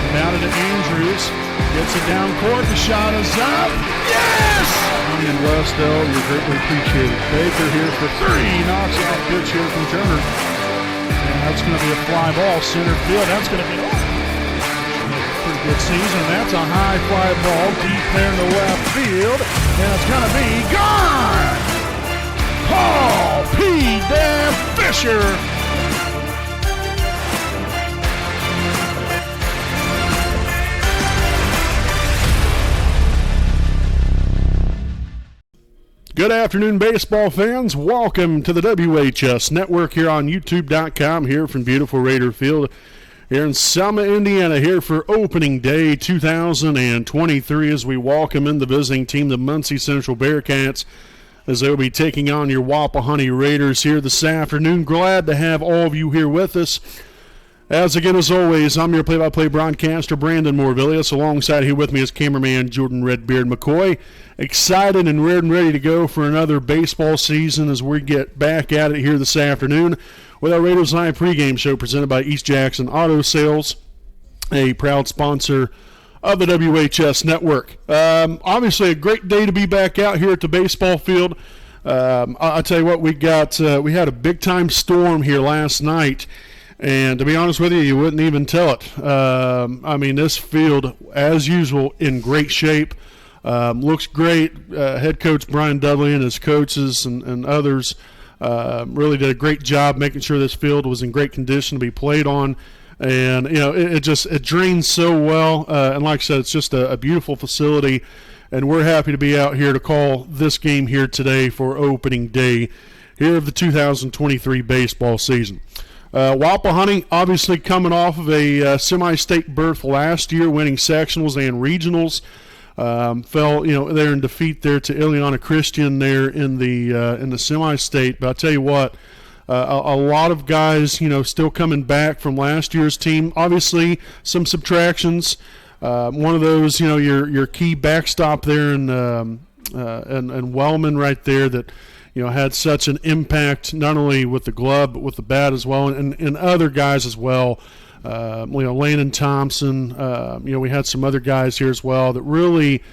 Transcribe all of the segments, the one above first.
Down to Andrews. Gets it down court. The shot is up. Yes! And Westell, you're greatly appreciated. Baker here for three. Knocks out pitch here from Turner. And that's going to be a fly ball. Center field. That's going to be pretty good season. That's a high fly ball deep there in the left field. And it's going to be gone! Paul P. Dan Fisher. Good afternoon, baseball fans. Welcome to the WHS Network here on YouTube.com, here from beautiful Raider Field here in Selma, Indiana, here for opening day 2023 as we welcome in the visiting team, the Muncie Central Bearcats, as they'll be taking on your Wapahani Raiders here this afternoon. Glad to have all of you here with us. As always, I'm your play-by-play broadcaster, Brandon Morvillius. Alongside here with me is cameraman Jordan Redbeard McCoy. Excited and ready to go for another baseball season as we get back at it here this afternoon with our Raiders Live pregame show presented by East Jackson Auto Sales, a proud sponsor of the WHS Network. Obviously, a great day to be back out here at the baseball field. I'll tell you what, we had a big-time storm here last night. And to be honest with you, you wouldn't even tell it. This field, as usual, in great shape. Looks great. Head coach Brian Dudley and his coaches and others really did a great job making sure this field was in great condition to be played on. And, it drains so well. And like I said, it's just a beautiful facility. And we're happy to be out here to call this game here today for opening day here of the 2023 baseball season. Wapahani obviously coming off of a semi-state berth last year, winning sectionals and regionals. Fell, there in defeat there to Ileana Christian there in the semi-state. But I'll tell you what, a lot of guys, still coming back from last year's team. Obviously, some subtractions. One of those, your key backstop there and Wellman right there that. Had such an impact not only with the glove but with the bat as well, and other guys as well. Landon Thompson. We had some other guys here as well that really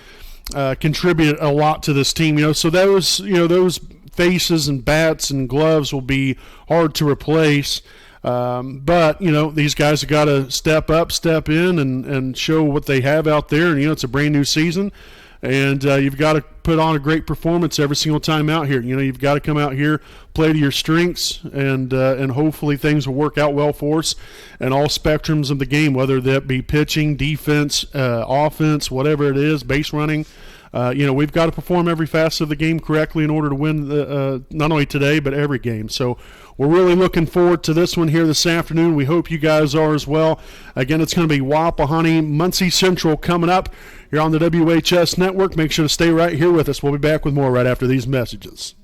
contributed a lot to this team. So those faces and bats and gloves will be hard to replace. But these guys have got to step up, step in, and show what they have out there. And it's a brand new season. And you've got to put on a great performance every single time out here. You've got to come out here, play to your strengths, and hopefully things will work out well for us in all spectrums of the game, whether that be pitching, defense, offense, whatever it is, base running. We've got to perform every facet of the game correctly in order to win not only today but every game. So we're really looking forward to this one here this afternoon. We hope you guys are as well. Again, it's going to be Wapahani, Muncie Central coming up here on the WHS Network. Make sure to stay right here with us. We'll be back with more right after these messages.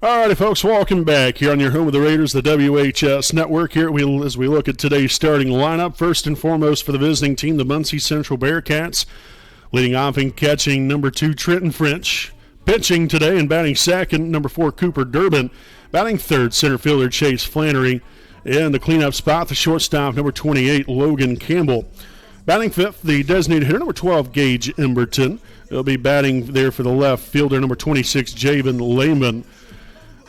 All righty, folks, welcome back here on your home of the Raiders, the WHS Network. Here as we look at today's starting lineup. First and foremost for the visiting team, the Muncie Central Bearcats. Leading off and catching, number 2, Trenton French. Pitching today and batting second, number 4, Cooper Durbin. Batting third, center fielder Chase Flannery. In the cleanup spot, the shortstop, number 28, Logan Campbell. Batting fifth, the designated hitter, number 12, Gage Emberton. He'll be batting there for the left fielder, number 26, Javen Lehman.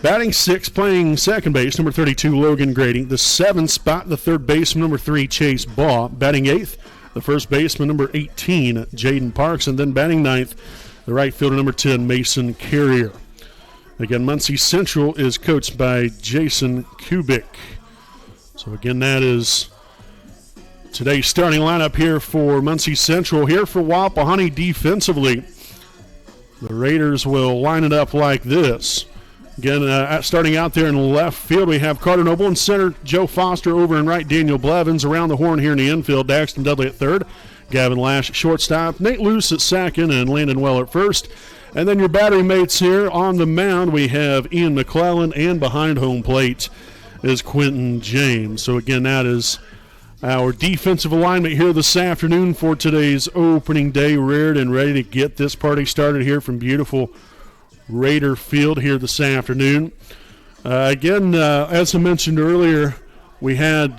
Batting sixth, playing second base, number 32, Logan Grady. The seventh spot, the third baseman, number 3, Chase Baugh. Batting eighth, the first baseman, number 18, Jaden Parks. And then batting ninth, the right fielder, number 10, Mason Carrier. Again, Muncie Central is coached by Jason Kubik. So again, that is today's starting lineup here for Muncie Central. Here for Wapahani defensively, the Raiders will line it up like this. Again, starting out there in left field, we have Carter Noble in center, Joe Foster over in right, Daniel Blevins around the horn here in the infield, Daxton Dudley at third, Gavin Lash at shortstop, Nate Luce at second, and Landon Well at first. And then your battery mates here on the mound, we have Ian McClellan, and behind home plate is Quentin James. So again, that is our defensive alignment here this afternoon for today's opening day. Reared and ready to get this party started here from beautiful Raider Field here this afternoon. Again, as I mentioned earlier, we had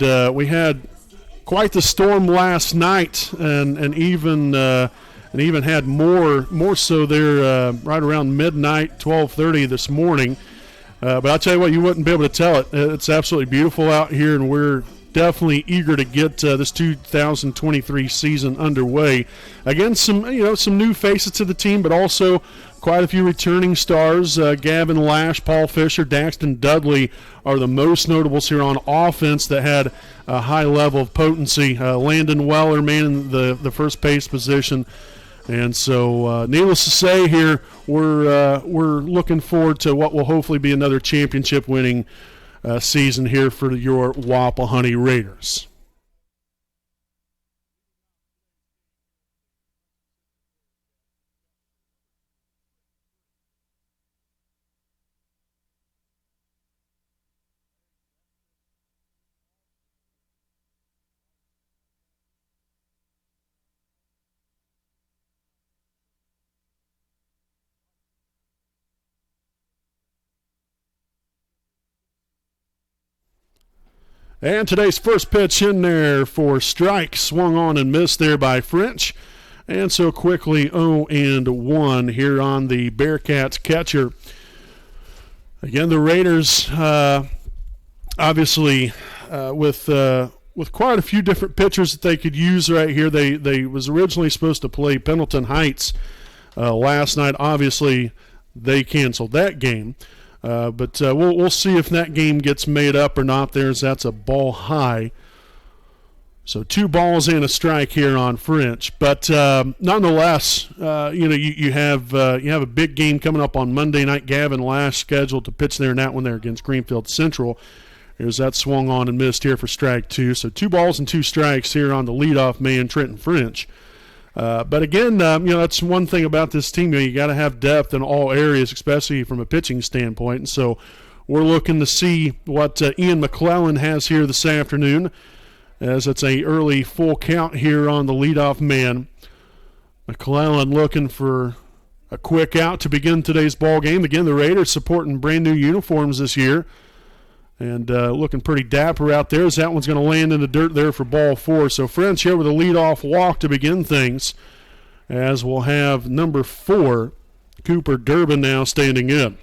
quite the storm last night, and even had more so there right around midnight, 12:30 this morning. But I'll tell you what, you wouldn't be able to tell it. It's absolutely beautiful out here, and we're definitely eager to get this 2023 season underway. Again, some new faces to the team, but also quite a few returning stars. Gavin Lash, Paul Fisher, Daxton Dudley are the most notables here on offense that had a high level of potency. Landon Weller manning the first base position. And so, needless to say here, we're looking forward to what will hopefully be another championship-winning season here for your Wapahani Raiders. And today's first pitch in there for strike, swung on and missed there by French. And so quickly 0-1 here on the Bearcats catcher. Again, the Raiders obviously with quite a few different pitchers that they could use right here. They was originally supposed to play Pendleton Heights last night. Obviously, they canceled that game. But we'll see if that game gets made up or not. That's a ball high. So 2 balls and a strike here on French. But nonetheless, you have a big game coming up on Monday night. Gavin Lash scheduled to pitch there in that one there against Greenfield Central. Here's that swung on and missed here for strike 2. So 2 balls and 2 strikes here on the leadoff man, Trenton French. But again, that's one thing about this team. You got to have depth in all areas, especially from a pitching standpoint. And so we're looking to see what Ian McClellan has here this afternoon, as it's a early full count here on the leadoff man. McClellan looking for a quick out to begin today's ball game. Again, the Raiders supporting brand new uniforms this year. And looking pretty dapper out there as that one's going to land in the dirt there for ball 4. So French here with a leadoff walk to begin things, as we'll have number 4, Cooper Durbin, now standing in.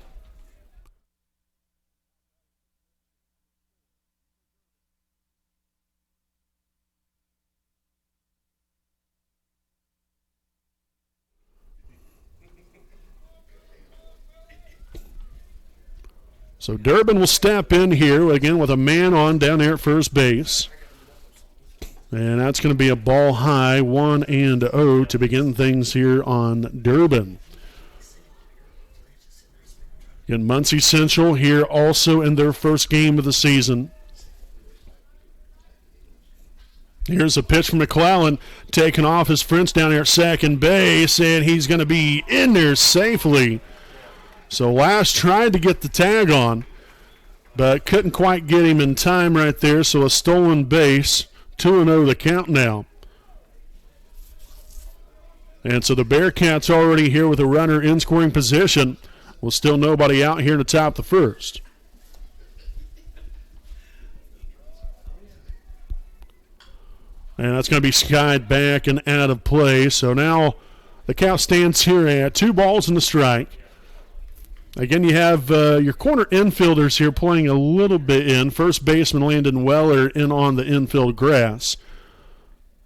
So Durbin will step in here again with a man on down there at first base. And that's going to be a ball high, 1-0 to begin things here on Durbin. Again, Muncie Central here also in their first game of the season. Here's a pitch from McClellan, taking off his French down there at second base, and he's going to be in there safely. So Lash tried to get the tag on, but couldn't quite get him in time right there. So a stolen base, 2-0 the count now. And so the Bearcats already here with a runner in scoring position. With still nobody out here to top the first. And that's going to be skied back and out of play. So now the count stands here at 2 balls and a strike. Again, you have your corner infielders here playing a little bit in. First baseman Landon Weller in on the infield grass.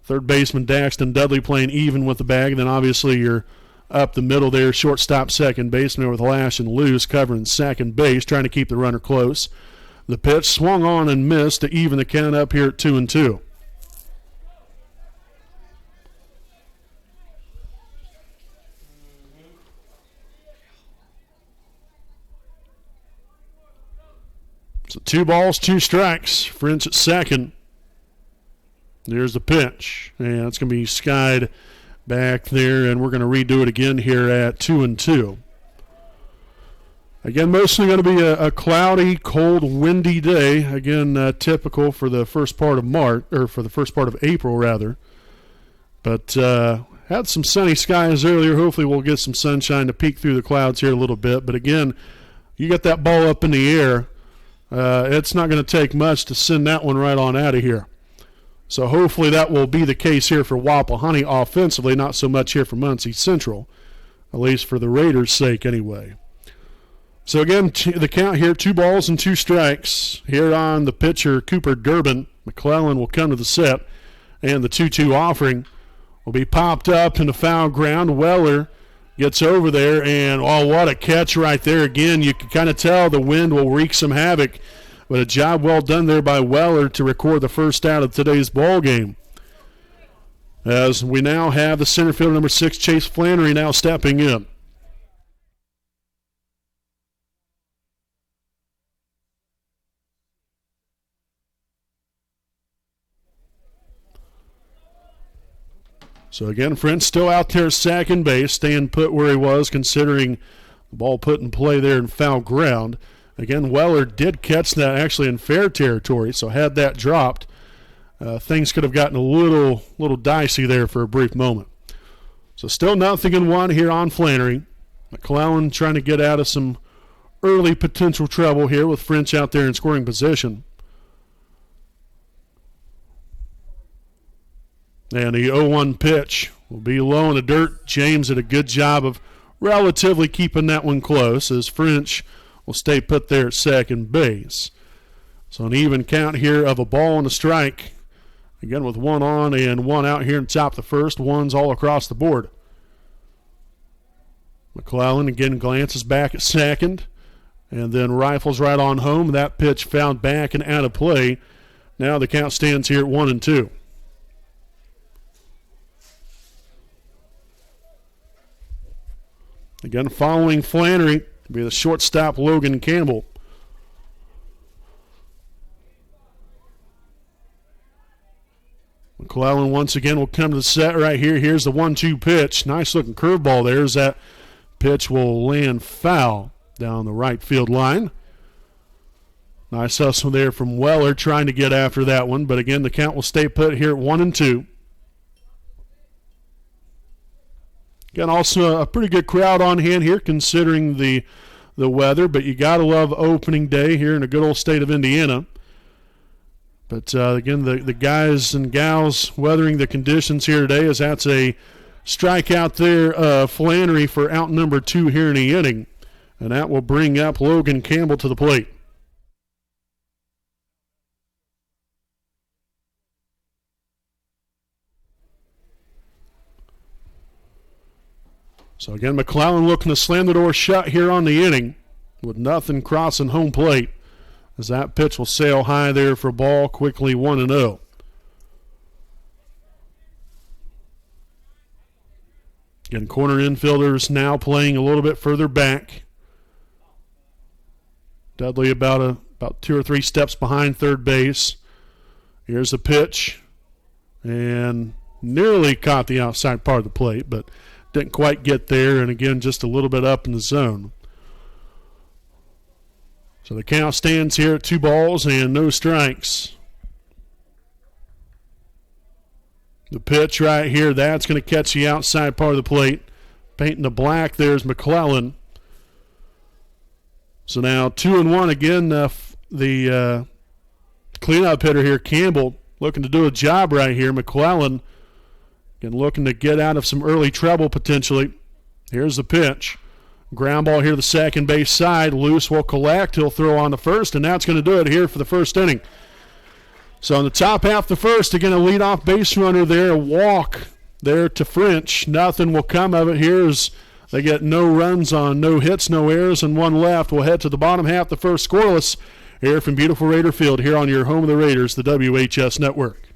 Third baseman Daxton Dudley playing even with the bag. Then obviously you're up the middle there, shortstop second baseman with Lash and Luce covering second base, trying to keep the runner close. The pitch swung on and missed to even the count up here at 2-2. So 2 balls, 2 strikes. French at second. There's the pitch. And it's going to be skied back there, and we're going to redo it again here at 2-2. Again, mostly going to be a cloudy, cold, windy day. Again, typical for the first part of March, or for the first part of April, rather. But had some sunny skies earlier. Hopefully we'll get some sunshine to peek through the clouds here a little bit. But again, you get that ball up in the air, it's not going to take much to send that one right on out of here. So hopefully that will be the case here for Wapahani offensively, not so much here for Muncie Central, at least for the Raiders' sake anyway. So again, the count here, 2 balls and 2 strikes. Here on the pitcher, Cooper Durbin. McClellan will come to the set, and the 2-2 offering will be popped up into foul ground. Weller gets over there, and oh, what a catch right there. Again, you can kind of tell the wind will wreak some havoc. But a job well done there by Weller to record the first out of today's ball game. As we now have the center fielder number 6, Chase Flannery, now stepping in. So again, French still out there at second base, staying put where he was, considering the ball put in play there in foul ground. Again, Weller did catch that actually in fair territory, so had that dropped, things could have gotten a little dicey there for a brief moment. So still 0-1 here on Flannery. McClellan trying to get out of some early potential trouble here with French out there in scoring position. And the 0-1 pitch will be low in the dirt. James did a good job of relatively keeping that one close as French will stay put there at second base. So an even count here of a ball and a strike. Again with 1 on and 1 out here in top of the first. Ones all across the board. McClellan again glances back at second and then rifles right on home. That pitch fouled back and out of play. Now the count stands here at 1-2. Again, following Flannery will be the shortstop Logan Campbell. McClellan once again will come to the set right here. Here's the 1-2 pitch. Nice looking curveball there as that pitch will land foul down the right field line. Nice hustle there from Weller trying to get after that one. But again, the count will stay put here at 1-2. Again, also a pretty good crowd on hand here considering the weather, but you got to love opening day here in the good old state of Indiana. But again, the guys and gals weathering the conditions here today as that's a strikeout there, Flannery for out number 2 here in the inning. And that will bring up Logan Campbell to the plate. So again, McClellan looking to slam the door shut here on the inning with nothing crossing home plate as that pitch will sail high there for ball, quickly 1-0. Again, corner infielders now playing a little bit further back. Dudley about 2 or 3 steps behind third base. Here's the pitch and nearly caught the outside part of the plate, but didn't quite get there, and again, just a little bit up in the zone. So the count stands here at 2 balls and no strikes. The pitch right here, that's going to catch the outside part of the plate. Painting the black, there's McClellan. So now 2-1 again. The cleanup hitter here, Campbell, looking to do a job right here. McClellan again looking to get out of some early trouble potentially. Here's the pitch. Ground ball here to the second base side. Luce will collect. He'll throw on the first, and that's going to do it here for the first inning. So in the top half of the first, again, a leadoff base runner there, a walk there to French. Nothing will come of it here as they get no runs on, no hits, no errors, and 1 left. We'll head to the bottom half, the first scoreless, here from beautiful Raider Field, here on your home of the Raiders, the WHS Network.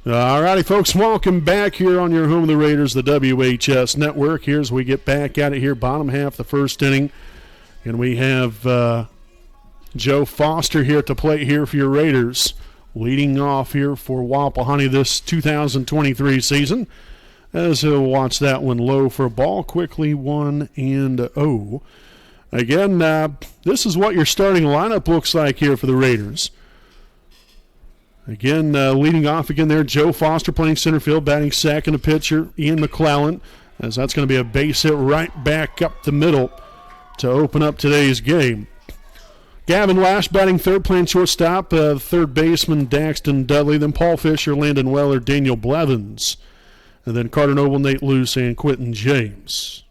All righty, folks, welcome back here on your home of the Raiders, the WHS Network. Here's we get back at it here, bottom half the first inning. And we have Joe Foster here at the plate here for your Raiders, leading off here for Wapahani this 2023 season. As he'll watch that one low for a ball, quickly 1-0. Again, this is what your starting lineup looks like here for the Raiders. Again, leading off again there, Joe Foster playing center field, batting second, the pitcher, Ian McClellan, as that's going to be a base hit right back up the middle to open up today's game. Gavin Lash batting third, playing shortstop, third baseman Daxton Dudley, then Paul Fisher, Landon Weller, Daniel Blevins, and then Carter Noble, Nate Luce, and Quentin James.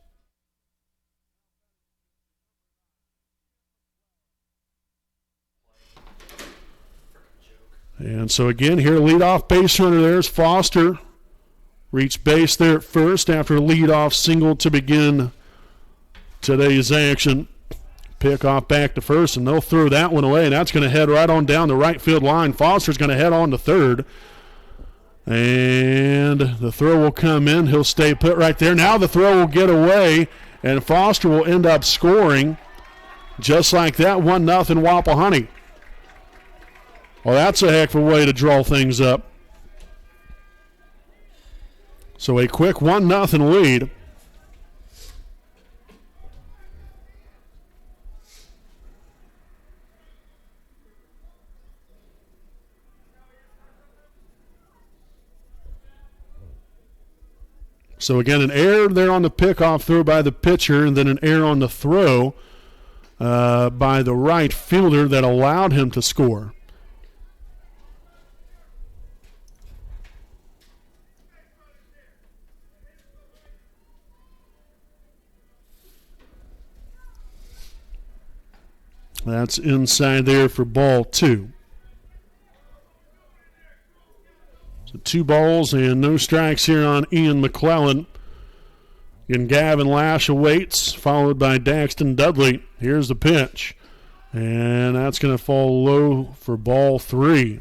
And so again, here leadoff base runner, there's Foster. Reached base there at first after a leadoff single to begin today's action. Pick off back to first, and they'll throw that one away, and that's going to head right on down the right field line. Foster's going to head on to third. And the throw will come in. He'll stay put right there. Now the throw will get away, and Foster will end up scoring just like that, 1-0 Wapahani. Well, that's a heck of a way to draw things up. So a quick 1-0 lead. So again, an error there on the pickoff throw by the pitcher, and then an error on the throw by the right fielder that allowed him to score. That's inside there for ball 2. So 2 balls and no strikes here on Ian McClellan. And Gavin Lash awaits, followed by Daxton Dudley. Here's the pitch. And that's going to fall low for ball 3.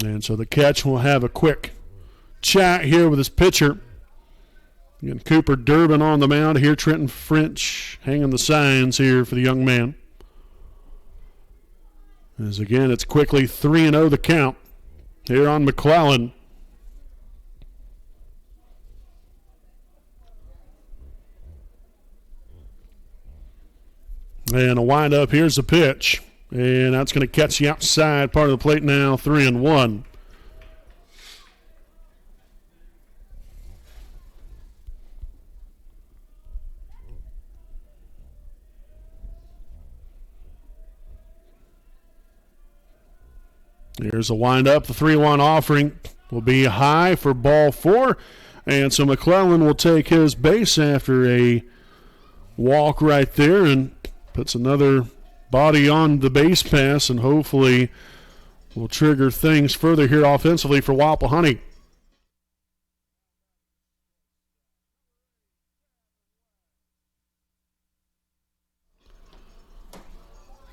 And so the catch will have a quick chat here with his pitcher. Again, Cooper Durbin on the mound here. Trenton French hanging the signs here for the young man. As again, it's quickly 3-0 the count here on McClellan. And a windup. Here's the pitch. And that's going to catch the outside part of the plate now, 3-1. Here's a windup. The 3-1 offering will be high for ball 4. And so McClellan will take his base after a walk right there and puts another body on the base pass, and hopefully will trigger things further here offensively for Wapahani.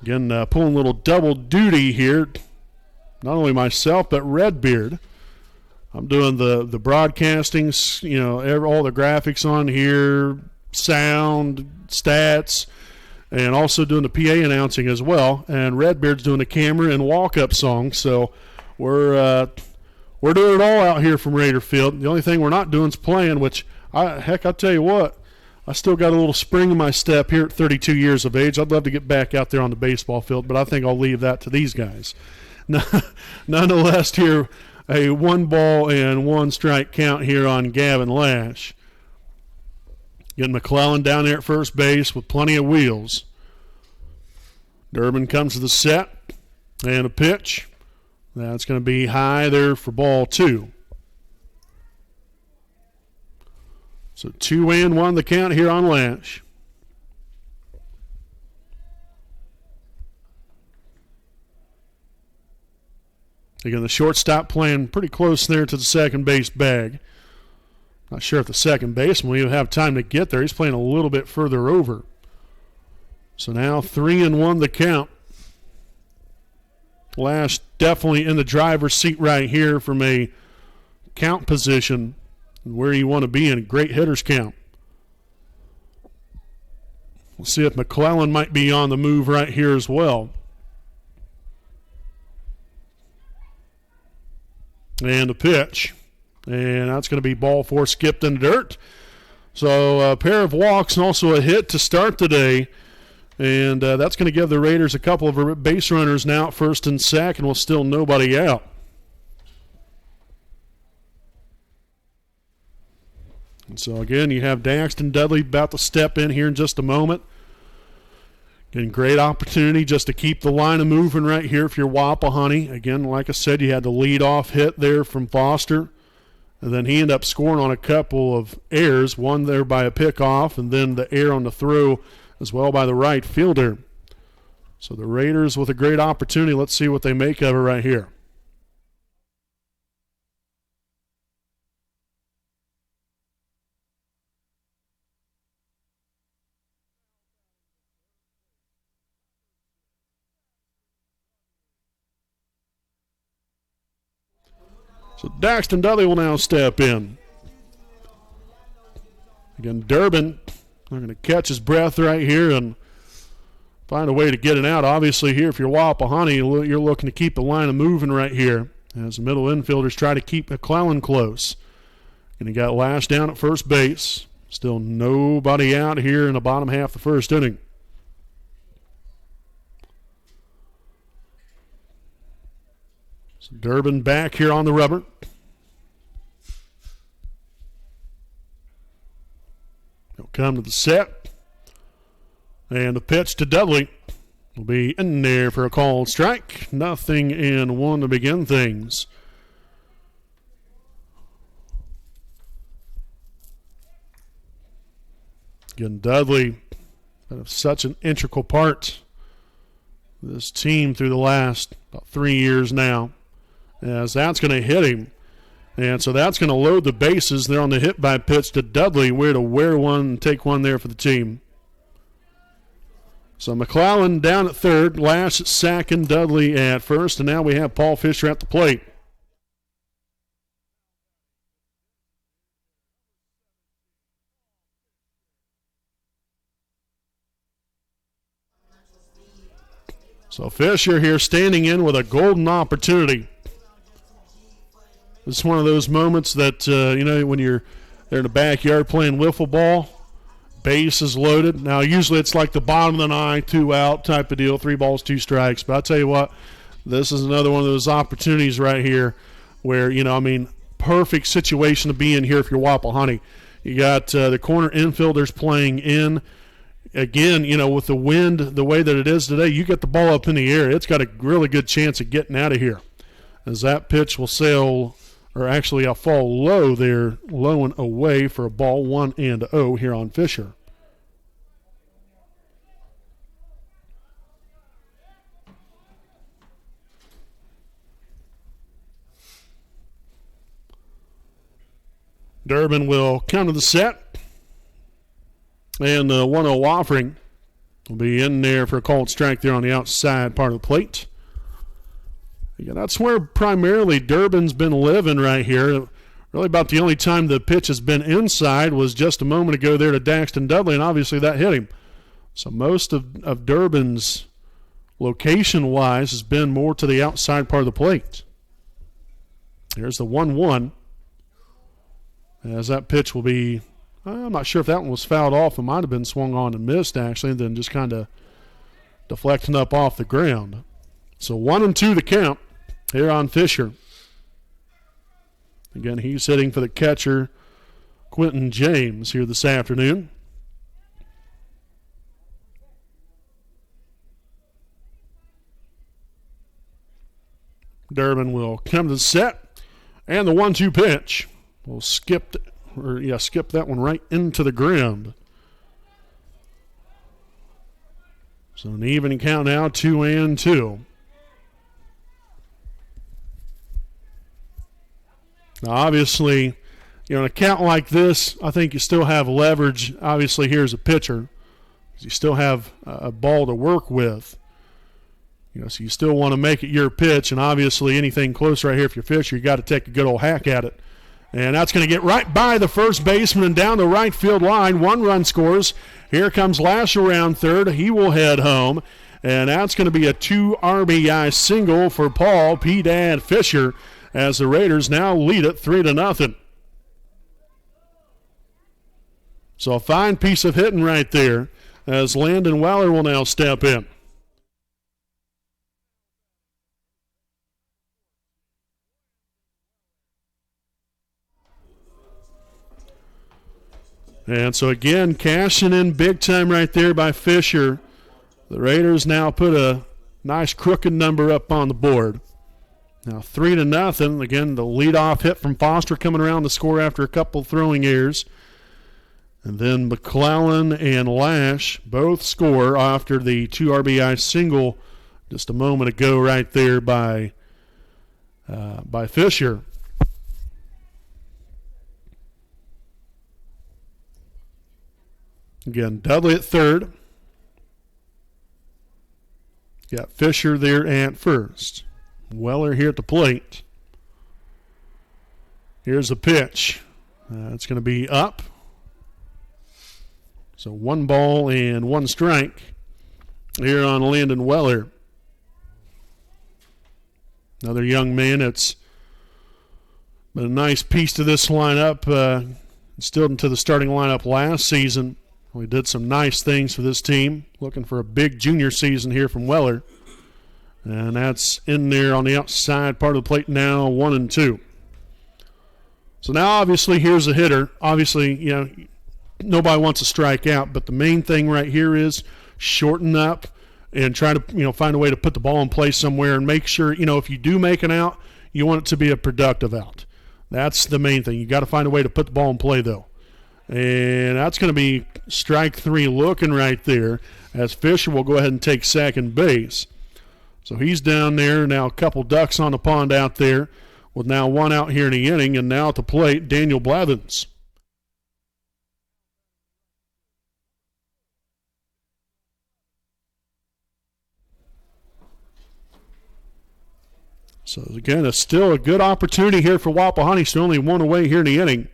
Again, pulling a little double duty here. Not only myself, but Redbeard. I'm doing the broadcasting, all the graphics on here, sound, stats, and also doing the PA announcing as well. And Redbeard's doing the camera and walk-up songs. So we're doing it all out here from Raider Field. The only thing we're not doing is playing, which, I'll tell you what, I still got a little spring in my step here at 32 years of age. I'd love to get back out there on the baseball field, but I think I'll leave that to these guys. Nonetheless, here a 1-ball and 1-strike count here on Gavin Lash. Getting McClellan down there at first base with plenty of wheels. Durbin comes to the set and a pitch. That's going to be high there for ball 2. So 2-1 the count here on Lash. Again, the shortstop playing pretty close there to the second base bag. Not sure if the second baseman will even have time to get there. He's playing a little bit further over. So now 3-1 the count. Lash definitely in the driver's seat right here from a count position where you want to be in a great hitter's count. We'll see if McClellan might be on the move right here as well. And a pitch. And that's going to be ball 4 skipped in the dirt. So a pair of walks and also a hit to start the day. And that's going to give the Raiders a couple of base runners now at first and second, with still nobody out. And so again, you have Daxton Dudley about to step in here in just a moment. Getting great opportunity just to keep the line of moving right here if you're Wapahani. Again, like I said, you had the lead-off hit there from Foster. And then he ended up scoring on a couple of errors, one there by a pickoff, and then the error on the throw as well by the right fielder. So the Raiders with a great opportunity. Let's see what they make of it right here. So Daxton Dudley will now step in. Again, Durbin not going to catch his breath right here and find a way to get it out. Obviously here, if you're Wapahani, you're looking to keep the line of moving right here as the middle infielders try to keep McClellan close. And he got lashed down at first base. Still nobody out here in the bottom half of the first inning. So Durbin back here on the rubber. He'll come to the set. And the pitch to Dudley will be in there for a called strike. 0-1 to begin things. Again, Dudley, such an integral part of this team through the last about 3 years now, as that's going to hit him. And so that's going to load the bases there on the hit by pitch to Dudley, where to wear one and take one there for the team. So McClellan down at third, Lash at second, Dudley at first, and now we have Paul Fisher at the plate. So Fisher here standing in with a golden opportunity. It's one of those moments that, when you're there in the backyard playing wiffle ball, base is loaded. Now, usually it's like the bottom of the ninth, 2 out type of deal, 3 balls, 2 strikes. But I'll tell you what, this is another one of those opportunities right here where, perfect situation to be in here if you're Wapahani. You got the corner infielders playing in. Again, with the wind the way that it is today, you get the ball up in the air. It's got a really good chance of getting out of here, as that pitch will sail, or actually I'll fall low there, low and away for a ball 1-0 here on Fisher. Durbin will come to the set. And the 1-0 offering will be in there for a called strike there on the outside part of the plate. Yeah, that's where primarily Durbin's been living right here. Really about the only time the pitch has been inside was just a moment ago there to Daxton Dudley, and obviously that hit him. So most of Durbin's location-wise has been more to the outside part of the plate. Here's the 1-1. As that pitch will be, I'm not sure if that one was fouled off. It might have been swung on and missed, actually, and then just kind of deflecting up off the ground. So 1-2 the count here on Fisher. Again, he's hitting for the catcher, Quentin James, here this afternoon. Durbin will come to the set, and the 1-2 pitch will skip that one right into the ground. So an even count now, 2-2. Now, obviously, in a count like this, I think you still have leverage. Obviously, here's a pitcher. You still have a ball to work with. So you still want to make it your pitch, and obviously anything close right here, if you're Fisher, you got to take a good old hack at it. And that's going to get right by the first baseman and down the right field line. 1 run scores. Here comes Lash around third. He will head home. And that's going to be a 2 RBI single for Paul P. Dad Fisher, as the Raiders now lead it 3-0. So a fine piece of hitting right there, as Landon Weller will now step in. And so again, cashing in big time right there by Fisher. The Raiders now put a nice crooked number up on the board. Now 3-0. Again, the leadoff hit from Foster coming around to score after a couple throwing errors. And then McClellan and Lash both score after the 2 RBI single just a moment ago right there by Fisher. Again, Dudley at third. Got Fisher there at first. Weller here at the plate. Here's the pitch. It's going to be up. So 1 ball and 1 strike here on Landon Weller. Another young man that's been a nice piece to this lineup. Instilled into the starting lineup last season. We did some nice things for this team. Looking for a big junior season here from Weller. And that's in there on the outside part of the plate now, 1-2. So now obviously here's a hitter. Obviously, nobody wants to strike out, but the main thing right here is shorten up and try to, find a way to put the ball in play somewhere and make sure, if you do make an out, you want it to be a productive out. That's the main thing. You got to find a way to put the ball in play, though. And that's going to be strike 3 looking right there as Fisher will go ahead and take second base. So he's down there. Now a couple ducks on the pond out there with now 1 out here in the inning. And now at the plate, Daniel Blevins. So again, it's still a good opportunity here for Wapahani. Still only 1 away here in the inning.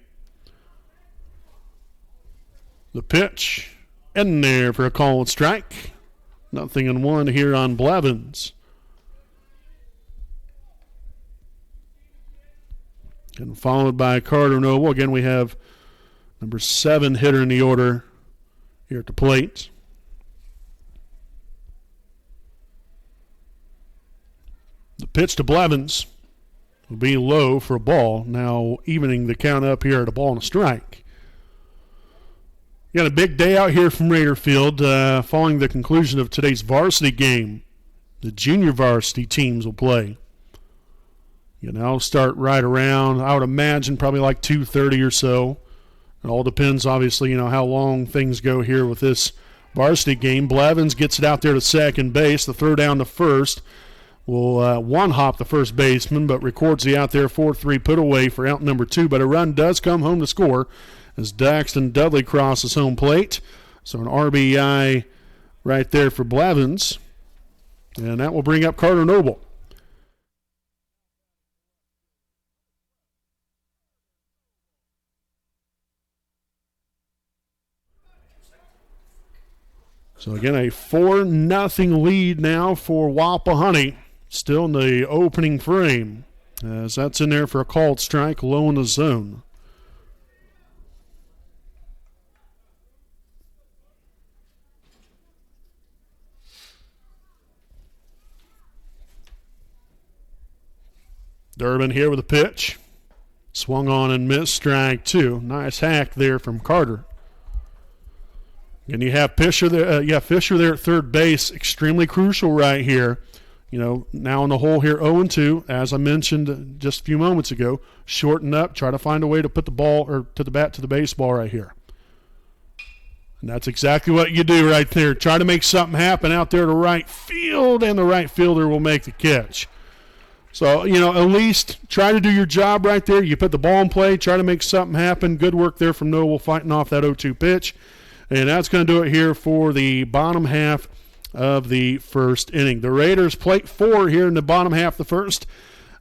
The pitch in there for a called strike. 0-1 here on Blevins. And followed by Carter Noble. Again, we have number 7 hitter in the order here at the plate. The pitch to Blevins will be low for a ball. Now evening the count up here at a ball and a strike. Got a big day out here from Raider Field following the conclusion of today's varsity game. The junior varsity teams will play. Start right around, I would imagine, probably like 2:30 or so. It all depends, obviously, how long things go here with this varsity game. Blevins gets it out there to second base. The throw down to first will one-hop the first baseman, but records the out there 4-3 put away for out number 2. But a run does come home to score as Daxton Dudley crosses home plate. So an RBI right there for Blevins. And that will bring up Carter Noble. So again, a 4-0 lead now for Wapahani. Still in the opening frame, as that's in there for a called strike, low in the zone. Durbin here with a pitch. Swung on and missed, strike 2. Nice hack there from Carter. And you have Fisher there, Fisher there at third base, extremely crucial right here. Now in the hole here 0-2, as I mentioned just a few moments ago. Shorten up, try to find a way to put the ball or to the bat to the baseball right here. And that's exactly what you do right there. Try to make something happen out there to right field, and the right fielder will make the catch. So, at least try to do your job right there. You put the ball in play, try to make something happen. Good work there from Noble fighting off that 0-2 pitch. And that's going to do it here for the bottom half of the first inning. The Raiders plate 4 here in the bottom half of the first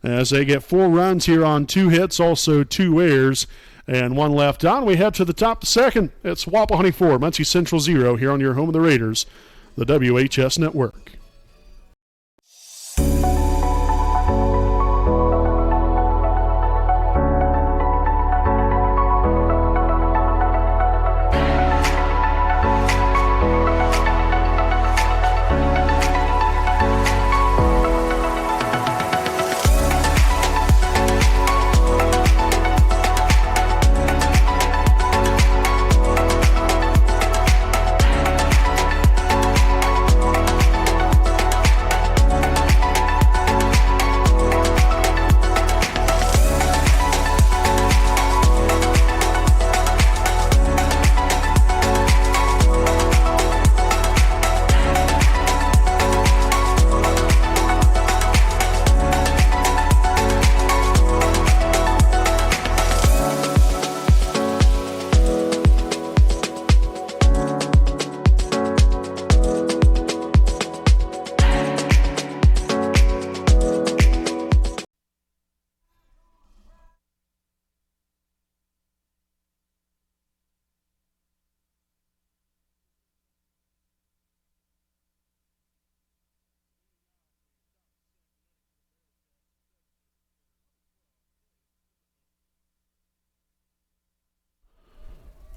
as they get 4 runs here on 2 hits, also 2 errors, and 1 left on. We head to the top of the second. It's Wapahani 4, Muncie Central 0 here on your home of the Raiders, the WHS Network.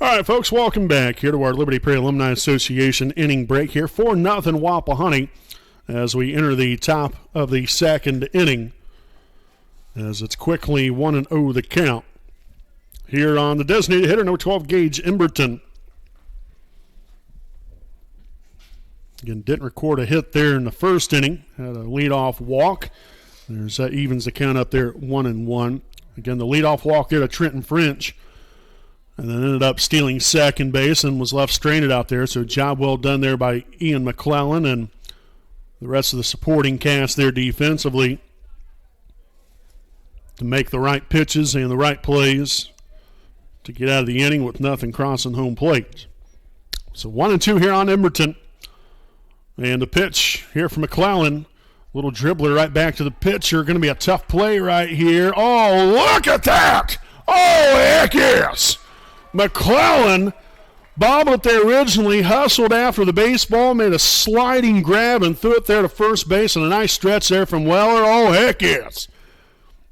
All right, folks, welcome back here to our Liberty Prairie Alumni Association inning break here. 4-0 Wapahani as we enter the top of the second inning, as it's quickly 1-0 the count. Here on the designated hitter, number 12 gauge Emberton. Again, didn't record a hit there in the first inning. Had a leadoff walk. There's evens the count up there at 1-1. Again, the leadoff walk there to Trenton French. And then ended up stealing second base and was left stranded out there. So job well done there by Ian McClellan and the rest of the supporting cast there defensively to make the right pitches and the right plays to get out of the inning with nothing crossing home plate. So 1-2 here on Emberton. And the pitch here from McClellan. Little dribbler right back to the pitcher. Going to be a tough play right here. Oh, look at that! Oh, heck yes! McClellan bobbled it there originally, hustled after the baseball, made a sliding grab and threw it there to first base, and a nice stretch there from Weller. Oh, heck yes.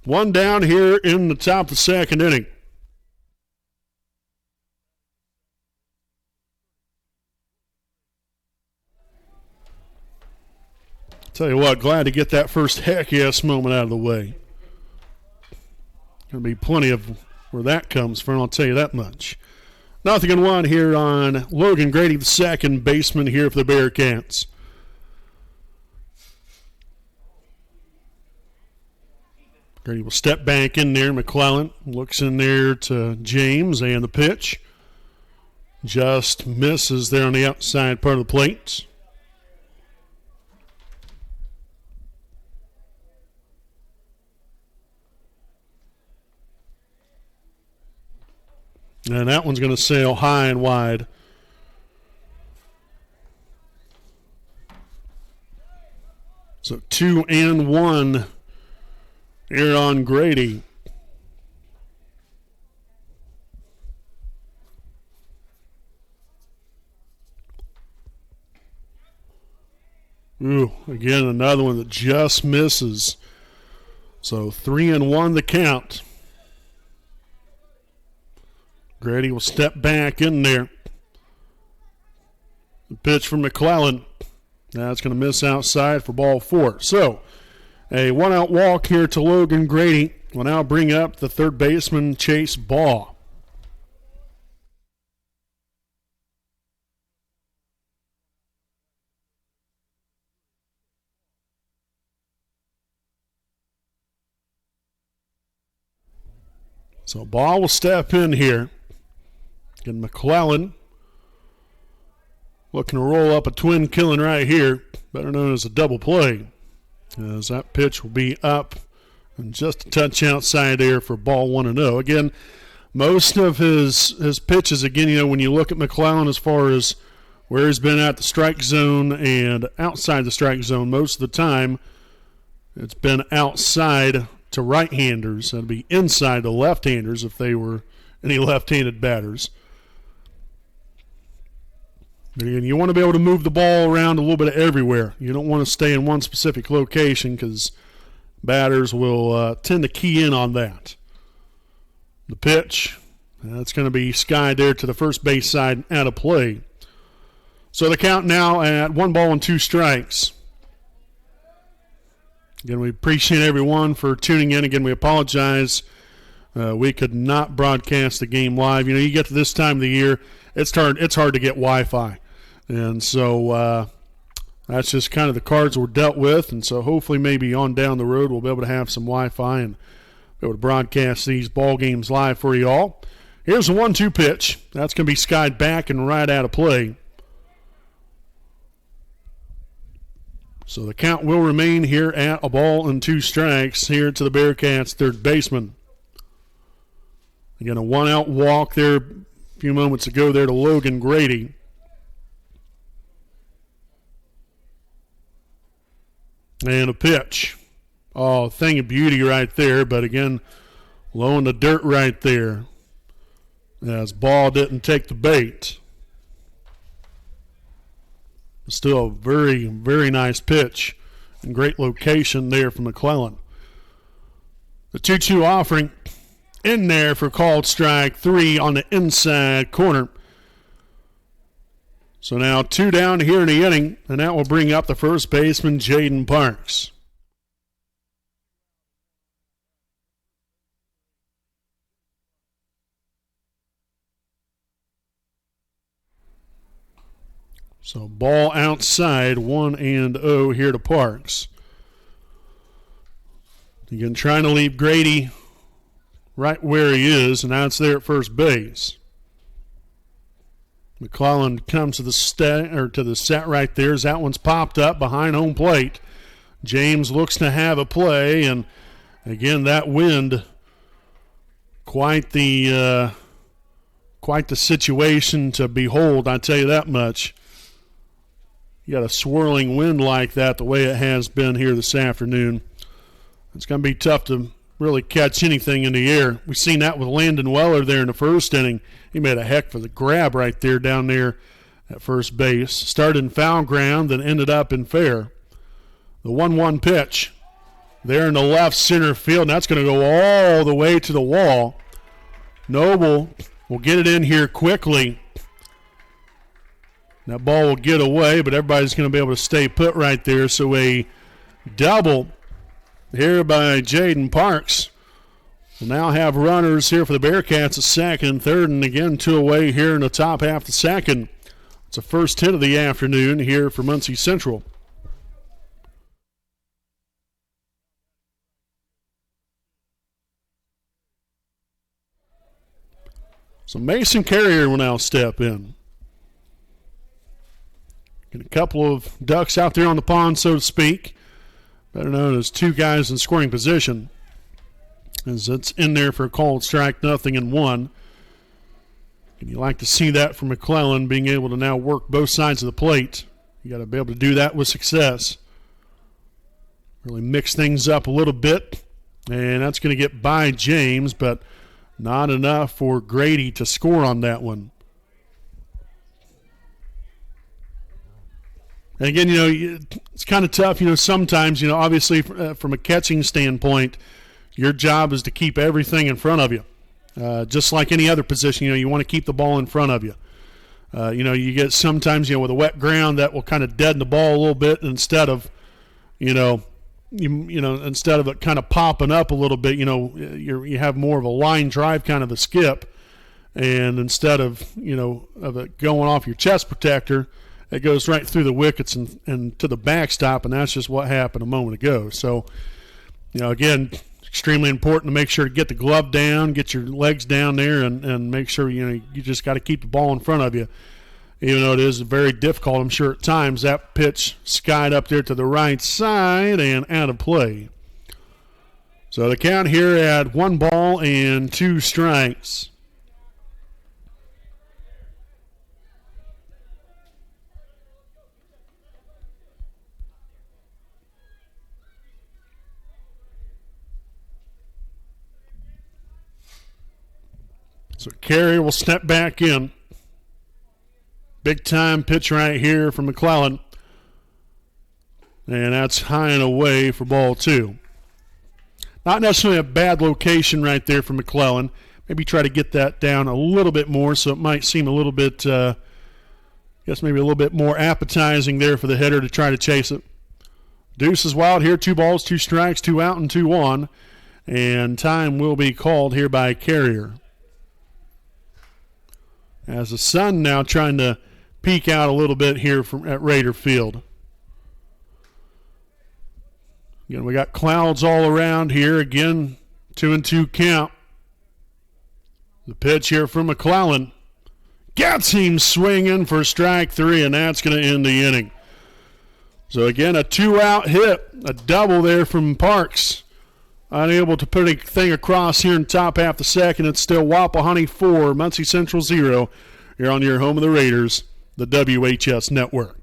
One down here in the top of the second inning. Tell you what, glad to get that first heck yes moment out of the way. Going to be plenty of where that comes from, I'll tell you that much. 0-1 here on Logan Grady, the second baseman here for the Bearcats. Grady will step back in there. McClellan looks in there to James, and the pitch just misses there on the outside part of the plate. And that one's going to sail high and wide. So 2-1 here on Grady. Ooh, again, another one that just misses. So 3-1 the count. Grady will step back in there. The pitch from McClellan. That's going to miss outside for ball 4. So a one-out walk here to Logan Grady will now bring up the third baseman, Chase Baugh. So Baugh will step in here. And McClellan looking to roll up a twin killing right here, better known as a double play, as that pitch will be up and just a touch outside there for ball 1-0. Again, most of his pitches, again, when you look at McClellan as far as where he's been at the strike zone and outside the strike zone, most of the time it's been outside to right-handers. That'd be inside to left-handers if they were any left-handed batters. And you want to be able to move the ball around a little bit everywhere. You don't want to stay in one specific location because batters will tend to key in on that. The pitch, that's going to be skied there to the first base side out of play. So the count now at 1-2 strikes. Again, we appreciate everyone for tuning in. Again, we apologize. We could not broadcast the game live. You know, you get to this time of the year, it's hard to get Wi-Fi. And so that's just kind of the cards we're dealt with. And so hopefully maybe on down the road we'll be able to have some Wi-Fi and be able to broadcast these ball games live for you all. Here's a 1-2 pitch. That's going to be skied back and right out of play. So the count will remain here at 1-2 strikes here to the Bearcats' third baseman. Again, a one-out walk there a few moments ago there to Logan Grady. And a pitch. Oh, thing of beauty right there, but again, low in the dirt right there. As Ball didn't take the bait. Still a very, very nice pitch and great location there from McClellan. The 2-2 offering in there for called strike 3 on the inside corner. So now 2 down here in the inning, and that will bring up the first baseman, Jaden Parks. So ball outside, 1-0 here to Parks. Again, trying to leave Grady right where he is, and now it's there at first base. McClellan comes to the set right there as that one's popped up behind home plate. James looks to have a play, and again that wind, quite the situation to behold. I tell you that much. You got a swirling wind like that, the way it has been here this afternoon. It's going to be tough to really catch anything in the air. We've seen that with Landon Weller there in the first inning. He made a heck of a grab right there down there at first base. Started in foul ground, then ended up in fair. The 1-1 pitch there in the left center field, and that's going to go all the way to the wall. Noble will get it in here quickly. That ball will get away, but everybody's going to be able to stay put right there. So a double here by Jaden Parks. We'll now have runners here for the Bearcats at second and third, and again 2 away here in the top half of the second. It's the first hit of the afternoon here for Muncie Central. So Mason Carrier will now step in. Get a couple of ducks out there on the pond, so to speak. Better known as 2 guys in scoring position. As it's in there for a called strike, 0-1. And you like to see that from McClellan, being able to now work both sides of the plate. You got to be able to do that with success. Really mix things up a little bit. And that's going to get by James, but not enough for Grady to score on that one. And again, it's kind of tough, sometimes, obviously from a catching standpoint, your job is to keep everything in front of you. Just like any other position, you want to keep the ball in front of you. You get sometimes, with a wet ground that will kind of deaden the ball a little bit instead of, instead of it kind of popping up a little bit, you have more of a line drive kind of a skip. And instead of it going off your chest protector, it goes right through the wickets and to the backstop, and that's just what happened a moment ago. So, again, extremely important to make sure to get the glove down, get your legs down there, and make sure, you just got to keep the ball in front of you. Even though it is very difficult, I'm sure at times, that pitch skied up there to the right side and out of play. So the count here at 1 ball and 2 strikes. So Carey will step back in. Big time pitch right here from McClellan. And that's high and away for ball 2. Not necessarily a bad location right there for McClellan. Maybe try to get that down a little bit more so it might seem a little bit, maybe a little bit more appetizing there for the hitter to try to chase it. Deuce is wild here. 2 balls, 2 strikes, 2 out and 2 on. And time will be called here by Carrier. As the sun now trying to peek out a little bit here at Raider Field. Again, we got clouds all around here. Again, 2-2 count. The pitch here from McClellan. Gets him swinging for strike 3, and that's going to end the inning. So again, a 2-out hit, a double there from Parks. Unable to put anything across here in the top half the second. It's still Wapahani 4, Muncie Central 0. You're on your home of the Raiders, the WHS Network.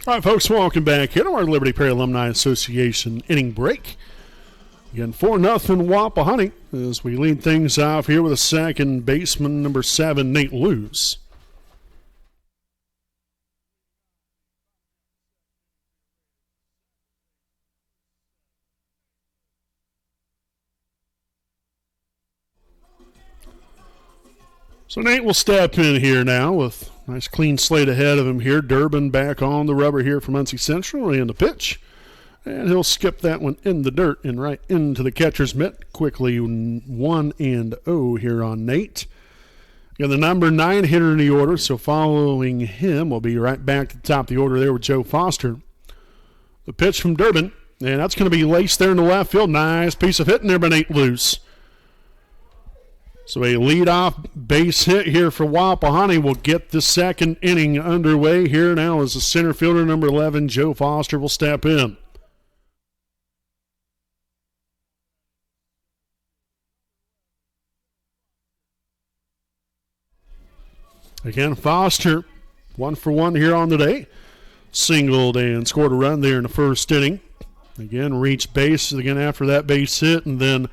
All right, folks, welcome back here to our Liberty Prairie Alumni Association inning break. Again, 4-0 Wapahani as we lead things off here with a second baseman, number 7, Nate Luce. So Nate will step in here now with a nice clean slate ahead of him here. Durbin back on the rubber here from Muncie Central in the pitch. And he'll skip that one in the dirt and right into the catcher's mitt. Quickly 1-0 here on Nate. Got the number 9 hitter in the order, so following him will be right back to the top of the order there with Joe Foster. The pitch from Durbin, and that's going to be laced there in the left field. Nice piece of hitting there by Nate Luce. So a leadoff base hit here for Wapahani will get the second inning underway here now as the center fielder, number 11, Joe Foster, will step in. Again, Foster, 1 for 1 here on the day. Singled and scored a run there in the first inning. Again, reached base again after that base hit, and then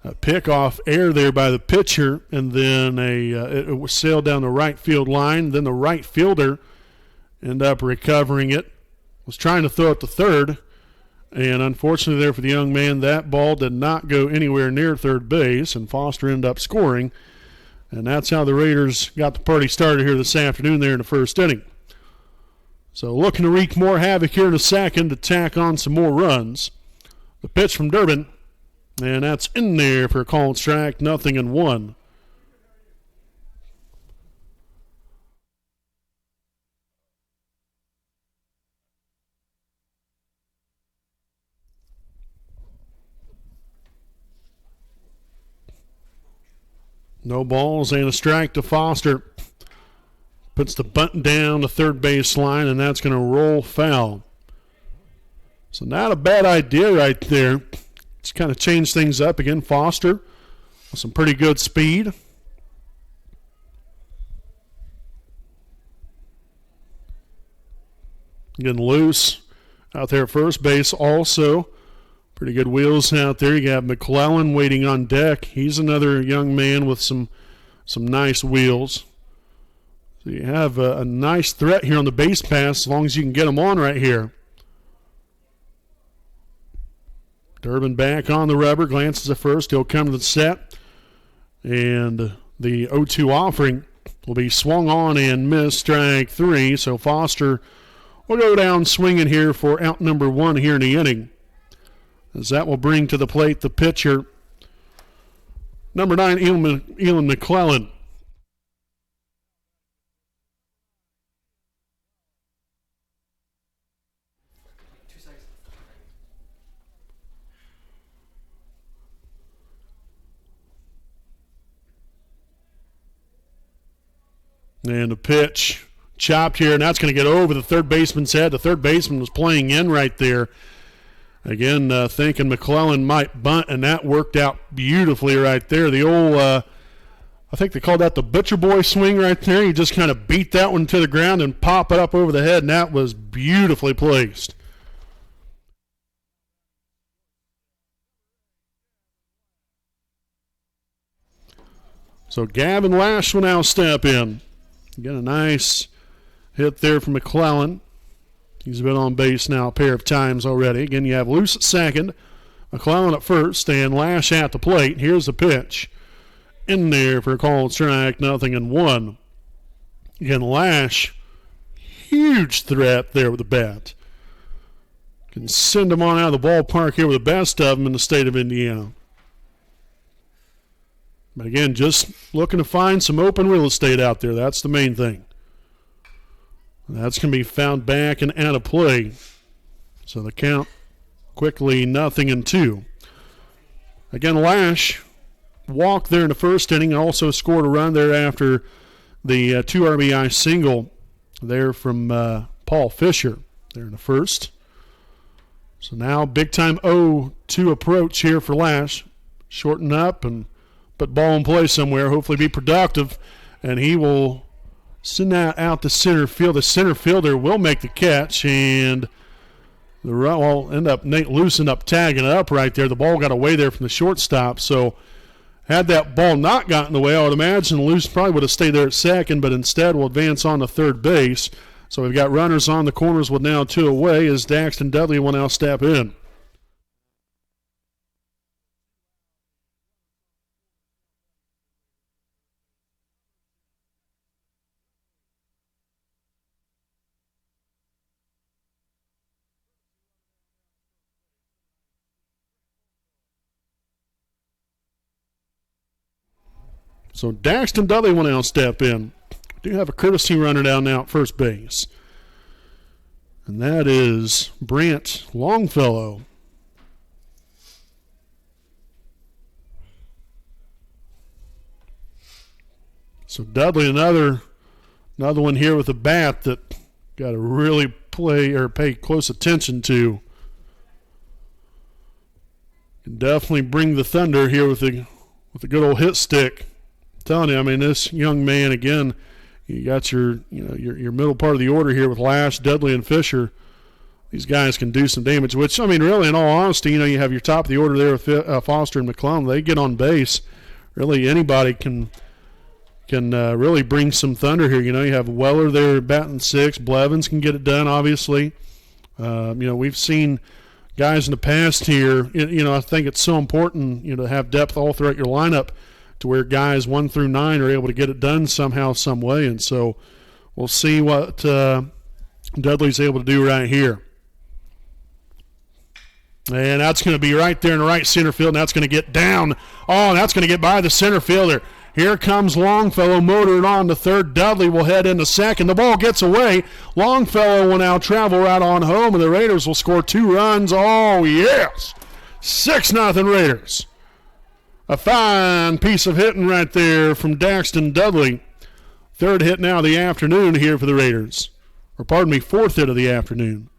a pick off air there by the pitcher, and then it sailed down the right field line. Then the right fielder ended up recovering it. Was trying to throw it to third, and unfortunately there for the young man, that ball did not go anywhere near third base, and Foster ended up scoring. And that's how the Raiders got the party started here this afternoon there in the first inning. So looking to wreak more havoc here in a second to tack on some more runs. The pitch from Durbin, and that's in there for a called strike, 0-1. No balls and a strike to Foster. Puts the bunt down the third base line, and that's going to roll foul. So not a bad idea right there. Just kind of change things up. Again, Foster with some pretty good speed. Again, Luce out there at first base also. Pretty good wheels out there. You got McClellan waiting on deck. He's another young man with some nice wheels. So you have a nice threat here on the base pass as long as you can get them on right here. Durbin back on the rubber, glances at first. He'll come to the set. And the 0-2 offering will be swung on and missed, strike 3. So Foster will go down swinging here for out number 1 here in the inning. As that will bring to the plate the pitcher, number 9, Elon McClellan. And the pitch chopped here, and that's going to get over the third baseman's head. The third baseman was playing in right there. Again, thinking McClellan might bunt, and that worked out beautifully right there. The old, I think they called that the butcher boy swing right there. You just kind of beat that one to the ground and pop it up over the head, and that was beautifully placed. So Gavin Lash will now step in. Get a nice hit there from McClellan. He's been on base now a pair of times already. Again, you have Luce at second, McClellan at first, and Lash at the plate. Here's the pitch. In there for a called strike, 0-1. Again, Lash, huge threat there with the bat. Can send him on out of the ballpark here with the best of them in the state of Indiana. But again, just looking to find some open real estate out there. That's the main thing. That's going to be found back and out of play. So the count quickly 0-2. Again, Lash walked there in the first inning, also scored a run there after the 2 RBI single there from Paul Fisher there in the first. So now big time 0-2 approach here for Lash. Shorten up and put ball in play somewhere, hopefully be productive, and he will Send that out to center field. The center fielder will make the catch, and the run will end up, Nate Luce ended up tagging it up right there. The ball got away there from the shortstop, so had that ball not gotten away, I would imagine Luce probably would have stayed there at second, but instead will advance on to third base. So we've got runners on the corners with now 2 away as Daxton Dudley will now step in. So Daxton Dudley will now step in. We do have a courtesy runner down now at first base. And that is Brant Longfellow. So Dudley, another one here with a bat that got to really pay close attention to. Can definitely bring the thunder here with a good old hit stick. Telling you, I mean, this young man, again, you got your middle part of the order here with Lash, Dudley, and Fisher. These guys can do some damage, which, I mean, really, in all honesty, you have your top of the order there with Foster and McClellan. They get on base. Really, anybody can really bring some thunder here. You have Weller there batting 6. Blevins can get it done, obviously. We've seen guys in the past here. I think it's so important, to have depth all throughout your lineup, to where guys 1 through 9 are able to get it done somehow, some way. And so we'll see what Dudley's able to do right here. And that's going to be right there in the right center field, and that's going to get down. Oh, and that's going to get by the center fielder. Here comes Longfellow motoring on to third. Dudley will head into second. The ball gets away. Longfellow will now travel right on home, and the Raiders will score 2 runs. Oh, yes! 6-0 Raiders. A fine piece of hitting right there from Daxton Dudley. 3rd hit now of the afternoon here for the Raiders. Or pardon me, 4th hit of the afternoon.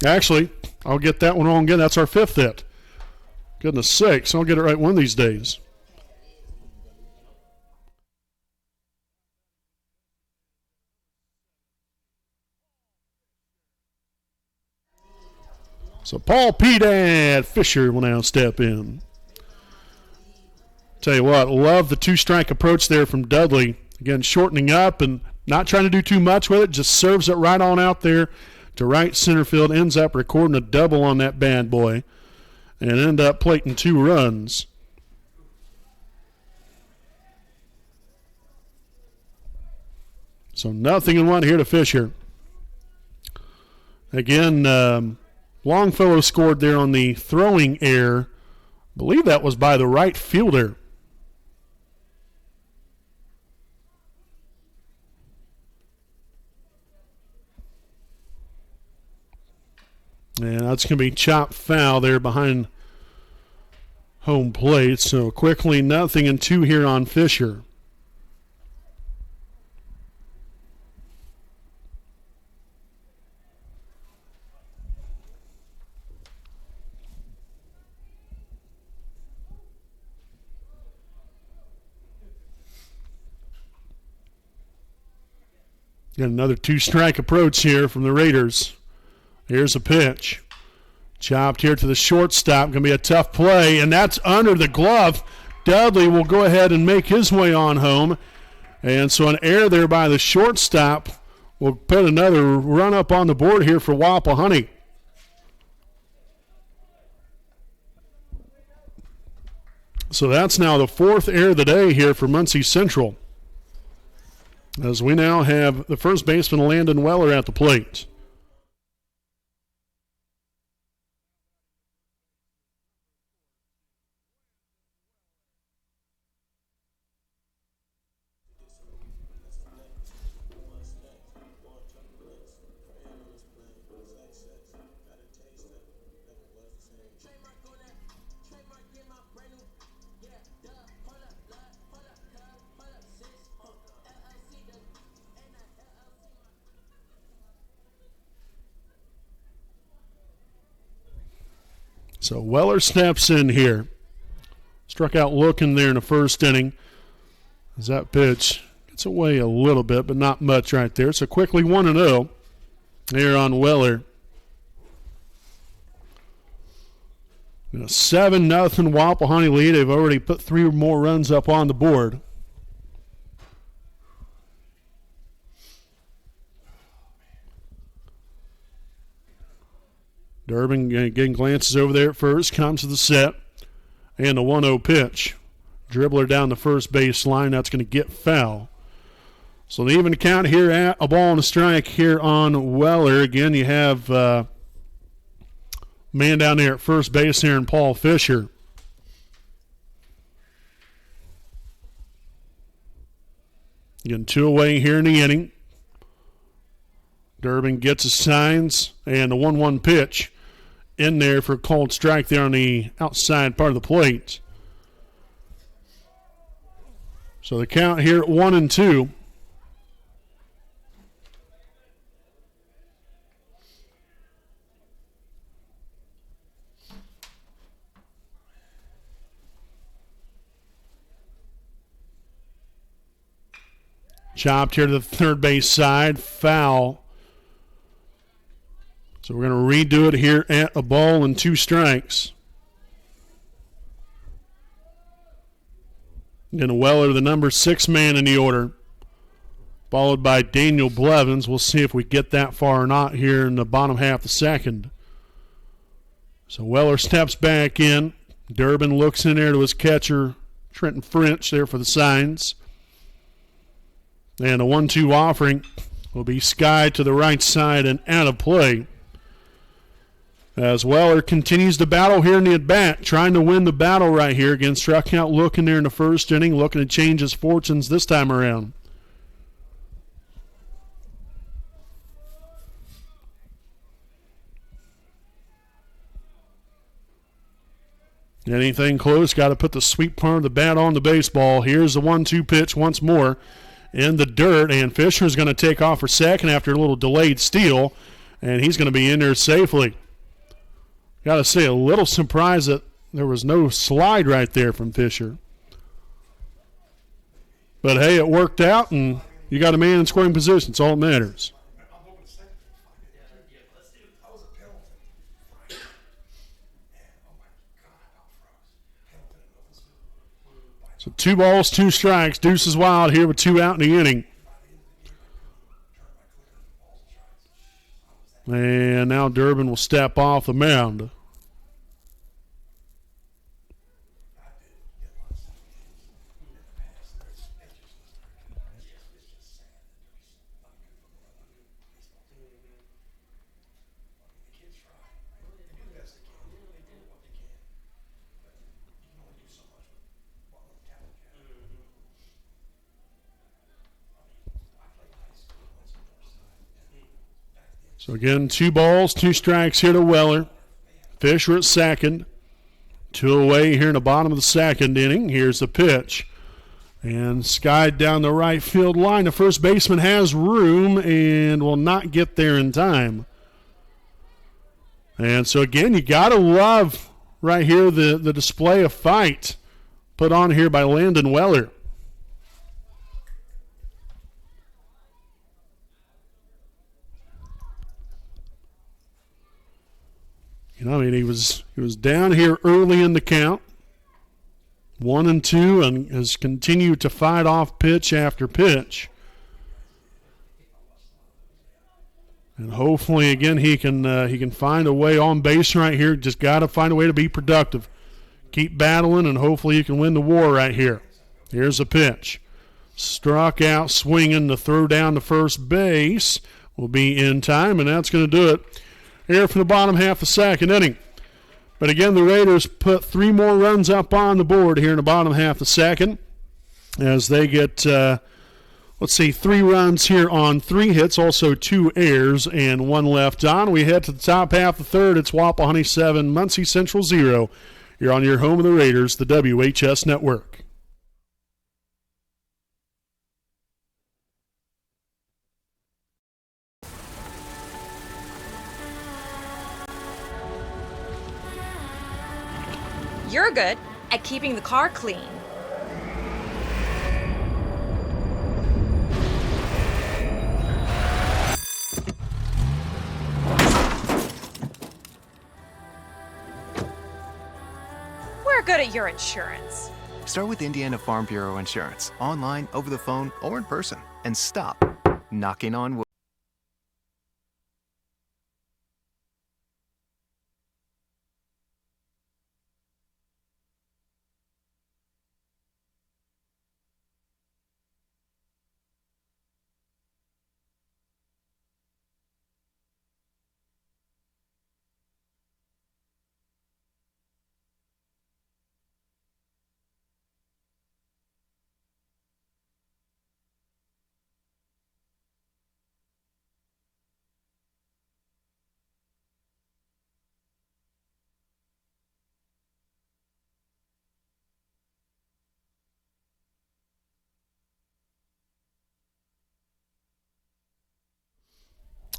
Actually, I'll get that one wrong again. That's our 5th hit. Goodness sakes, I'll get it right one of these days. So Paul P. Fisher will now step in. Tell you what, love the 2-strike approach there from Dudley. Again, shortening up and not trying to do too much with it, just serves it right on out there to right center field, ends up recording a double on that bad boy, and end up plating 2 runs. So 0-1 here to Fisher. Again, Longfellow scored there on the throwing error. I believe that was by the right fielder. And that's going to be chopped foul there behind home plate. So quickly 0-2 here on Fisher. Got another 2-strike approach here from the Raiders. Here's a pitch. Chopped here to the shortstop. Going to be a tough play, and that's under the glove. Dudley will go ahead and make his way on home. And so an error there by the shortstop will put another run up on the board here for Wapahani. So that's now the 4th error of the day here for Muncie Central, as we now have the first baseman Landon Weller at the plate. So Weller steps in here. Struck out looking there in the first inning. As that pitch gets away a little bit, but not much right there. So quickly 1-0 here on Weller. A 7-0 Wapahani lead. They've already put 3 more runs up on the board. Durbin getting glances over there at first, comes to the set, and a 1-0 pitch. Dribbler down the first base line, that's going to get foul. So the even count here at a ball and a strike here on Weller. Again, you have man down there at first base here in Paul Fisher. Again, 2 away here in the inning. Durbin gets his signs, and the 1-1 pitch in there for a called strike there on the outside part of the plate. So the count here at 1-2. Chopped here to the third base side, foul. So we're going to redo it here at a ball and 2 strikes. And Weller, the number 6 man in the order, followed by Daniel Blevins. We'll see if we get that far or not here in the bottom half of the second. So Weller steps back in. Durbin looks in there to his catcher, Trenton French, there for the signs. And a 1-2 offering will be skied to the right side and out of play. As Weller continues to battle here in the at-bat, trying to win the battle right here. Again, struck out looking there in the first inning, looking to change his fortunes this time around. Anything close, got to put the sweet part of the bat on the baseball. Here's the 1-2 pitch once more in the dirt, and Fisher's going to take off for second after a little delayed steal, and he's going to be in there safely. Got to say, a little surprised that there was no slide right there from Fisher. But, hey, it worked out, and you got a man in scoring position. It's all that matters. So 2 balls, 2 strikes. Deuce is wild here with 2 out in the inning. And now Durbin will step off the mound. So again, 2 balls, 2 strikes here to Weller. Fisher at second. 2 away here in the bottom of the second inning. Here's the pitch. And skied down the right field line. The first baseman has room and will not get there in time. And so again, you got to love right here the display of fight put on here by Landon Weller. You know, I mean, he was down here early in the count, 1-2, and has continued to fight off pitch after pitch. And hopefully, again, he can find a way on base right here. Just got to find a way to be productive, keep battling, and hopefully he can win the war right here. Here's a pitch, struck out, swinging. The throw down to first base will be in time, and that's going to do it here from the bottom half of the second inning. But again, the Raiders put 3 more runs up on the board here in the bottom half of the second as they get, 3 runs here on 3 hits, also 2 errors and 1 left on. We head to the top half of the third. It's Wapahani 7, Muncie Central 0. You're on your home of the Raiders, the WHS Network. You're good at keeping the car clean. good at your insurance. Start with Indiana Farm Bureau Insurance, online, over the phone, or in person, and stop knocking on wood.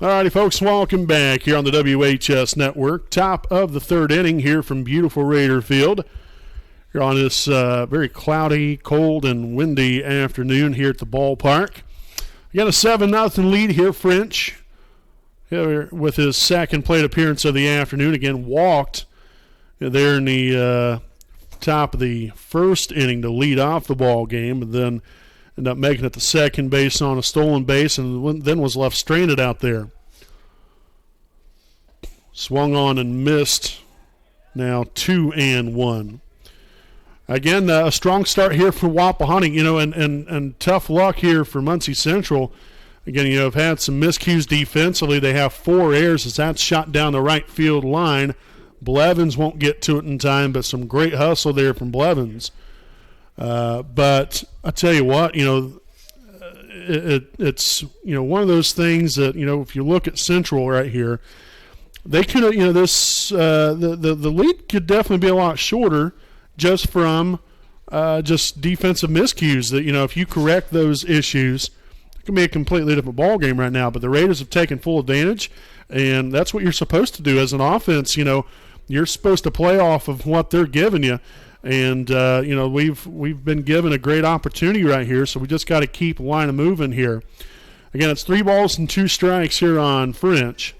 All righty, folks, welcome back here on the WHS Network. Top of the third inning here from beautiful Raider Field. Here on this very cloudy, cold, and windy afternoon here at the ballpark. We got a 7-0 lead here, French, here with his second plate appearance of the afternoon. Again, walked there in the top of the first inning to lead off the ball game, and then ended up making it to second base on a stolen base, and then was left stranded out there. Swung on and missed. Now 2-1. Again, a strong start here for Wapahani, and tough luck here for Muncie Central. Again, have had some miscues defensively. They have 4 errors as that's shot down the right field line. Blevins won't get to it in time, but some great hustle there from Blevins. But I tell you what, it's one of those things that if you look at Central right here, they could this the lead could definitely be a lot shorter just from just defensive miscues. That if you correct those issues, it can be a completely different ball game right now. But the Raiders have taken full advantage, and that's what you're supposed to do as an offense. You're supposed to play off of what they're giving you. And, we've been given a great opportunity right here, so we just got to keep the line of moving here. Again, it's 3 balls and 2 strikes here on French.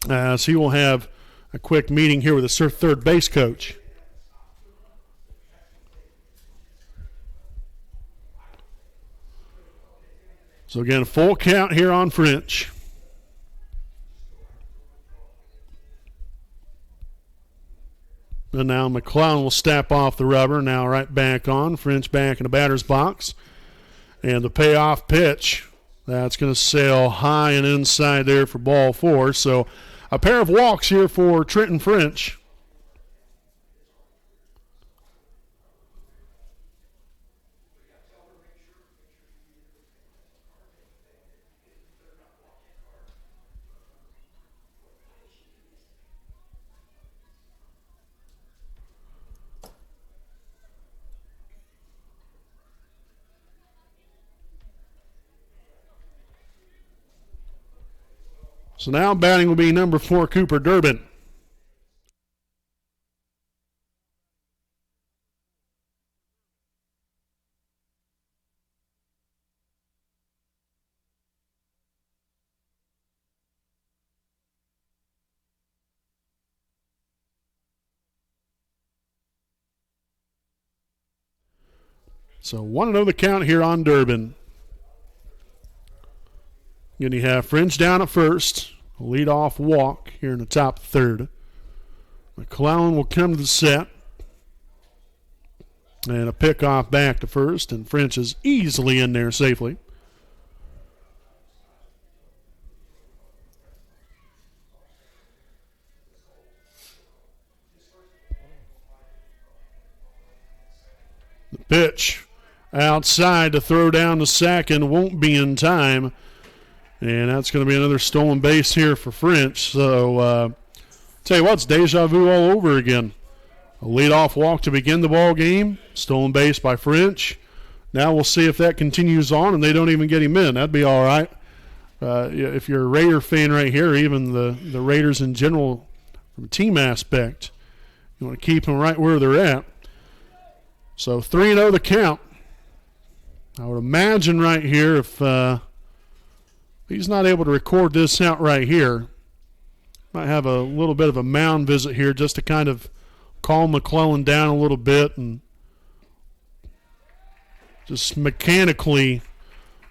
So he will have a quick meeting here with his third base coach. So, again, a full count here on French. And now McClellan will step off the rubber. Now right back on. French back in the batter's box. And the payoff pitch, that's going to sail high and inside there for ball 4. So a pair of walks here for Trenton French. So now batting will be number 4, Cooper Durbin. So 1-0 the count here on Durbin. Then you have French down at first. A lead-off walk here in the top third. McClellan will come to the set. And a pickoff back to first, and French is easily in there safely. The pitch outside to throw down the second won't be in time. And that's going to be another stolen base here for French. So, tell you what, it's deja vu all over again. A leadoff walk to begin the ball game. Stolen base by French. Now we'll see if that continues on and they don't even get him in. That'd be all right. If you're a Raider fan right here, or even the Raiders in general from a team aspect, you want to keep them right where they're at. So 3-0 the count. I would imagine right here if he's not able to record this out right here, might have a little bit of a mound visit here just to kind of calm McClellan down a little bit and just mechanically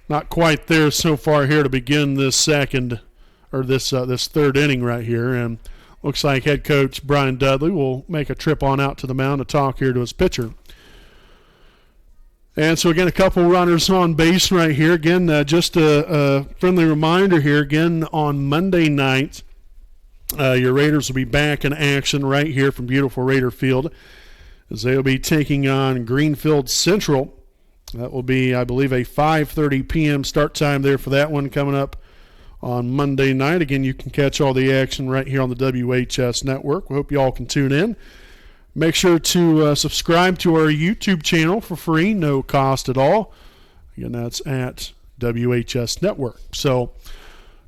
not quite there so far here to begin this second or this third inning right here. And looks like head coach Brian Dudley will make a trip on out to the mound to talk here to his pitcher. And so, again, a couple runners on base right here. Again, just a friendly reminder here, again, on Monday night, your Raiders will be back in action right here from beautiful Raider Field as they will be taking on Greenfield Central. That will be, I believe, a 5:30 p.m. start time there for that one coming up on Monday night. Again, you can catch all the action right here on the WHS Network. We hope you all can tune in. Make sure to subscribe to our YouTube channel for free, no cost at all. Again, that's at WHS Network. So,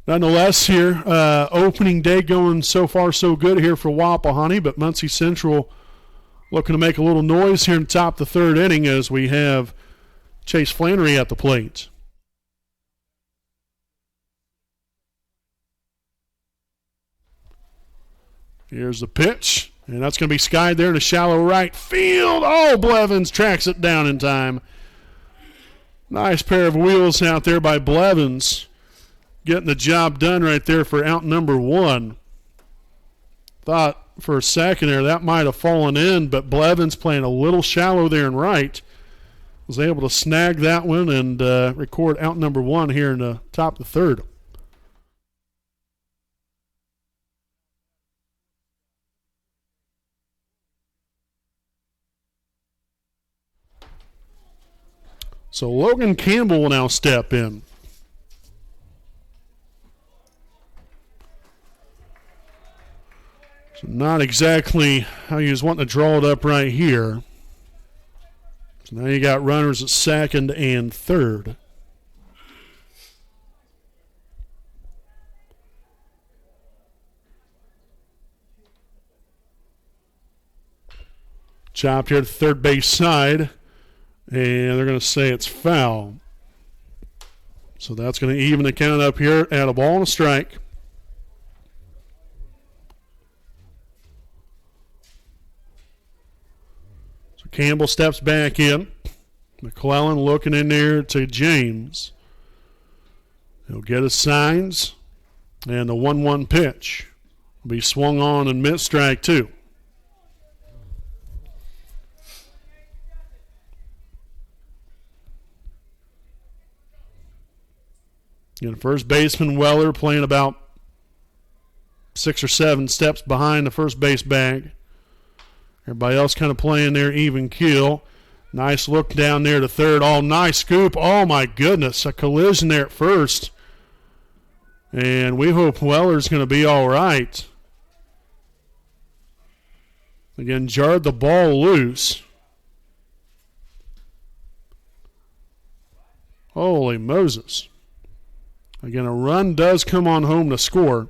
nonetheless, here, opening day going so far so good here for Wapahani, but Muncie Central looking to make a little noise here in the top of the third inning as we have Chase Flannery at the plate. Here's the pitch. And that's going to be skied there in a shallow right field. Oh, Blevins tracks it down in time. Nice pair of wheels out there by Blevins. Getting the job done right there for out number one. Thought for a second there that might have fallen in, but Blevins playing a little shallow there in right was able to snag that one and record out number one here in the top of the third. So Logan Campbell will now step in. So not exactly how you was wanting to draw it up right here. So now you got runners at second and third. Chopped here to the third base side. And they're going to say it's foul. So that's going to even the count up here at a ball and a strike. So Campbell steps back in. McClellan looking in there to James. He'll get his signs. And the 1-1 pitch will be swung on and missed, strike two. And first baseman Weller playing about 6 or 7 steps behind the first base bag. Everybody else kind of playing their even keel. Nice look down there to third. Oh, nice scoop. Oh, my goodness. A collision there at first. And we hope Weller's going to be all right. Again, jarred the ball loose. Holy Moses. Again, a run does come on home to score.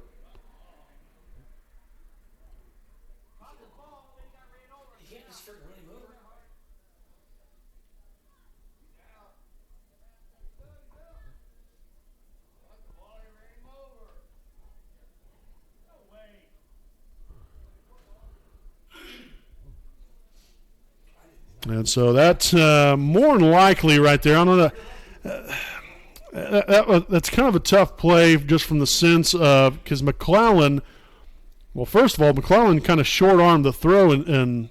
And so that's more than likely right there. I don't know. That's kind of a tough play just from the sense of because McClellan, well, first of all, McClellan kind of short-armed the throw and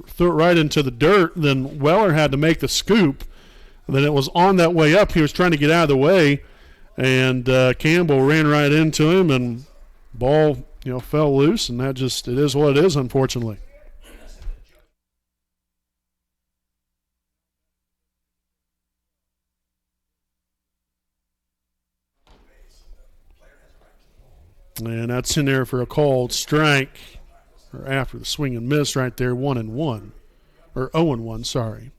threw it right into the dirt. Then Weller had to make the scoop. And then it was on that way up. He was trying to get out of the way, and Campbell ran right into him, and ball fell loose, and that just it is what it is, unfortunately. And that's in there for a called strike, or after the swing and miss right there, 1-1, or 0-1, sorry.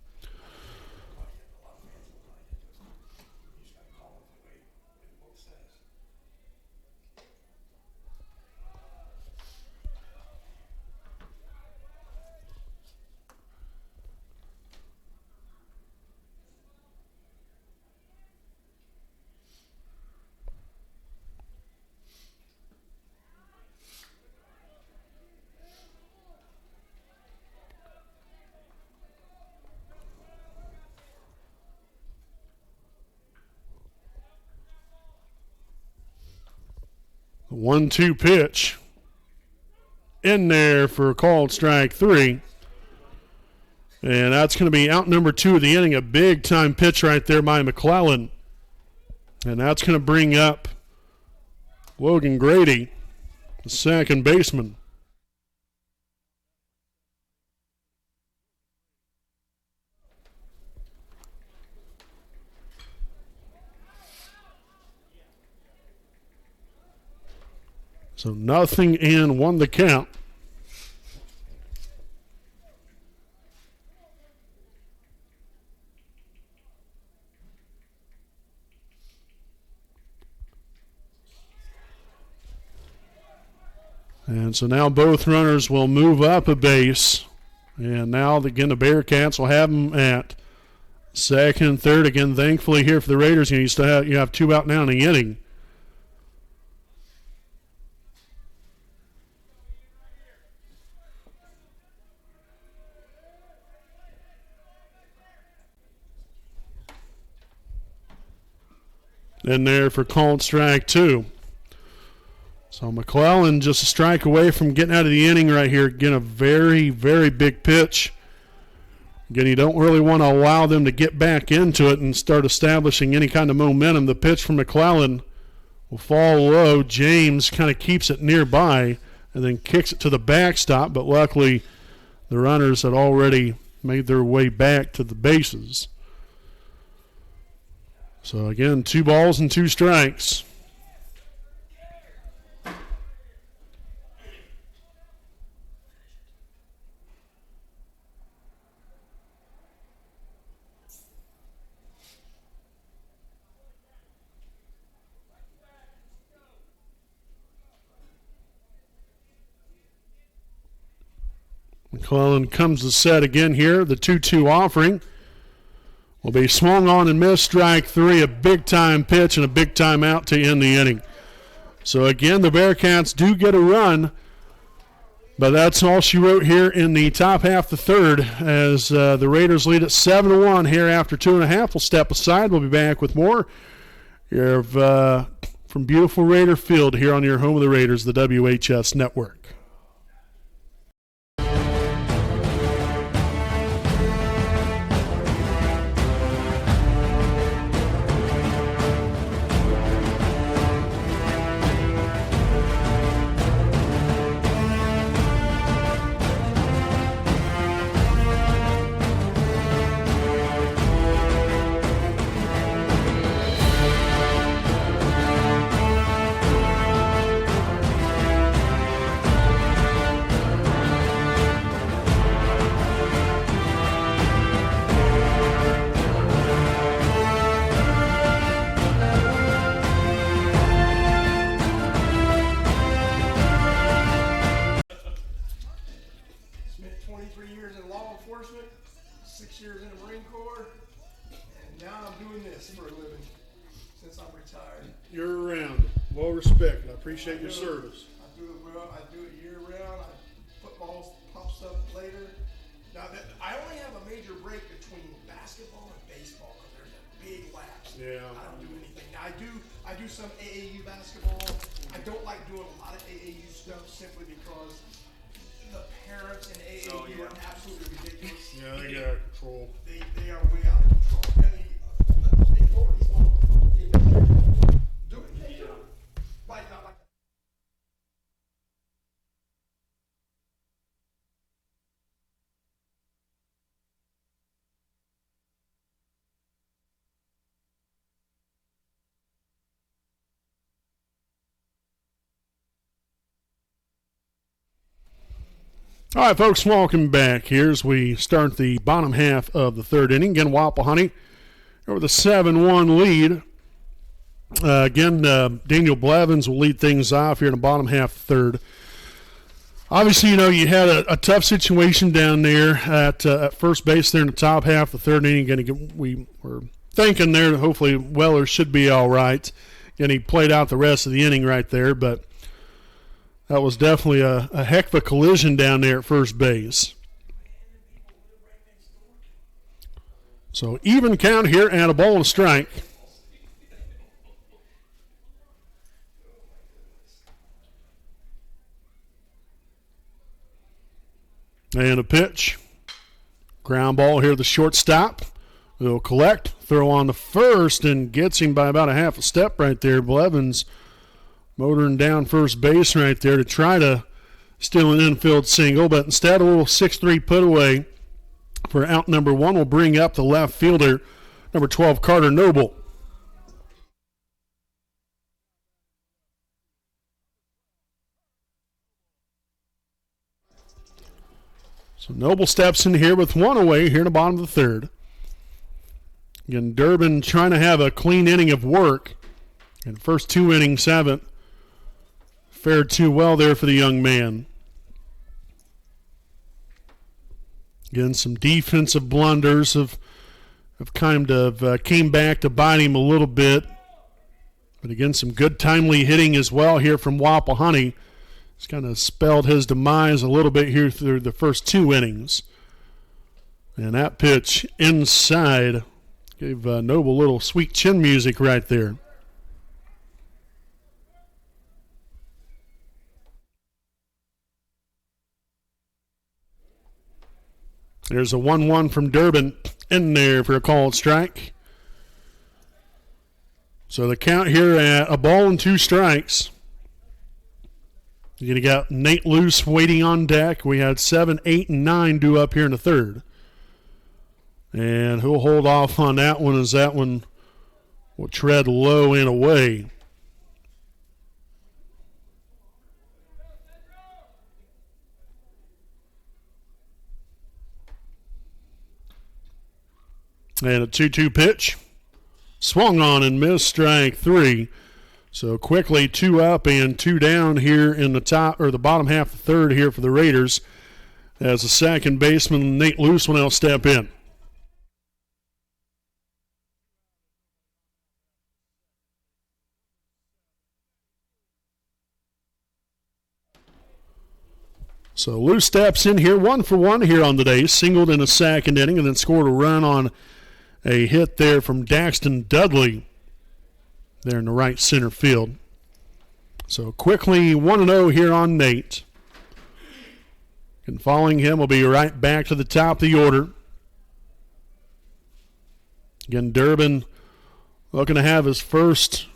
1-2 pitch in there for a called strike 3. And that's going to be out number 2 of the inning. A big-time pitch right there by McClellan. And that's going to bring up Logan Grady, the second baseman. So nothing in, 1 the count. And so now both runners will move up a base. And now, again, the Bearcats will have them at second and third. Again, thankfully here for the Raiders, you have 2 out now in the inning. In there for called strike 2. So McClellan just a strike away from getting out of the inning right here. Again, a very, very big pitch. Again, you don't really want to allow them to get back into it and start establishing any kind of momentum. The pitch from McClellan will fall low. James kind of keeps it nearby and then kicks it to the backstop, but luckily the runners had already made their way back to the bases. So again, 2 balls and 2 strikes. McClellan comes to set again here. The 2-2 offering will be swung on and missed. Strike 3, a big-time pitch and a big-time out to end the inning. So again, the Bearcats do get a run, but that's all she wrote here in the top half of the third as the Raiders lead at 7-1 here after 2.5. We'll step aside. We'll be back with more here from beautiful Raider Field here on your home of the Raiders, the WHS Network. You're around. Well respected. I appreciate your service. I do it well. I do it year round. Football pops up later. Now, I only have a major break between basketball and baseball because there's a big lapse. Yeah. I don't do anything. Now, I do some AAU basketball. I don't like doing a lot of AAU stuff simply because the parents in AAU are absolutely ridiculous. Yeah, they get out of control. They are way out of control. And the authorities won't do it. They do. Like not like. All right, folks, welcome back here as we start the bottom half of the third inning. Again, Wapahani over the 7-1 lead. Daniel Blevins will lead things off here in the bottom half of the third. Obviously, you had a tough situation down there at first base there in the top half of the third inning. We were thinking there that hopefully Weller should be all right. And he played out the rest of the inning right there, but that was definitely a heck of a collision down there at first base. So even count here and a ball and a strike. And a pitch. Ground ball here, the shortstop. They'll collect, throw on the first, and gets him by about a half a step right there. Blevins motoring down first base right there to try to steal an infield single, but instead a little 6-3 put away for out number one will bring up the left fielder, number 12, Carter Noble. So Noble steps in here with one away here in the bottom of the third. Again, Durbin trying to have a clean inning of work. And the first 2 innings haven't fared too well there for the young man. Again, some defensive blunders have kind of came back to bite him a little bit. But again, some good timely hitting as well here from Wapahani. It's kind of spelled his demise a little bit here through the first 2 innings. And that pitch inside gave Noble a little sweet chin music right there. There's a 1-1 from Durbin in there for a called strike. So the count here at 1-2 strikes. You got Nate Luce waiting on deck. We had 7, 8, and 9 due up here in the third. And he'll hold off on that one as that one will tread low and away. And a 2-2 pitch. Swung on and missed, strike 3. So quickly 2 up and 2 down here in the top or the bottom half of the third here for the Raiders as the second baseman Nate Luce will now step in. So Luce steps in here 1 for 1 here on the day, singled in the second inning and then scored a run on a hit there from Daxton Dudley there in the right center field. So quickly 1-0 here on Nate. And following him will be right back to the top of the order. Again, Durbin looking to have his first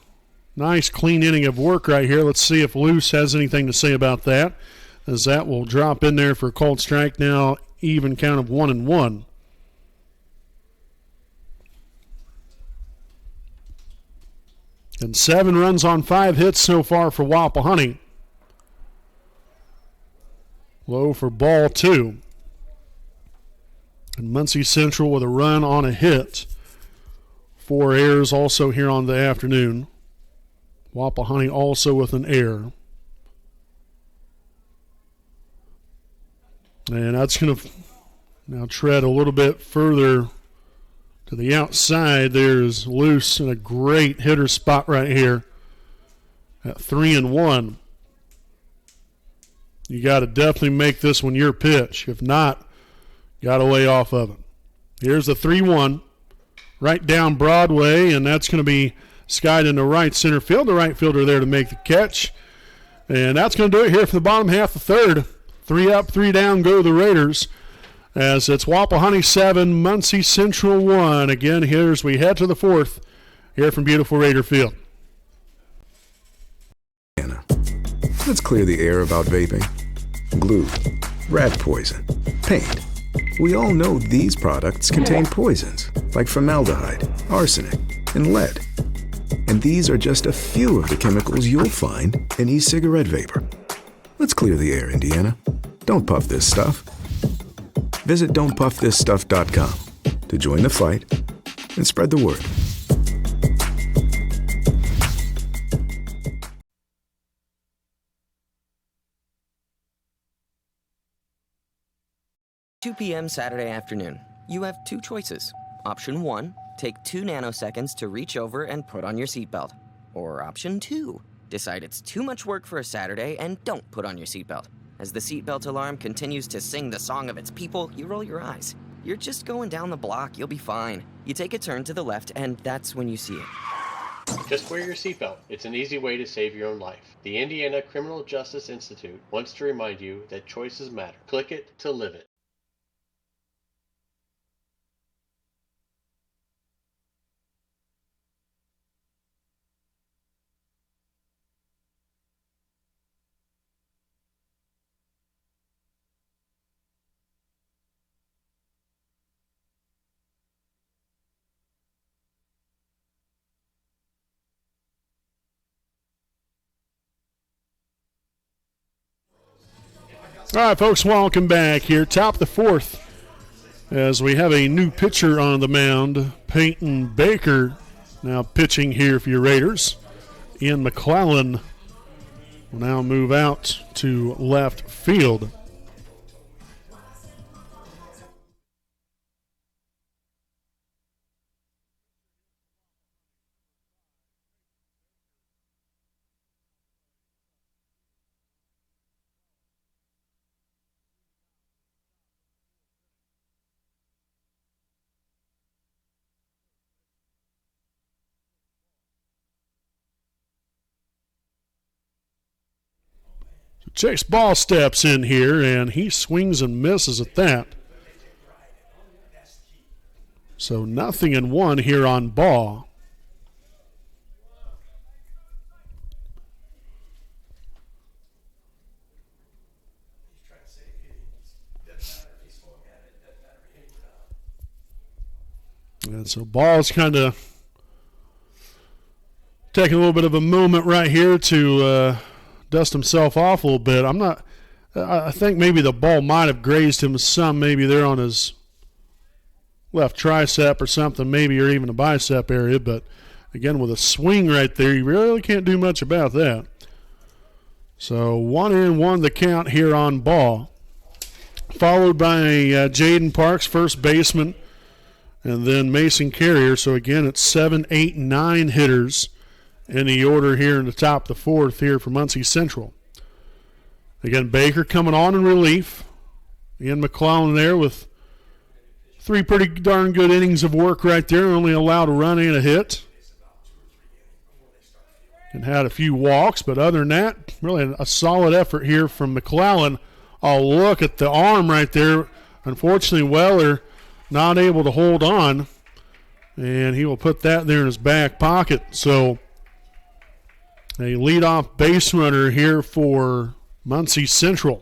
nice clean inning of work right here. Let's see if Luce has anything to say about that, as that will drop in there for a called strike now, even count of 1-1. And 7 runs on 5 hits so far for Wapahani. Low for ball 2. And Muncie Central with a run on a hit. 4 errors also here on the afternoon. Wapahani also with an error. And that's going to now tread a little bit further to the outside. There's Luce in a great hitter spot right here at 3-1. You got to definitely make this one your pitch. If not, got to lay off of it. Here's the 3-1 right down Broadway, and that's going to be skied into right center field. The right fielder there to make the catch. And that's going to do it here for the bottom half of the third. 3 up, 3 down go the Raiders. As it's Wapahani 7, Muncie Central 1. Again, here as we head to the fourth here from beautiful Raider Field. Let's clear the air about vaping. Glue, rat poison, paint. We all know these products contain poisons like formaldehyde, arsenic, and lead. And these are just a few of the chemicals you'll find in e-cigarette vapor. Let's clear the air, Indiana. Don't puff this stuff. Visit don'tpuffthisstuff.com to join the fight and spread the word. $2 p.m. Saturday afternoon. You have 2 choices. Option 1, take 2 nanoseconds to reach over and put on your seatbelt. Or option 2, decide it's too much work for a Saturday and don't put on your seatbelt. As the seatbelt alarm continues to sing the song of its people, you roll your eyes. You're just going down the block, you'll be fine. You take a turn to the left, and that's when you see it. Just wear your seatbelt. It's an easy way to save your own life. The Indiana Criminal Justice Institute wants to remind you that choices matter. Click it to live it. All right, folks, welcome back here. Top of the fourth as we have a new pitcher on the mound, Peyton Baker, now pitching here for your Raiders. Ian McClellan will now move out to left field. Chase Ball steps in here, and he swings and misses at that. So 0-1 here on Ball. And so Ball's kind of taking a little bit of a moment right here to dust himself off a little bit. I think maybe the ball might have grazed him some, maybe there on his left tricep or something, maybe, or even a bicep area. But again, with a swing right there, you really can't do much about that. So 1-1 the count here on Ball, followed by Jaden Parks, first baseman, and then Mason Carrier. So again, it's 7, 8, 9 hitters in the order here in the top of the fourth here for Muncie Central. Again, Baker coming on in relief. Ian McClellan there with 3 pretty darn good innings of work right there, only allowed a run and a hit. And had a few walks, but other than that, really a solid effort here from McClellan. Oh, look at the arm right there. Unfortunately, Weller not able to hold on, and he will put that there in his back pocket. So a leadoff base runner here for Muncie Central.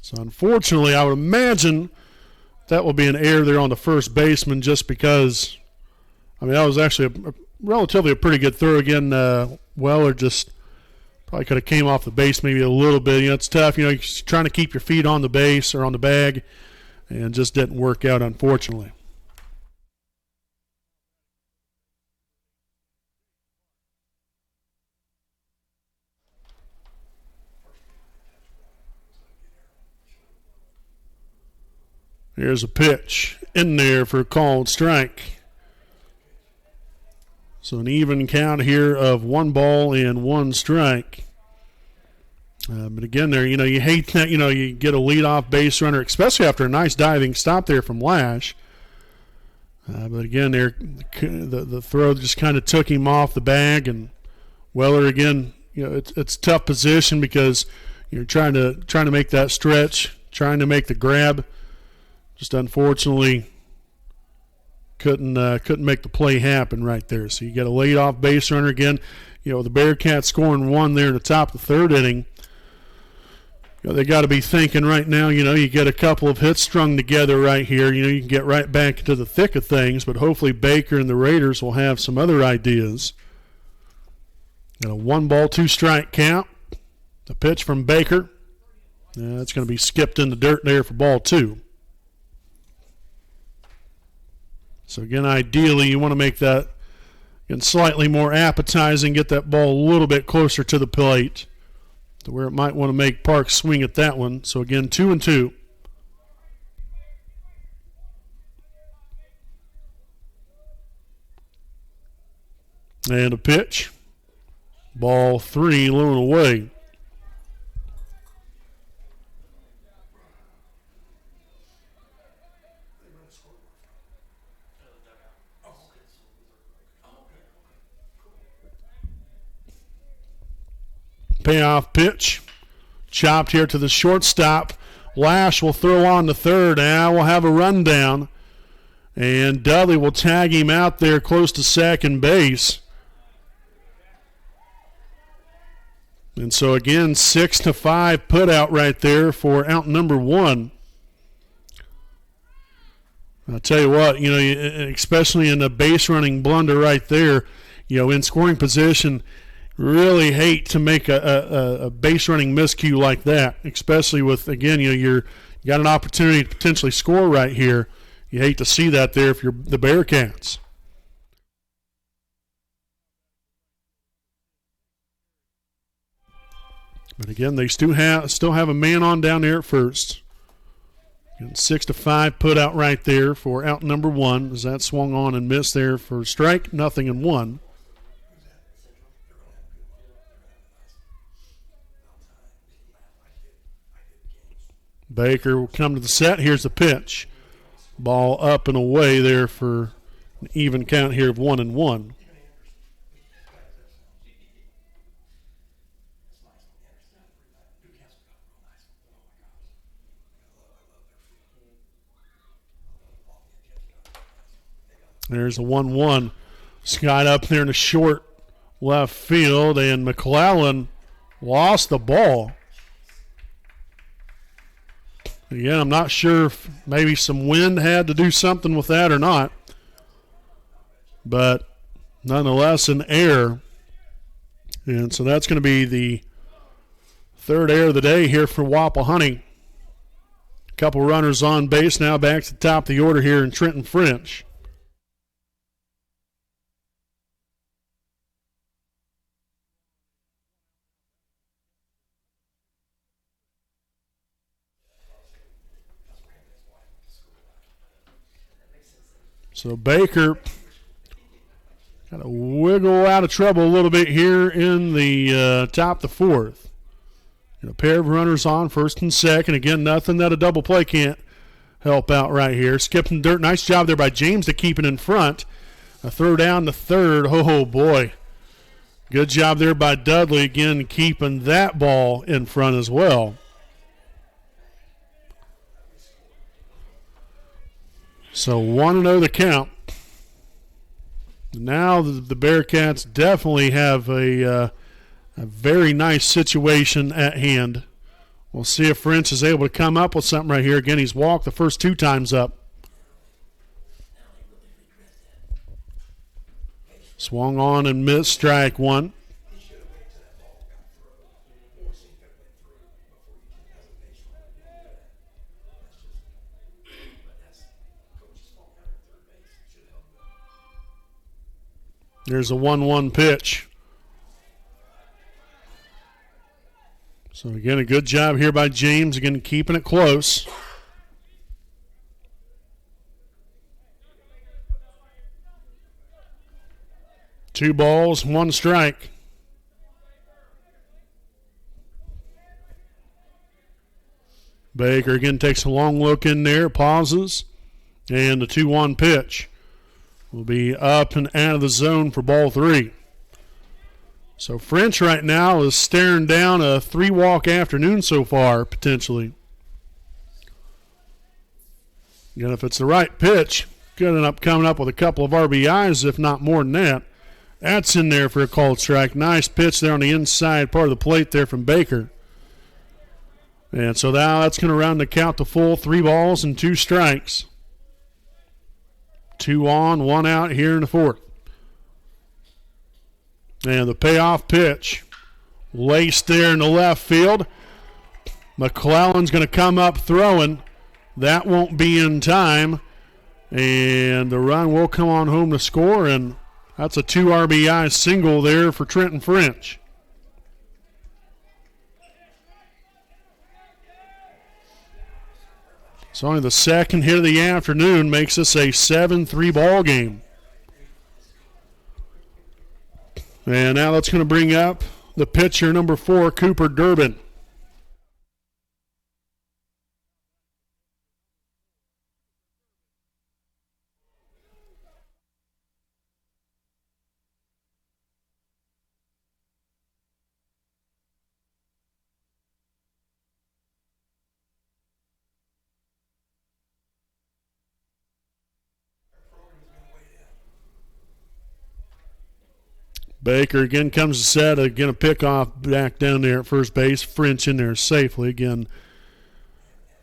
So unfortunately, I would imagine that will be an error there on the first baseman, just because, I mean, that was actually relatively a pretty good throw. Again, Weller just probably could have came off the base maybe a little bit. You know, it's tough. You know, you're trying to keep your feet on the base or on the bag, and just didn't work out, unfortunately. Here's a pitch in there for a called strike. So an even count here of 1 ball and 1 strike. But again, there, you know, you hate that, you know, you get a leadoff base runner, especially after a nice diving stop there from Lash. But again, there, the throw just kind of took him off the bag, and Weller again, you know, it's a tough position because you're trying to make that stretch, trying to make the grab. Just unfortunately couldn't make the play happen right there. So you get a leadoff base runner again. You know, the Bearcats scoring 1 there in the top of the 3rd inning. You know, they got to be thinking right now, you know, you get a couple of hits strung together right here. You know, you can get right back into the thick of things, but hopefully Baker and the Raiders will have some other ideas. Got a 1 ball, 2 strike count. The pitch from Baker. That's going to be skipped in the dirt there for ball 2. So again, ideally you want to make that again slightly more appetizing, get that ball a little bit closer to the plate to where it might want to make Parks swing at that one. So again, 2-2. And a pitch. Ball 3, low and away. Payoff pitch. Chopped here to the shortstop. Lash will throw on the third. Now we'll have a rundown. And Dudley will tag him out there close to second base. And so again, 6-5 put out right there for out number 1. I'll tell you what, especially in a base running blunder right there, in scoring position, really hate to make a base running miscue like that, especially with, again, you got an opportunity to potentially score right here. You hate to see that there if you're the Bearcats. But again, they still have a man on down there at first. And 6-5 put out right there for out number one as that swung on and missed there for strike, 0-1. Baker will come to the set. Here's the pitch. Ball up and away there for an even count here of 1-1. There's a 1-1. Skied up there in the short left field, and McClellan lost the ball. Again, I'm not sure if maybe some wind had to do something with that or not. But nonetheless, an error. And so that's going to be the third error of the day here for Wapahani. A couple runners on base now, back to the top of the order here in Trenton French. So Baker got to wiggle out of trouble a little bit here in the top of the fourth. And a pair of runners on, first and second. Again, nothing that a double play can't help out right here. Skipping dirt. Nice job there by James to keep it in front. A throw down to third. Oh, boy. Good job there by Dudley, again, keeping that ball in front as well. So 1-0 the count. Now the Bearcats definitely have a very nice situation at hand. We'll see if French is able to come up with something right here. Again, he's walked the first two times up. Swung on and missed, strike one. There's a 1-1 pitch. So again, a good job here by James, again keeping it close. Two balls, one strike. Baker again takes a long look in there, pauses, and the 2-1 pitch will be up and out of the zone for ball three. So French right now is staring down a 3-walk afternoon so far, potentially. And if it's the right pitch, could end up coming up with a couple of RBIs, if not more than that. That's in there for a called strike. Nice pitch there on the inside part of the plate there from Baker. And so now that's going to round the count to full, 3 balls and 2 strikes. 2 on, 1 out here in the fourth. And the payoff pitch, laced there in the left field. McClellan's going to come up throwing. That won't be in time. And the run will come on home to score, and that's a 2 RBI single there for Trenton French. So only the second hit of the afternoon makes this a 7-3 ball game. And now that's going to bring up the pitcher, number 4, Cooper Durbin. Baker again comes to set, again a pickoff back down there at first base. French in there safely. Again,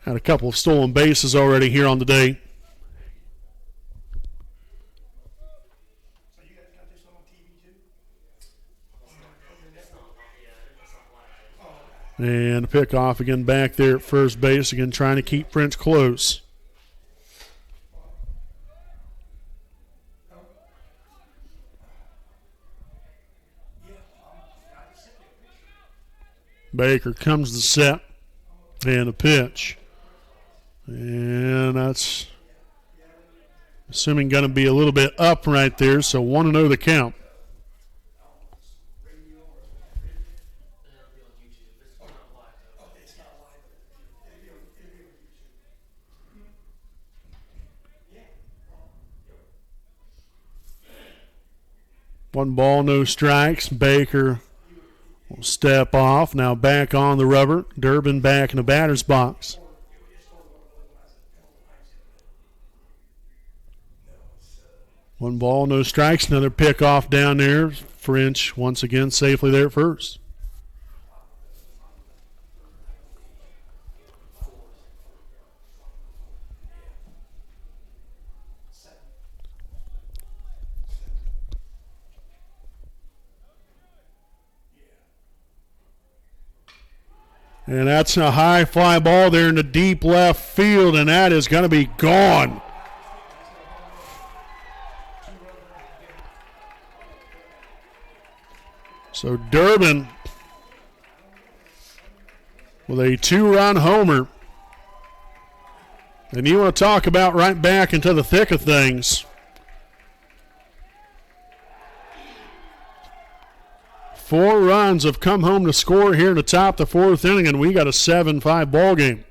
had a couple of stolen bases already here on the day. And a pick off again back there at first base. Again, trying to keep French close. Baker comes to set. And a pitch. And that's assuming going to be a little bit up right there. So 1-0 the count. One ball, no strikes. Baker will step off. Now back on the rubber. Durbin back in the batter's box. One ball, no strikes. Another pick off down there. French once again safely there at first. And that's a high fly ball there in the deep left field, and that is going to be gone. So Durbin with a 2-run homer. And you want to talk about right back into the thick of things. 4 runs have come home to score here in the top of the 4th inning, and we got a 7-5 ball game.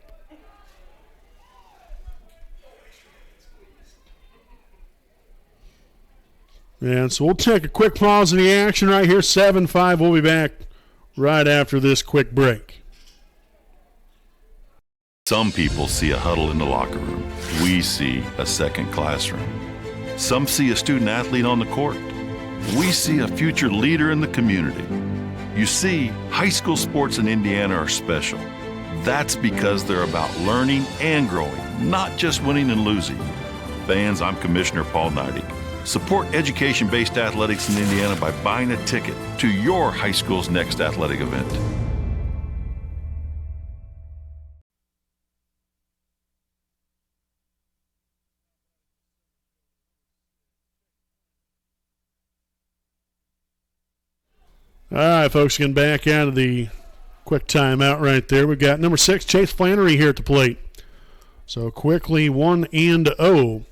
And so we'll take a quick pause in the action right here. 7-5. We'll be back right after this quick break. Some people see a huddle in the locker room. We see a second classroom. Some see a student athlete on the court. We see a future leader in the community. You see, high school sports in Indiana are special. That's because they're about learning and growing, not just winning and losing. Fans, I'm Commissioner Paul Neidig. Support education-based athletics in Indiana by buying a ticket to your high school's next athletic event. All right, folks, getting back out of the quick timeout right there. We've got number 6, Chase Flannery here at the plate. So quickly 1-0.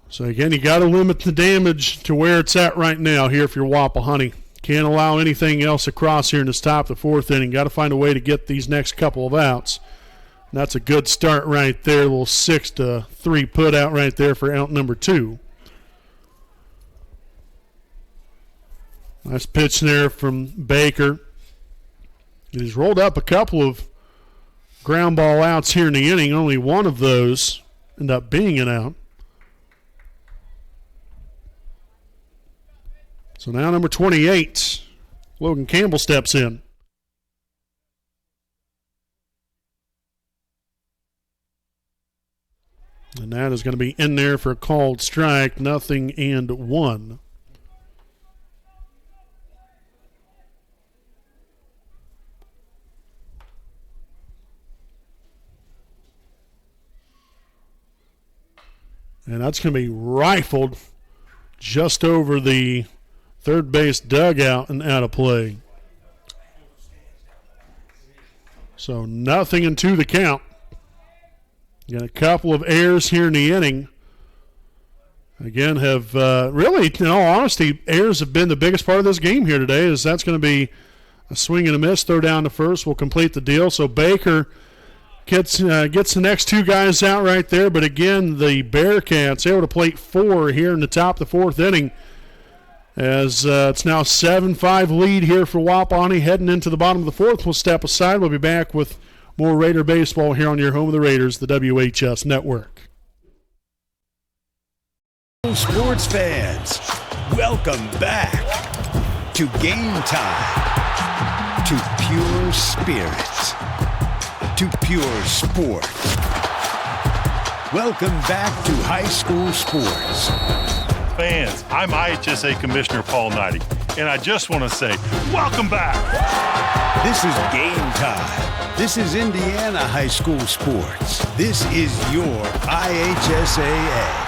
So again, you got to limit the damage to where it's at right now here if you're Wapahani. Can't allow anything else across here in this top of the 4th inning. Got to find a way to get these next couple of outs. And that's a good start right there. A little 6-3 put out right there for out number 2. Nice pitch there from Baker. He's rolled up a couple of ground ball outs here in the inning. Only one of those ended up being an out. So now number 28, Logan Campbell steps in. And that is going to be in there for a called strike, 0-1. And that's going to be rifled just over the third base dugout and out of play. So 0-2 the count. Got a couple of errors here in the inning. Again, have really, in all honesty, errors have been the biggest part of this game here today. Is that's going to be a swing and a miss, throw down to first, will complete the deal. So Baker gets the next 2 guys out right there. But again, the Bearcats able to plate 4 here in the top of the 4th inning. As it's now 7-5 lead here for Wapahani heading into the bottom of the 4th. We'll step aside. We'll be back with more Raider baseball here on your home of the Raiders, the WHS Network. Sports fans, welcome back to Game Time, to pure spirit, to pure sport. Welcome back to high school sports. fans, I'm IHSA Commissioner Paul Knighty, and I just want to say, welcome back. This is Game Time. This is Indiana high school sports. This is your IHSAA.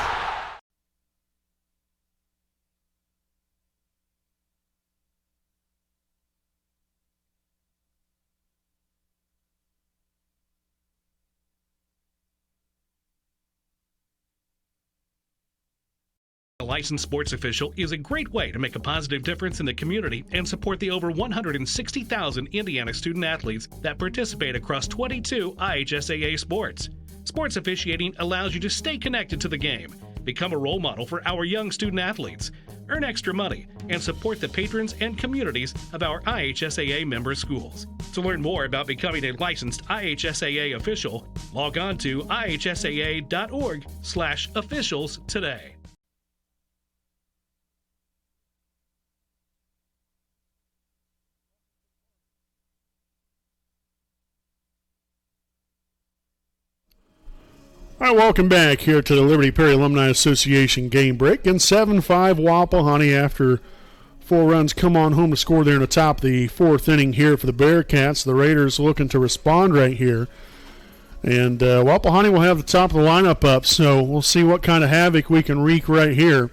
A licensed sports official is a great way to make a positive difference in the community and support the over 160,000 Indiana student athletes that participate across 22 IHSAA sports. Sports officiating allows you to stay connected to the game, become a role model for our young student athletes, earn extra money, and support the patrons and communities of our IHSAA member schools. To learn more about becoming a licensed IHSAA official, log on to ihsaa.org/officials today. All right, welcome back here to the Liberty Perry Alumni Association game break. In 7-5 Wapahani after 4 runs come on home to score there in the top of the 4th inning here for the Bearcats. The Raiders looking to respond right here. And Wapahani will have the top of the lineup up, so we'll see what kind of havoc we can wreak right here.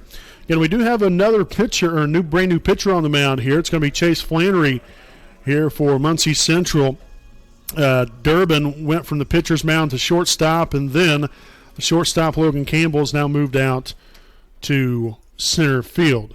And we do have another pitcher, or a brand new pitcher on the mound here. It's going to be Chase Flannery here for Muncie Central. Durbin went from the pitcher's mound to shortstop, and then the shortstop Logan Campbell has now moved out to center field.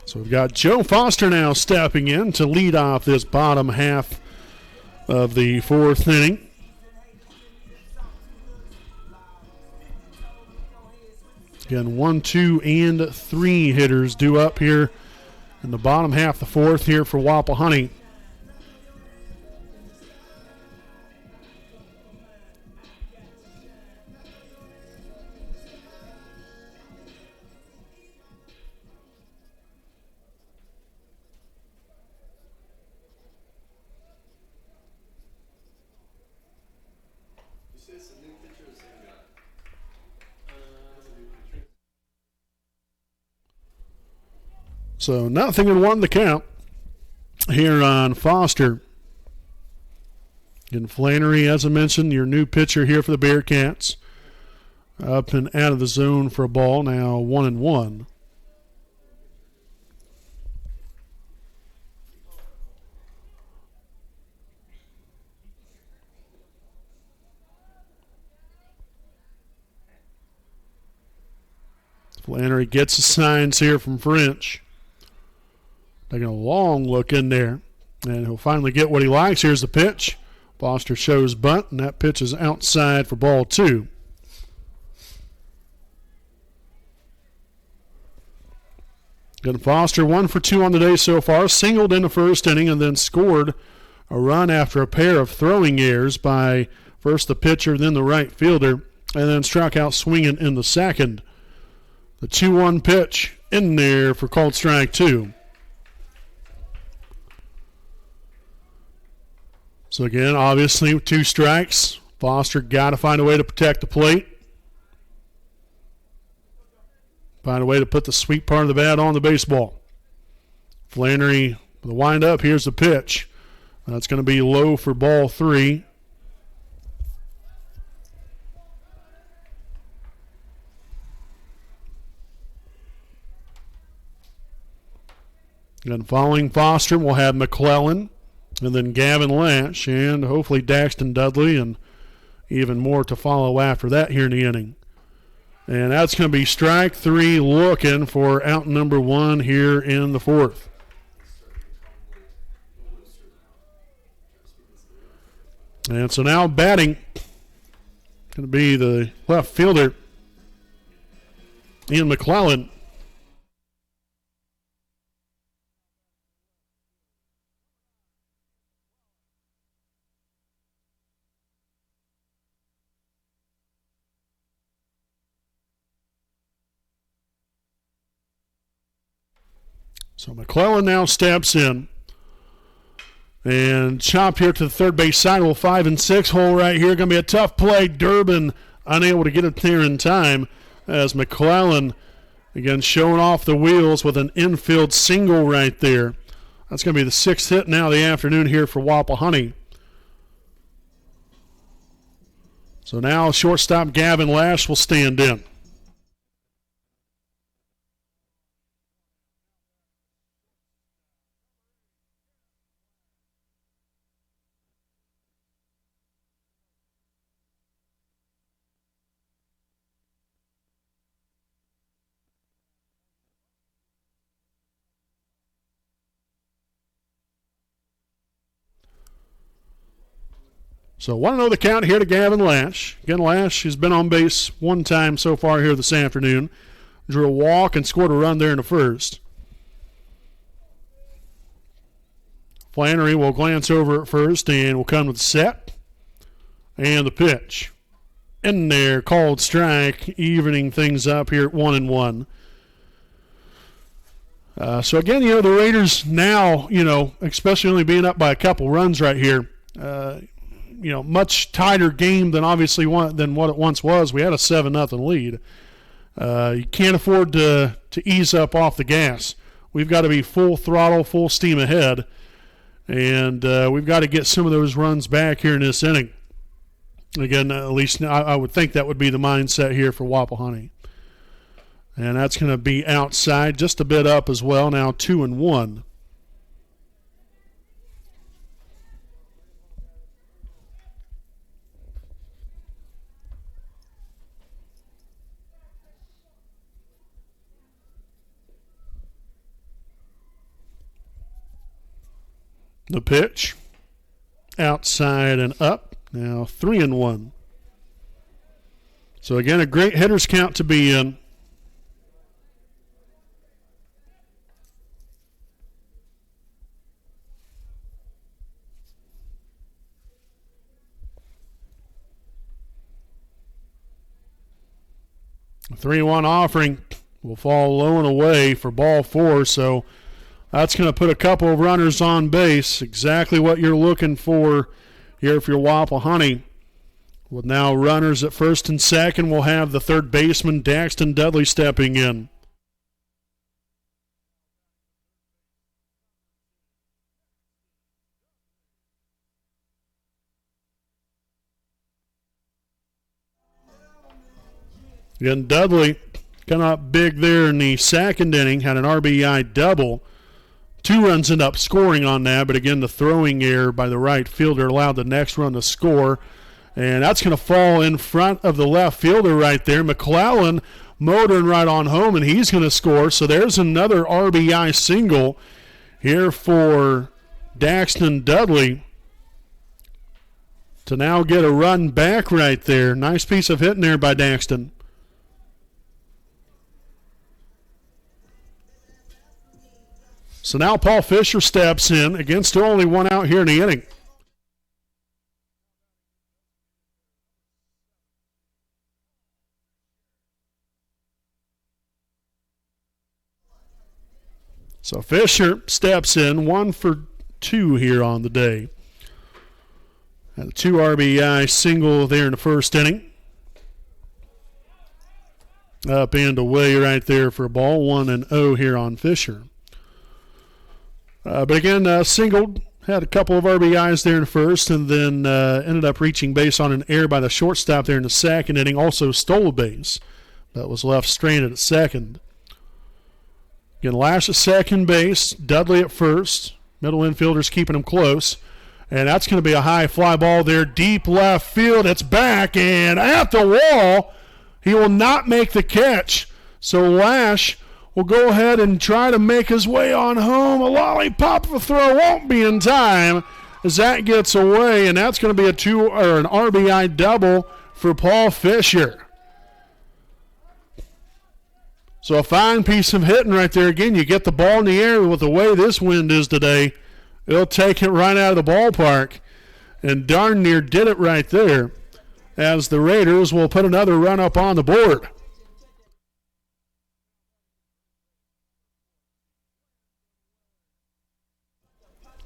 So we've got Joe Foster now stepping in to lead off this bottom half of the 4th inning. Again, 1, 2, and 3 hitters due up here in the bottom half of the 4th here for Wapahani. So 0-1 the count here on Foster. And Flannery, as I mentioned, your new pitcher here for the Bearcats. Up and out of the zone for a ball, now 1-1. Flannery gets the signs here from French. Taking a long look in there, and he'll finally get what he likes. Here's the pitch. Foster shows bunt, and that pitch is outside for ball 2. Good Foster, 1 for 2 on the day so far. Singled in the first inning and then scored a run after a pair of throwing errors by first the pitcher, then the right fielder, and then struck out swinging in the second. The 2-1 pitch in there for called strike 2. So again, obviously 2 strikes. Foster got to find a way to protect the plate. Find a way to put the sweet part of the bat on the baseball. Flannery with the windup. Here's the pitch. That's going to be low for ball 3. And following Foster, we'll have McClellan. And then Gavin Lash and hopefully Daxton Dudley, and even more to follow after that here in the inning. And that's going to be strike 3, looking for out number 1 here in the 4th. And so now batting going to be the left fielder, Ian McClellan. So McClellan now steps in. And chopped here to the third base side. 5 and 6 hole right here. Going to be a tough play. Durbin unable to get it there in time as McClellan, again, showing off the wheels with an infield single right there. That's going to be the 6th hit now of the afternoon here for Wapahani. So now shortstop Gavin Lash will stand in. So 1-0 the count here to Gavin Lash. Again, Lash has been on base one time so far here this afternoon. Drew a walk and scored a run there in the first. Flannery will glance over at first and will come with the set. And the pitch. In there, called strike, evening things up here at 1-1. So again, the Raiders now, especially only being up by a couple runs right here, much tighter game than obviously than what it once was. We had a 7-0 lead. You can't afford to ease up off the gas. We've got to be full throttle, full steam ahead, and we've got to get some of those runs back here in this inning. Again, at least I would think that would be the mindset here for Wapahani. And that's going to be outside, just a bit up as well, now 2-1. The pitch, outside and up, now 3-1. So again, a great hitter's count to be in. A 3-1 offering will fall low and away for ball 4, so that's going to put a couple of runners on base, exactly what you're looking for here for your Wapahani. With now runners at first and second, we'll have the third baseman, Daxton Dudley, stepping in. Again, Dudley coming up big there in the second inning, had an RBI double. 2 runs end up scoring on that, but again, the throwing error by the right fielder allowed the next run to score. And that's going to fall in front of the left fielder right there. McClellan motoring right on home, and he's going to score. So there's another RBI single here for Daxton Dudley to now get a run back right there. Nice piece of hitting there by Daxton. So now Paul Fisher steps in. Again, still only 1 out here in the inning. So Fisher steps in, 1 for 2 here on the day. Had a 2 RBI single there in the first inning. Up and away right there for a ball. 1-0 here on Fisher. But again, singled, had a couple of RBIs there in the first, and then ended up reaching base on an error by the shortstop there in the second inning. Also stole a base that was left stranded at second. Again, Lash at second base, Dudley at first. Middle infielders keeping him close. And that's going to be a high fly ball there, deep left field. It's back and at the wall. He will not make the catch. So Lash will go ahead and try to make his way on home. A lollipop of a throw won't be in time as that gets away, and that's going to be an RBI double for Paul Fisher. So a fine piece of hitting right there. Again, you get the ball in the air with the way this wind is today. It'll take it right out of the ballpark, and darn near did it right there as the Raiders will put another run up on the board.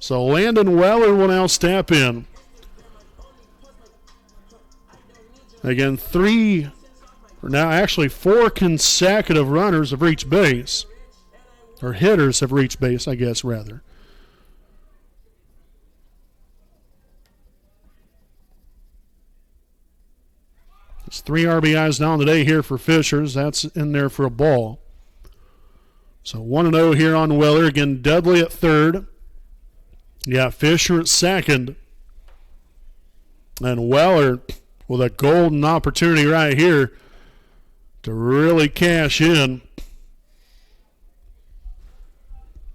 So Landon Weller will now step in. Again, four consecutive runners have reached base. Or hitters have reached base, I guess, rather. It's 3 RBIs now today here for Fishers. That's in there for a ball. So 1-0 here on Weller. Again, Dudley at third. Yeah, Fisher at second. And Weller with a golden opportunity right here to really cash in.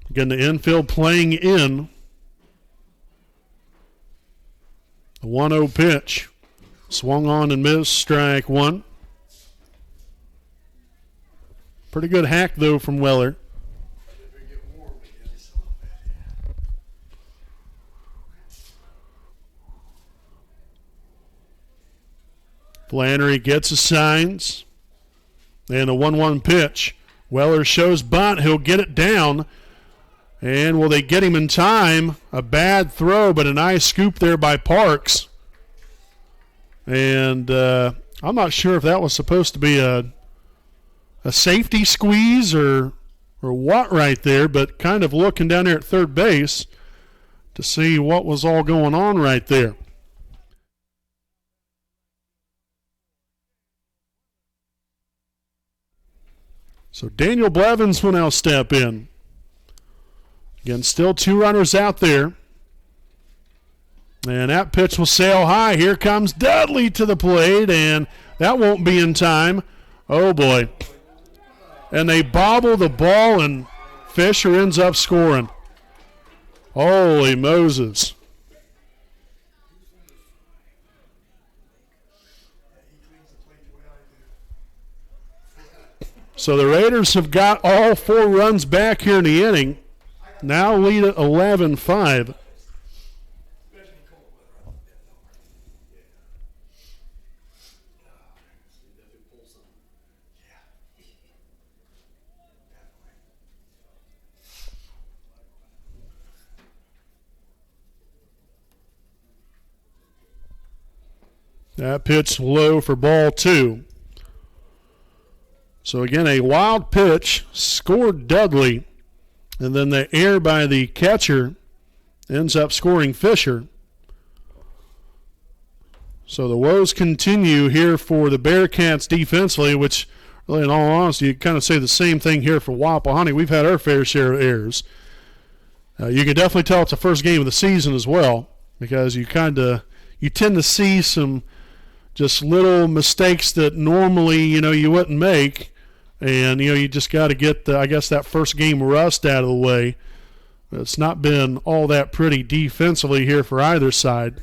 Again, the infield playing in. The 1-0 pitch. Swung on and missed, strike one. Pretty good hack, though, from Weller. Flannery gets his signs. And a 1-1 pitch. Weller shows bunt. He'll get it down. And will they get him in time? A bad throw, but a nice scoop there by Parks. And I'm not sure if that was supposed to be a safety squeeze or what right there, but kind of looking down there at third base to see what was all going on right there. So Daniel Blevins will now step in. Again, still 2 runners out there. And that pitch will sail high. Here comes Dudley to the plate, and that won't be in time. Oh, boy. And they bobble the ball, and Fisher ends up scoring. Holy Moses. So the Raiders have got all 4 runs back here in the inning. Now lead at 11-5. That pitch low for ball 2. So again, a wild pitch scored Dudley, and then the error by the catcher ends up scoring Fisher. So the woes continue here for the Bearcats defensively, which really, in all honesty, you kind of say the same thing here for Wapahani. We've had our fair share of errors. You can definitely tell it's the first game of the season as well, because you tend to see some just little mistakes that normally, you wouldn't make. And, you just got to get, that first game rust out of the way. It's not been all that pretty defensively here for either side.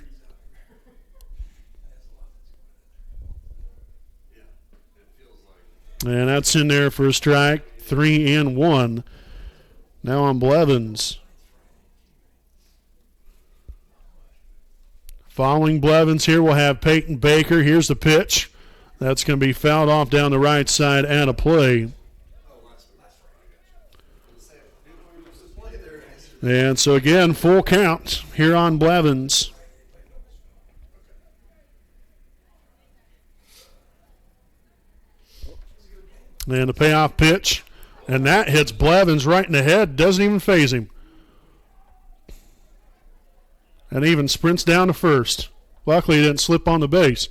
And that's in there for a strike, 3-1. Now on Blevins. Following Blevins here, we'll have Peyton Baker. Here's the pitch. That's going to be fouled off down the right side out of play. And so again, full count here on Blevins. And the payoff pitch. And that hits Blevins right in the head. Doesn't even faze him. And even sprints down to first. Luckily, he didn't slip on the base.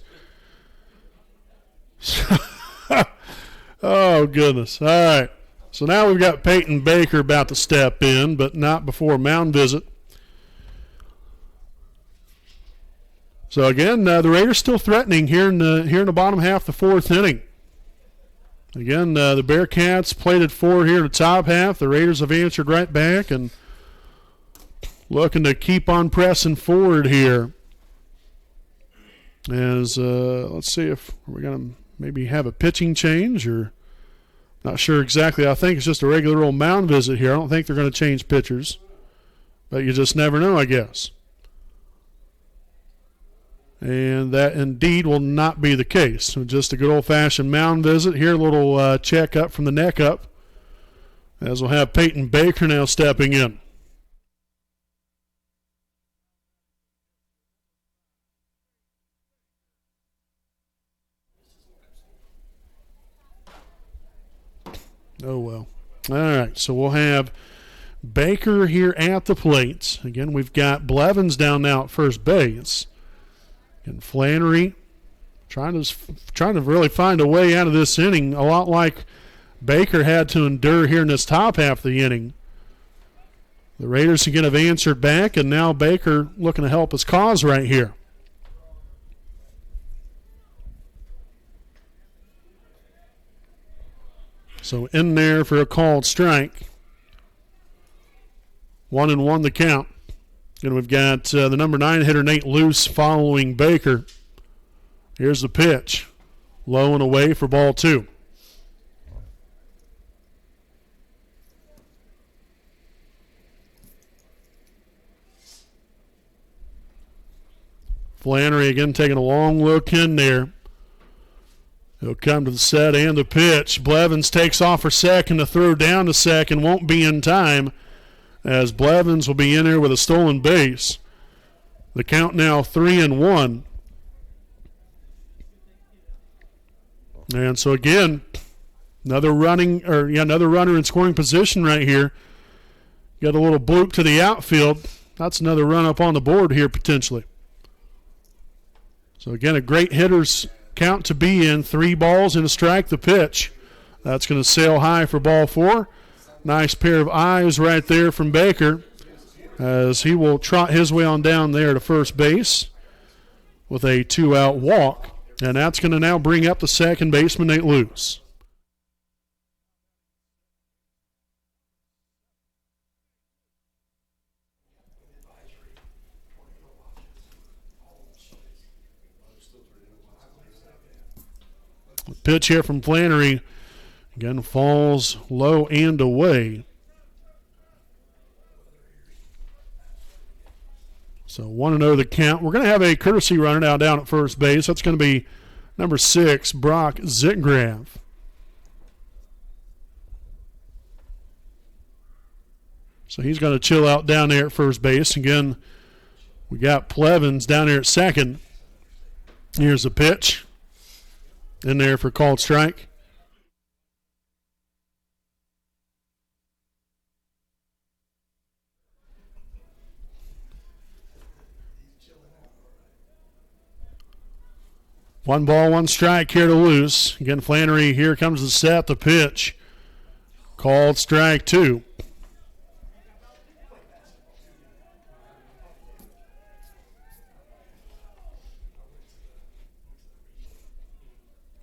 Oh, goodness. All right. So now we've got Peyton Baker about to step in, but not before mound visit. So, again, the Raiders still threatening here in the bottom half of the 4th inning. Again, the Bearcats played at 4 here in the top half. The Raiders have answered right back and looking to keep on pressing forward here. As let's see if we're going to maybe have a pitching change, or not sure exactly. I think it's just a regular old mound visit here. I don't think they're going to change pitchers, but you just never know, I guess. And that indeed will not be the case. So just a good old-fashioned mound visit here, a little check up from the neck up, as we'll have Peyton Baker now stepping in. Oh, well. All right, so we'll have Baker here at the plate. Again, we've got Blevins down now at first base. And Flannery trying to really find a way out of this inning, a lot like Baker had to endure here in this top half of the inning. The Raiders again have answered back, and now Baker looking to help his cause right here. So in there for a called strike. 1-1 the count. And we've got the number 9 hitter, Nate Luce, following Baker. Here's the pitch. Low and away for ball 2. Flannery again taking a long look in there. He'll come to the set and the pitch. Blevins takes off for second. The throw down to second won't be in time, as Blevins will be in there with a stolen base. The count now 3-1. And so again, another runner in scoring position right here. Got a little bloop to the outfield. That's another run up on the board here potentially. So again, a great hitter's count to be in. 3 balls and a strike the pitch. That's going to sail high for ball 4. Nice pair of eyes right there from Baker, as he will trot his way on down there to first base with a 2-out walk. And that's going to now bring up the second baseman, Nate Luce. The pitch here from Flannery again falls low and away. So 1-0 the count. We're going to have a courtesy runner now down at first base. That's going to be number 6, Brock Zitgraff. So he's going to chill out down there at first base. Again, we got Blevins down there at second. Here's the pitch. In there for called strike. One ball, one strike here to Luce. Again, Flannery, here comes the set, the pitch. Called strike 2.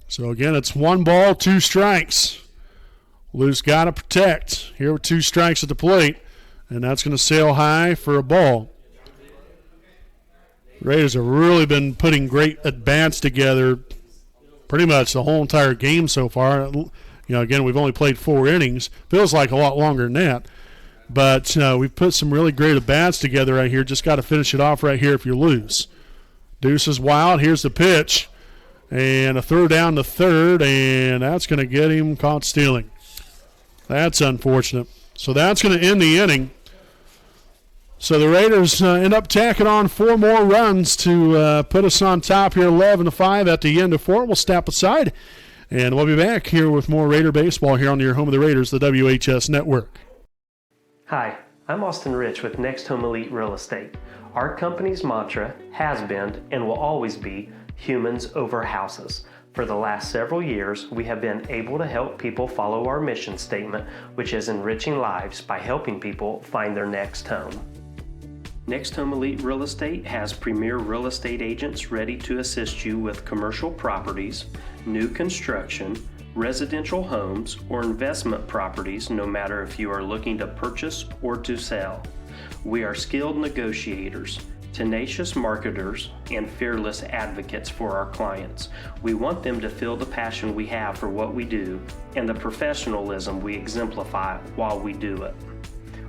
So again, it's 1 ball, 2 strikes. Luce got to protect. Here with 2 strikes at the plate, and that's going to sail high for a ball. Raiders have really been putting great at-bats together pretty much the whole entire game so far. Again, we've only played 4 innings. Feels like a lot longer than that. But we've put some really great at-bats together right here. Just got to finish it off right here if you lose. Deuce is wild. Here's the pitch. And a throw down to third, and that's going to get him caught stealing. That's unfortunate. So that's going to end the inning. So the Raiders end up tacking on 4 more runs to put us on top here, 11-5 at the end of 4. We'll step aside, and we'll be back here with more Raider baseball here on your home of the Raiders, the WHS Network. Hi, I'm Austin Rich with Next Home Elite Real Estate. Our company's mantra has been and will always be humans over houses. For the last several years, we have been able to help people follow our mission statement, which is enriching lives by helping people find their next home. Next Home Elite Real Estate has premier real estate agents ready to assist you with commercial properties, new construction, residential homes, or investment properties, no matter if you are looking to purchase or to sell. We are skilled negotiators, tenacious marketers, and fearless advocates for our clients. We want them to feel the passion we have for what we do and the professionalism we exemplify while we do it.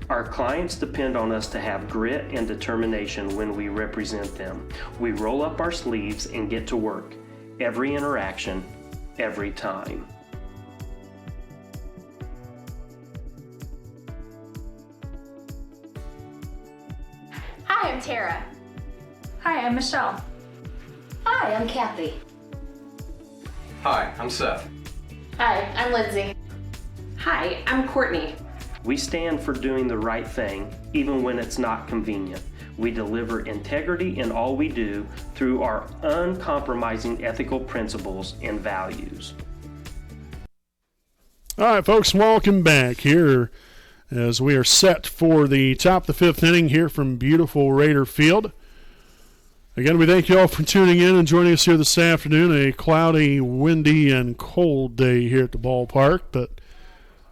Our clients depend on us to have grit and determination when we represent them. We roll up our sleeves and get to work. Every interaction, every time. Hi, I'm Tara. Hi, I'm Michelle. Hi, I'm Kathy. Hi, I'm Seth. Hi, I'm Lindsay. Hi, I'm Courtney. We stand for doing the right thing, even when it's not convenient. We deliver integrity in all we do through our uncompromising ethical principles and values. All right, folks, welcome back here as we are set for the top of the fifth inning here from beautiful Raider Field. Again, we thank you all for tuning in and joining us here this afternoon. A cloudy, windy, and cold day here at the ballpark, but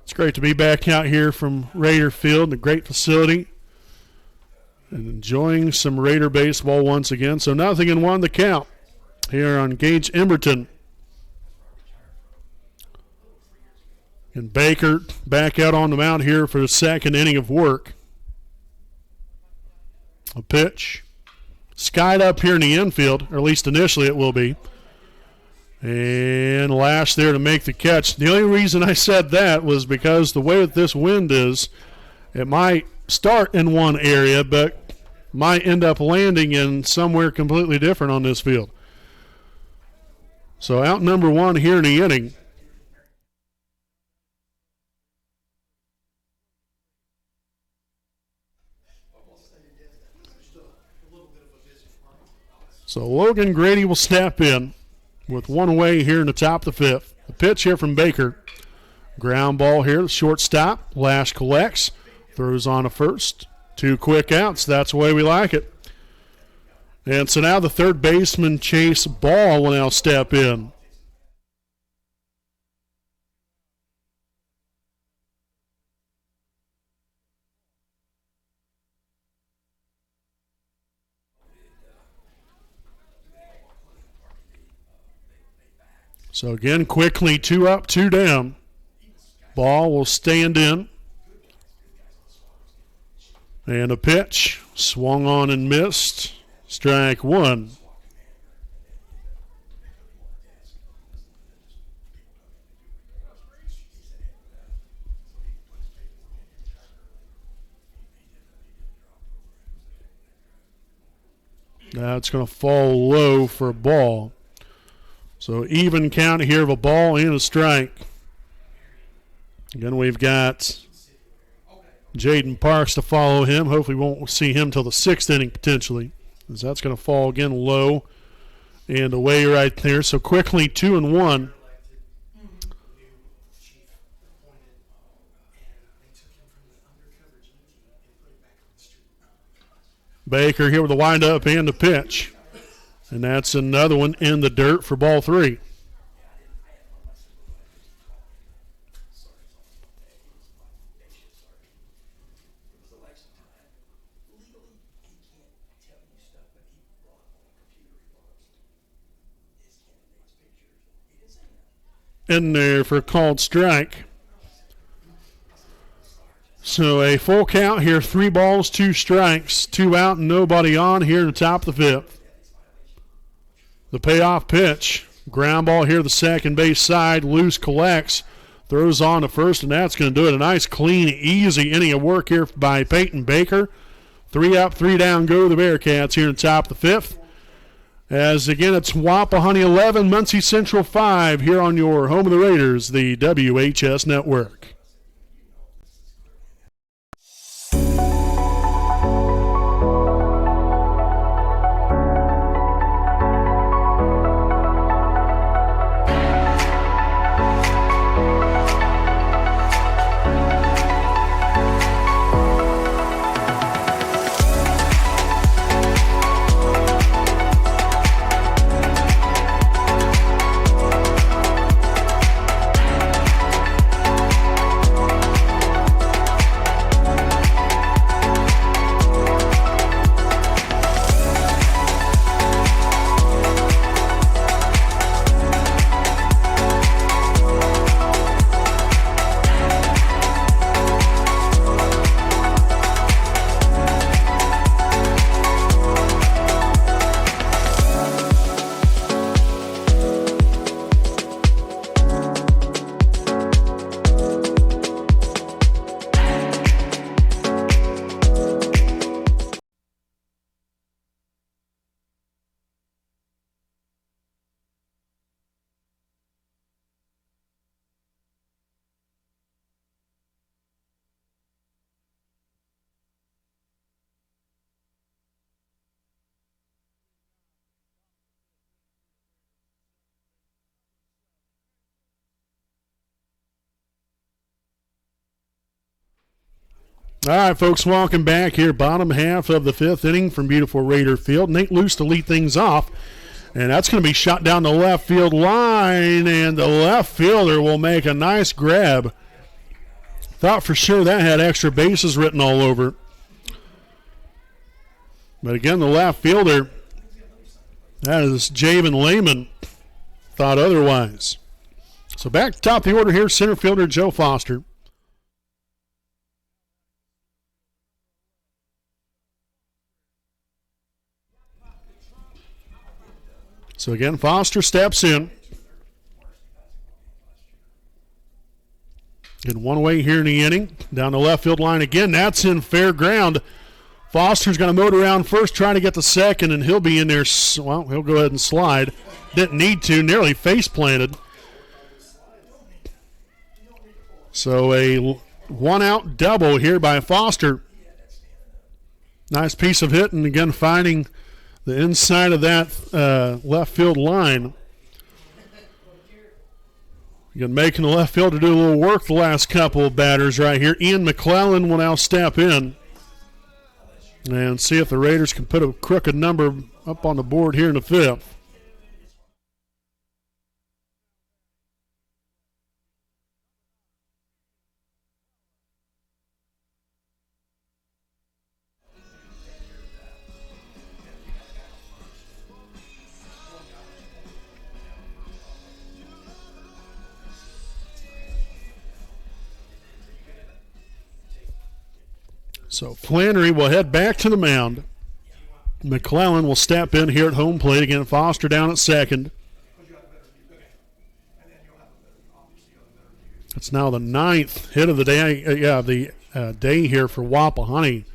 it's great to be back out here from Raider Field, a great facility, and enjoying some Raider baseball once again. So 0-1 the count here on Gage Emberton. And Baker back out on the mound here for the second inning of work. A pitch. Skied up here in the infield, or at least initially it will be. And Lash there to make the catch. The only reason I said that was because the way that this wind is, it might start in one area, but might end up landing in somewhere completely different on this field. So out number one here in the inning. So Logan Grady will step in with one away here in the top of the fifth. The pitch here from Baker. Ground ball here, shortstop. Lash collects, throws on a first. 2 quick outs. That's the way we like it. And so now the third baseman, Chase Ball, will now step in. So again, quickly 2 up, 2 down. Ball will stand in. And a pitch, swung on and missed. Strike 1. That's going to fall low for a ball. So even count here of a ball and a strike. Again, we've got Jaden Parks to follow him. Hopefully we won't see him till the 6th inning potentially, as that's going to fall again low and away right there. So quickly 2-1. Baker here with the windup and the pitch. And that's another one in the dirt for ball 3. In there for a called strike. So a full count here, 3 balls, 2 strikes, 2 out and nobody on here in the top of the 5th. The payoff pitch, ground ball here the second base side, loose collects, throws on to first, and that's going to do it. A nice, clean, easy inning of work here by Peyton Baker. 3 up, 3 down go the Bearcats here in the top of the 5th. As again, it's Wapahani 11, Muncie Central 5 here on your home of the Raiders, the WHS Network. All right, folks, welcome back here. Bottom half of the fifth inning from beautiful Raider Field. Nate Luce to lead things off. And that's going to be shot down the left field line, and the left fielder will make a nice grab. Thought for sure that had extra bases written all over it. But again, the left fielder, that is Javen Lehman, thought otherwise. So back to top of the order here, center fielder Joe Foster. So again, Foster steps in. In one way here in the inning. Down the left field line again. That's in fair ground. Foster's going to motor around first, trying to get the second, and he'll be in there. Well, he'll go ahead and slide. Didn't need to. Nearly face planted. So a one-out double here by Foster. Nice piece of hitting. Again, finding the inside of that left field line. Again, making the left fielder do a little work the last couple of batters right here. Ian McClellan will now step in and see if the Raiders can put a crooked number up on the board here in the fifth. So Flannery will head back to the mound. McClellan will step in here at home plate again. Foster down at second. It's now the ninth hit of the day. Day here for Wapahani.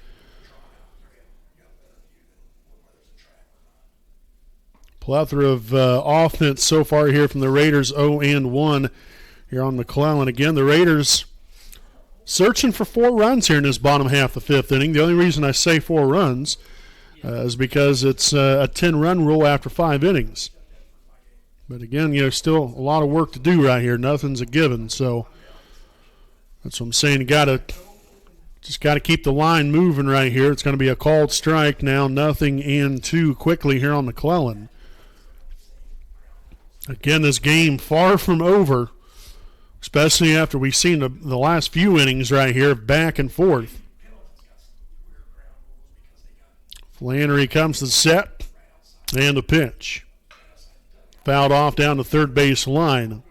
Plethora of offense so far here from the Raiders. 0-1 here on McClellan. Again, the Raiders searching for 4 runs here in this bottom half of the fifth inning. The only reason I say 4 runs is because it's a 10-run rule after 5 innings. But again, still a lot of work to do right here. Nothing's a given. So that's what I'm saying. You just got to keep the line moving right here. It's going to be a called strike now. 0-2 quickly here on McClellan. Again, this game far from over, especially after we've seen the last few innings right here, back and forth. Flannery comes to the set, and the pitch. Fouled off down the third base line.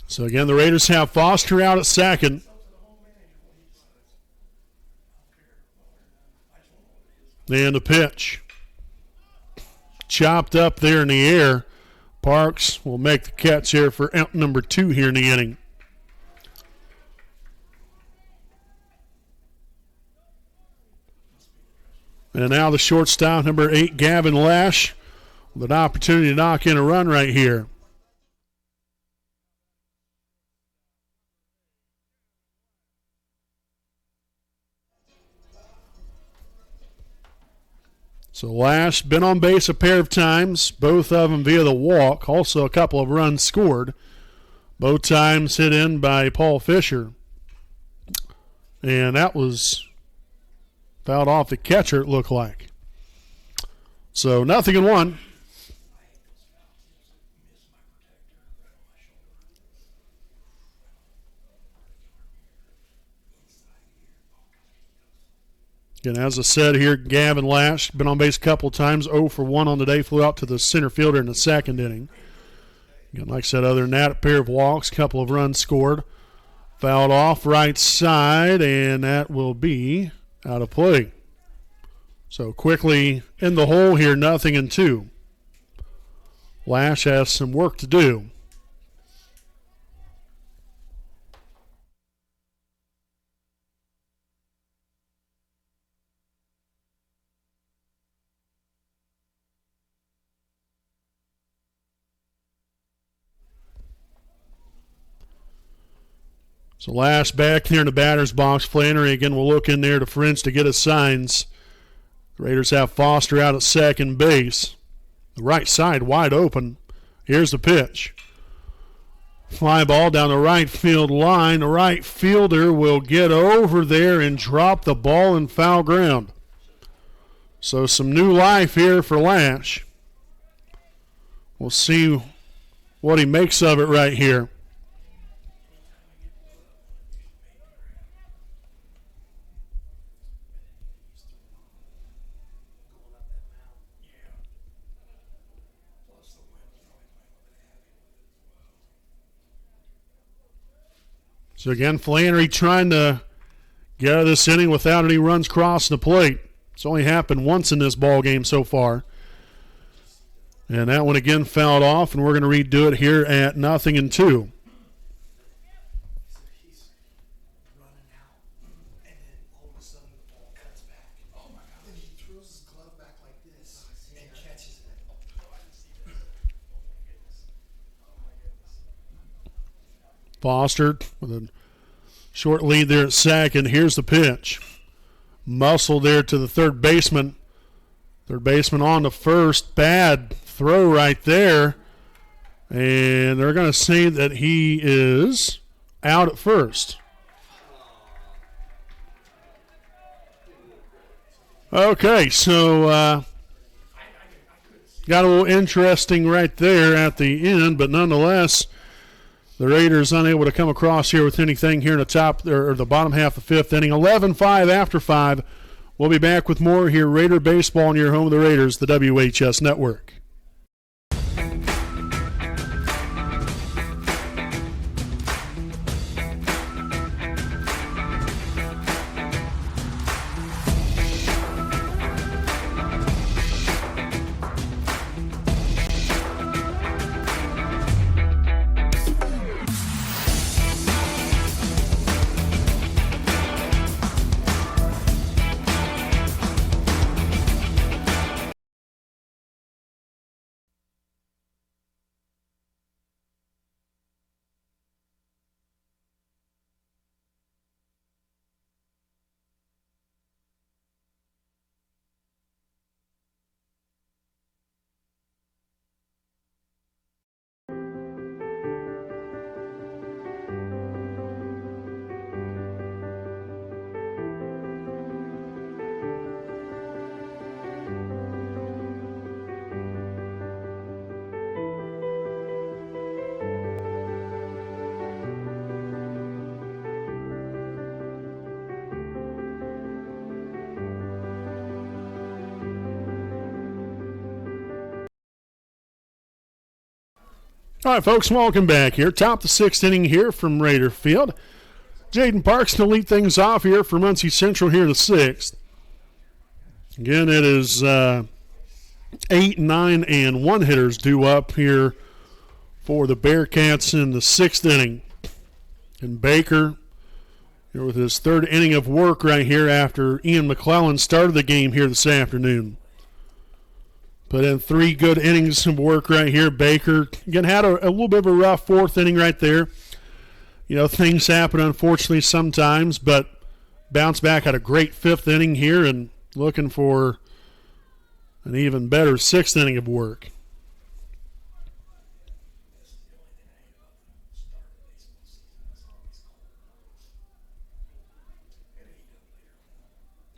So again, the Raiders have Foster out at second. And the pitch. Chopped up there in the air. Parks will make the catch here for out number 2 here in the inning. And now the shortstop, number 8, Gavin Lash, with an opportunity to knock in a run right here. So Lash been on base a pair of times, both of them via the walk. Also a couple of runs scored. Both times hit in by Paul Fisher. And that was fouled off the catcher, it looked like. So 0-1. Again, as I said here, Gavin Lash been on base a couple of times, 0 for 1 on the day, flew out to the center fielder in the second inning. Again, like I said, other than that, a pair of walks, a couple of runs scored. Fouled off right side, and that will be out of play. So quickly in the hole here, 0-2. Lash has some work to do. So Lash back here in the batter's box. Flannery again will look in there to French to get his signs. The Raiders have Foster out at second base. The right side wide open. Here's the pitch. Fly ball down the right field line. The right fielder will get over there and drop the ball in foul ground. So some new life here for Lash. We'll see what he makes of it right here. So again, Flannery trying to get out of this inning without any runs crossing the plate. It's only happened once in this ball game so far. And that one again fouled off, and we're going to redo it here at 0-2. Foster with a short lead there at second. Here's the pitch. Muscle there to the third baseman. Third baseman on to first. Bad throw right there. And they're going to say that he is out at first. Okay, so got a little interesting right there at the end, but nonetheless, the Raiders unable to come across here with anything here in the top or the bottom half of the fifth inning. 11-5 after 5. We'll be back with more here. Raider baseball near home of the Raiders, the WHS Network. All right, folks, welcome back here. Top the sixth inning here from Raider Field. Jaden Parks to lead things off here for Muncie Central here in the sixth. Again, it is 8, 9, and 1 hitters due up here for the Bearcats in the sixth inning. And Baker here with his third inning of work right here after Ian McClellan started the game here this afternoon. Put in 3 good innings of work right here. Baker, again, had a little bit of a rough fourth inning right there. You know, things happen, unfortunately, sometimes, but bounced back at a great fifth inning here and looking for an even better sixth inning of work.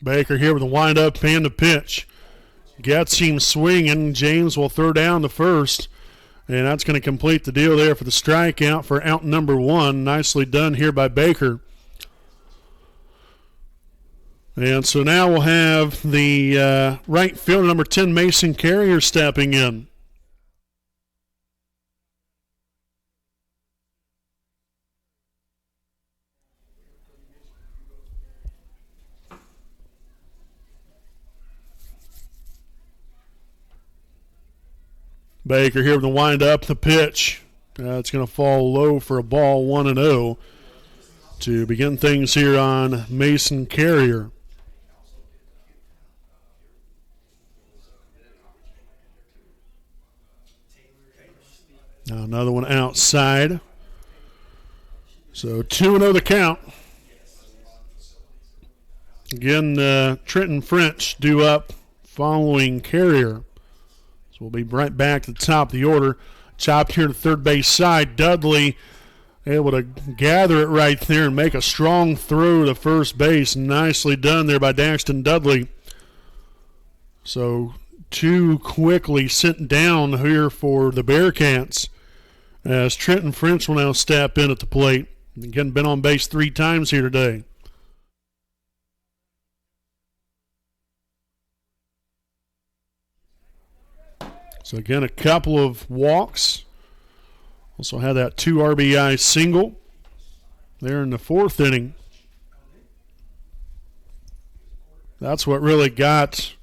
Baker here with a windup and the pitch. Gets him swinging. James will throw down the first. And that's going to complete the deal there for the strikeout for out number 1. Nicely done here by Baker. And so now we'll have the right fielder, number 10, Mason Carrier, stepping in. Baker here with the wind up, the pitch. It's going to fall low for a ball, 1-0 to begin things here on Mason Carrier. Now another one outside. So 2-0 the count. Again, Trenton French due up following carrier. So we'll be right back to the top of the order. Chopped here to third base side. Dudley able to gather it right there and make a strong throw to first base. Nicely done there by Daxton Dudley. So too quickly sent down here for the Bearcats as Trenton French will now step in at the plate. Again, been on base 3 times here today. So again, a couple of walks. Also had that 2 RBI single there in the 4th inning. That's what really got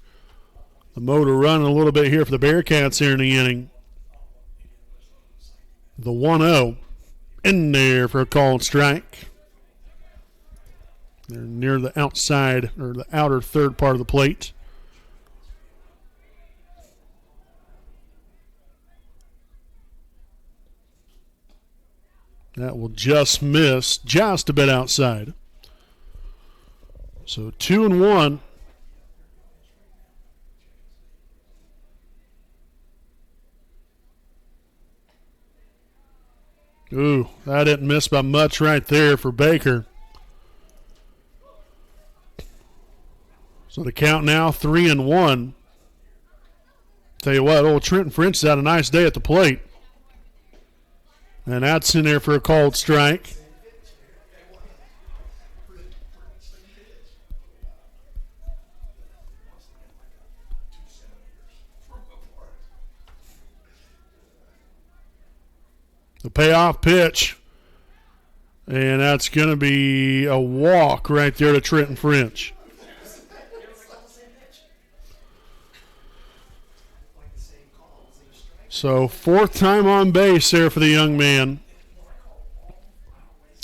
the motor running a little bit here for the Bearcats here in the inning. The 1-0 in there for a called strike. They're near the outside or the outer third part of the plate. That will just miss, just a bit outside. So 2-1. Ooh, that didn't miss by much right there for Baker. So the count now 3-1. Tell you what, old Trenton French has had a nice day at the plate. And that's in there for a called strike. The payoff pitch. And that's going to be a walk right there to Trenton French. So 4th time on base there for the young man.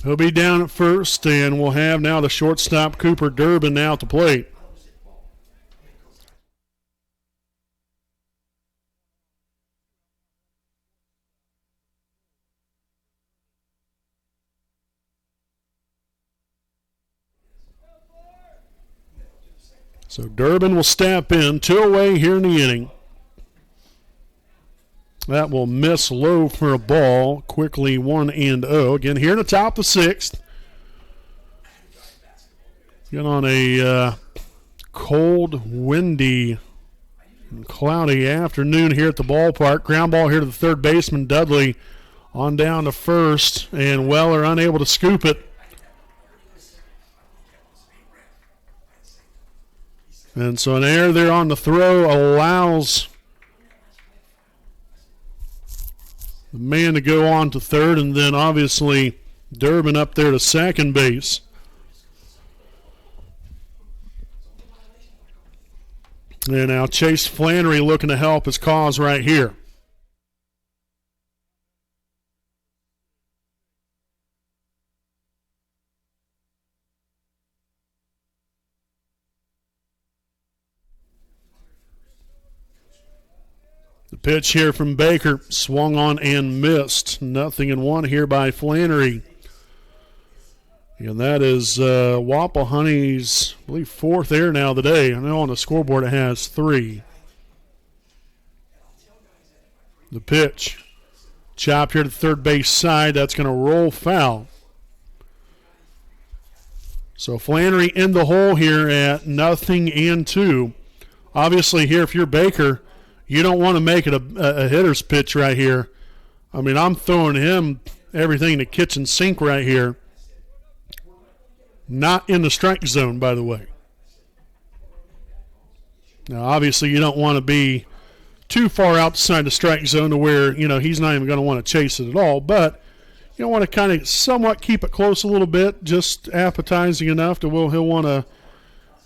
He'll be down at first, and we'll have now the shortstop Cooper Durbin now at the plate. So Durbin will step in, 2 away here in the inning. That will miss low for a ball. Quickly 1-0. Again, here in the top of the 6th. Get on a cold, windy, and cloudy afternoon here at the ballpark. Ground ball here to the third baseman, Dudley, on down to first, and Weller unable to scoop it. And so an error there on the throw allows the man to go on to third, and then obviously Durbin up there to second base. And now Chase Flannery looking to help his cause right here. The pitch here from Baker, swung on and missed. 0-1 here by Flannery. And that is Wapahani's, I believe, 4th error now of the day. I know on the scoreboard it has 3. The pitch, chopped here to the third base side. That's going to roll foul. So Flannery in the hole here at 0-2. Obviously here, if you're Baker, you don't want to make it a hitter's pitch right here. I mean, I'm throwing him everything in the kitchen sink right here. Not in the strike zone, by the way. Now, obviously, you don't want to be too far outside the strike zone to where, you know, he's not even going to want to chase it at all. But you want to kind of somewhat keep it close a little bit, just appetizing enough to where he'll want to,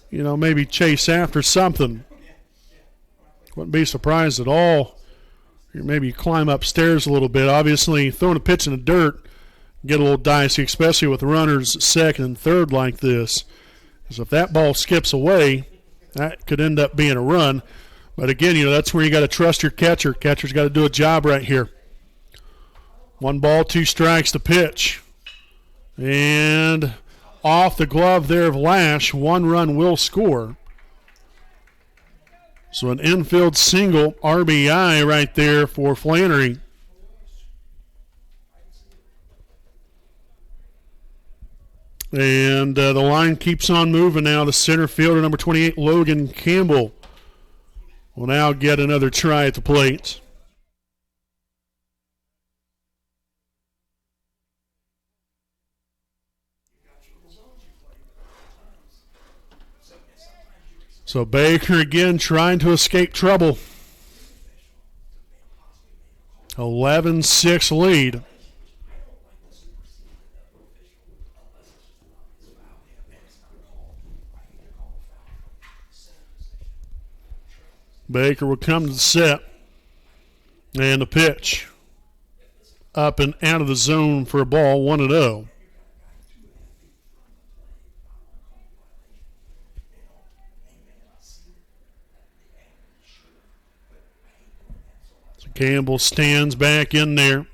you know, maybe chase after something. Wouldn't be surprised at all. Maybe climb upstairs a little bit. Obviously, throwing a pitch in the dirt get a little dicey, especially with runners second and third like this. Because if that ball skips away, that could end up being a run. But again, you know, that's where you got to trust your catcher. Catcher's got to do a job right here. 1 ball, 2 strikes, the pitch. And off the glove there of Lash, 1 run will score. So an infield single RBI right there for Flannery. And the line keeps on moving now. The center fielder, number 28, Logan Campbell, will now get another try at the plate. So Baker again trying to escape trouble. 11-6 lead. Baker will come to the set. And the pitch. Up and out of the zone for a ball, 1-0. So Campbell stands back in there.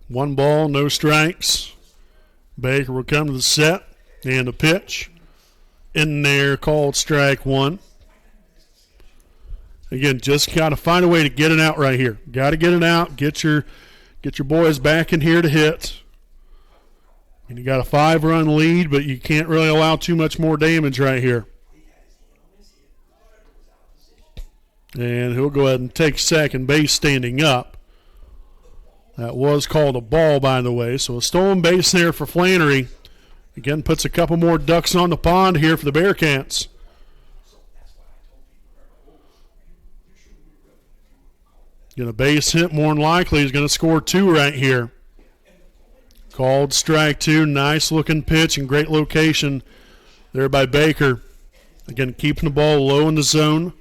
1 ball, no strikes. Baker will come to the set. And the pitch. In there, called strike 1. Again, just got to find a way to get it out right here. Got to get it out. Get your boys back in here to hit. And you got a 5-run lead, but you can't really allow too much more damage right here. And he'll go ahead and take second base standing up. That was called a ball, by the way. So a stolen base there for Flannery. Again, puts a couple more ducks on the pond here for the Bearcats. Going to base hit more than likely. He's going to score 2 right here. Called strike 2. Nice looking pitch and great location there by Baker. Again, keeping the ball low in the zone.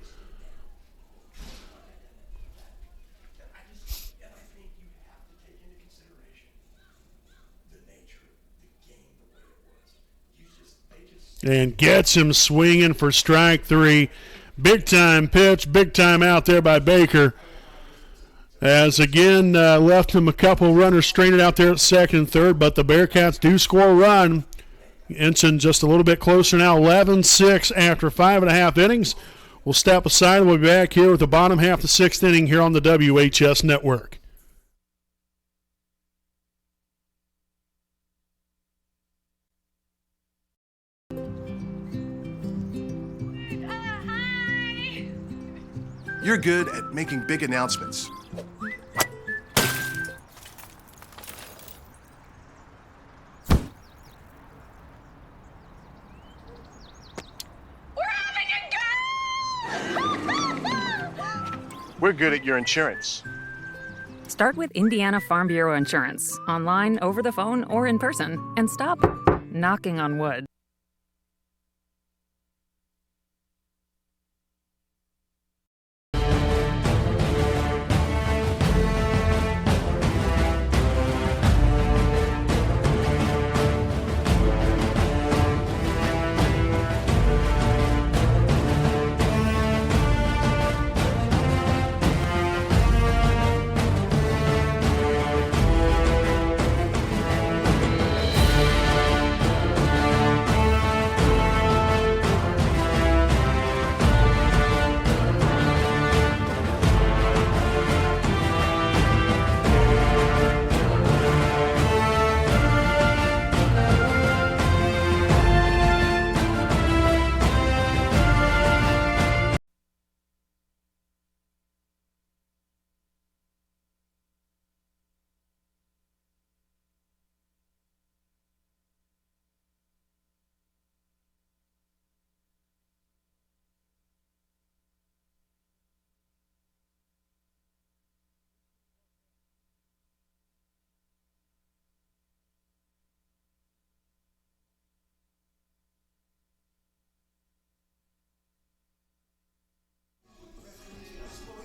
And gets him swinging for strike 3. Big time pitch, big time out there by Baker. As again, left him a couple runners stranded out there at second and third, but the Bearcats do score a run. Inching just a little bit closer now, 11-6 after 5.5 innings. We'll step aside and we'll be back here with the bottom half of the 6th inning here on the WHS Network. You're good at making big announcements. We're good at your insurance. Start with Indiana Farm Bureau Insurance, online, over the phone, or in person, and stop knocking on wood.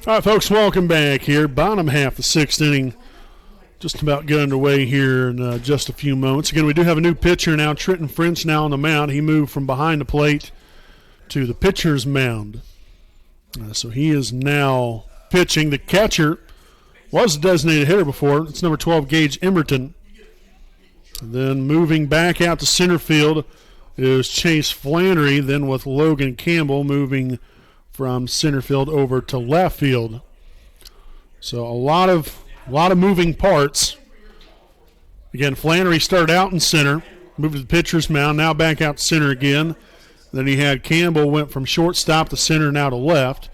All right, folks, welcome back here. Bottom half, the 6th inning, just about get underway here in just a few moments. Again, we do have a new pitcher now, Trenton French now on the mound. He moved from behind the plate to the pitcher's mound. So he is now pitching. The catcher was a designated hitter before. It's number 12, Gage Emerton. And then moving back out to center field is Chase Flannery, then with Logan Campbell moving from center field over to left field. So a lot of moving parts. Again, Flannery started out in center, moved to the pitcher's mound, now back out to center again. Then he had Campbell went from shortstop to center, now to left.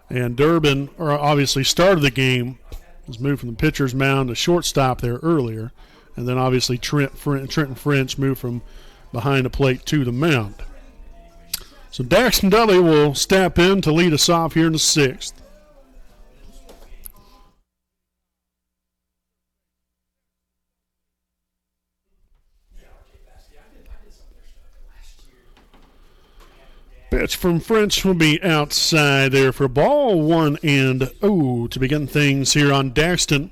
And Durbin obviously started the game, was moved from the pitcher's mound to shortstop there earlier. And then obviously Trenton French moved from behind the plate to the mound. So Daxton Dudley will step in to lead us off here in the 6th. Pitch from French will be outside there for ball 1-0 to begin things here on Daxton.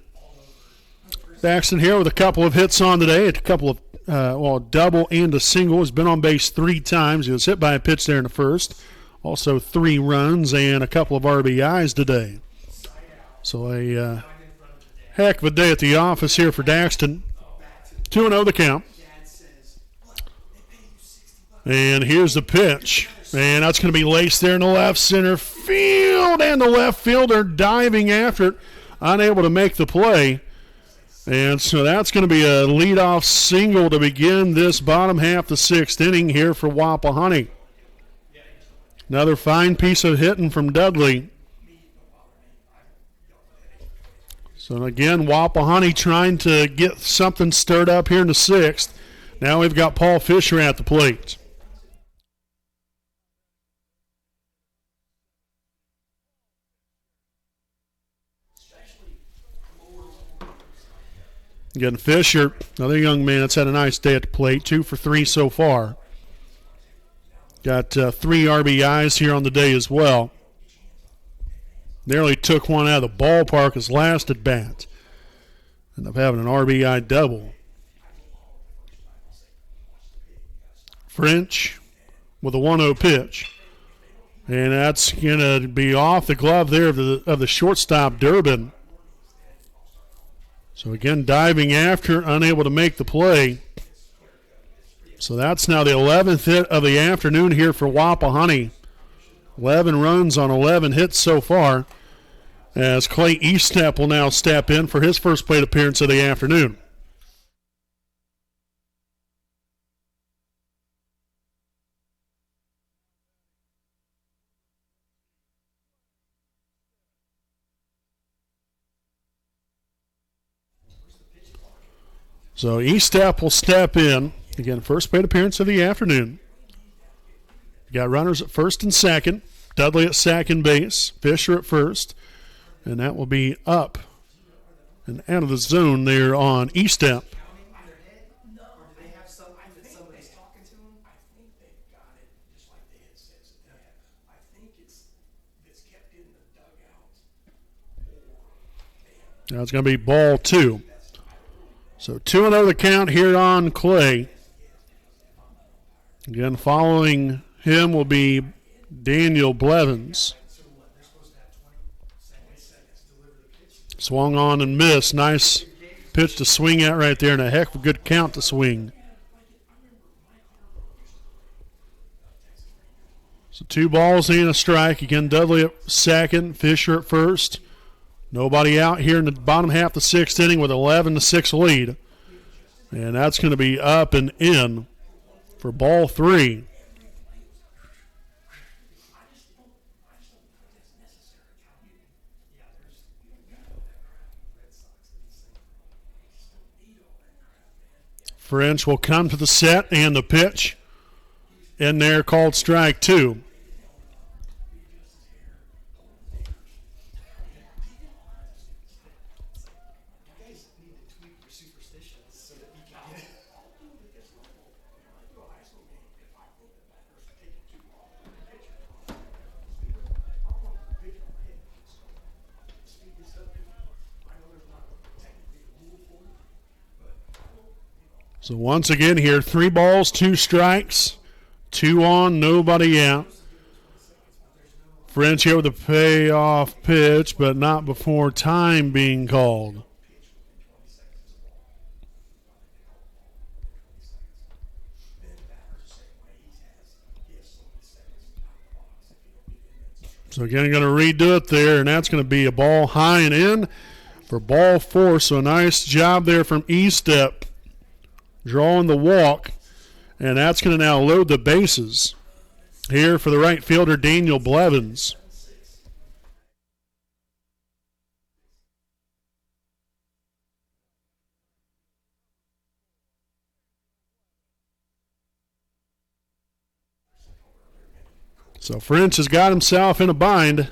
Daxton here with a couple of hits on today, a couple of a double and a single. Has been on base 3 times. He was hit by a pitch there in the first. Also 3 runs and a couple of RBIs today. So a heck of a day at the office here for Daxton. 2-0 the count. And here's the pitch. And that's going to be laced there in the left center field. And the left fielder diving after it, unable to make the play. And so that's going to be a leadoff single to begin this bottom half, the 6th inning here for Wapahani. Another fine piece of hitting from Dudley. So again, Wapahani trying to get something stirred up here in the 6th. Now we've got Paul Fisher at the plate. Again, Fisher, another young man that's had a nice day at the plate, 2 for 3 so far. Got 3 RBIs here on the day as well. Nearly took one out of the ballpark his last at bat. Ended up having an RBI double. French with a 1-0 pitch. And that's going to be off the glove there of the shortstop, Durbin. So again, diving after, unable to make the play. So that's now the 11th hit of the afternoon here for Wapahani. 11 runs on 11 hits so far, as Clay Eastep will now step in for his first plate appearance of the afternoon. So Eastep will step in. Again, first plate appearance of the afternoon. Got runners at first and second. Dudley at second base. Fisher at first. And that will be up and out of the zone there on Eastep. Now it's going to be ball 2. So 2-0 the count here on Clay. Again, following him will be Daniel Blevins. Swung on and missed. Nice pitch to swing at right there, and a heck of a good count to swing. So 2 balls and a strike. Again, Dudley at second, Fisher at first. Nobody out here in the bottom half of the 6th inning with 11-6 lead. And that's going to be up and in for ball 3. French will come to the set and the pitch. In there, called strike 2. So once again here, 3 balls, 2 strikes, 2 on, nobody out. French here with a payoff pitch, but not before time being called. So again, going to redo it there, and that's going to be a ball high and in for ball 4. So a nice job there from E-Step, drawing the walk, and that's going to now load the bases here for the right fielder, Daniel Blevins. So French has got himself in a bind,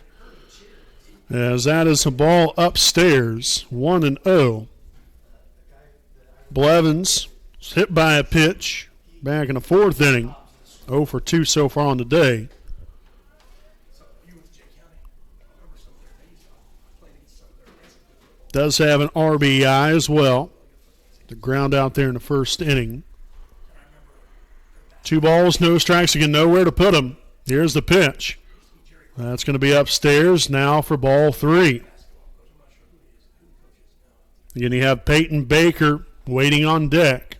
as that is a ball upstairs, 1-0. Blevins hit by a pitch back in the 4th inning. 0 for 2 so far on the day. Does have an RBI as well. The ground out there in the 1st inning. 2 balls, no strikes. Again, nowhere to put them. Here's the pitch. That's going to be upstairs now for ball 3. Again, you have Peyton Baker waiting on deck.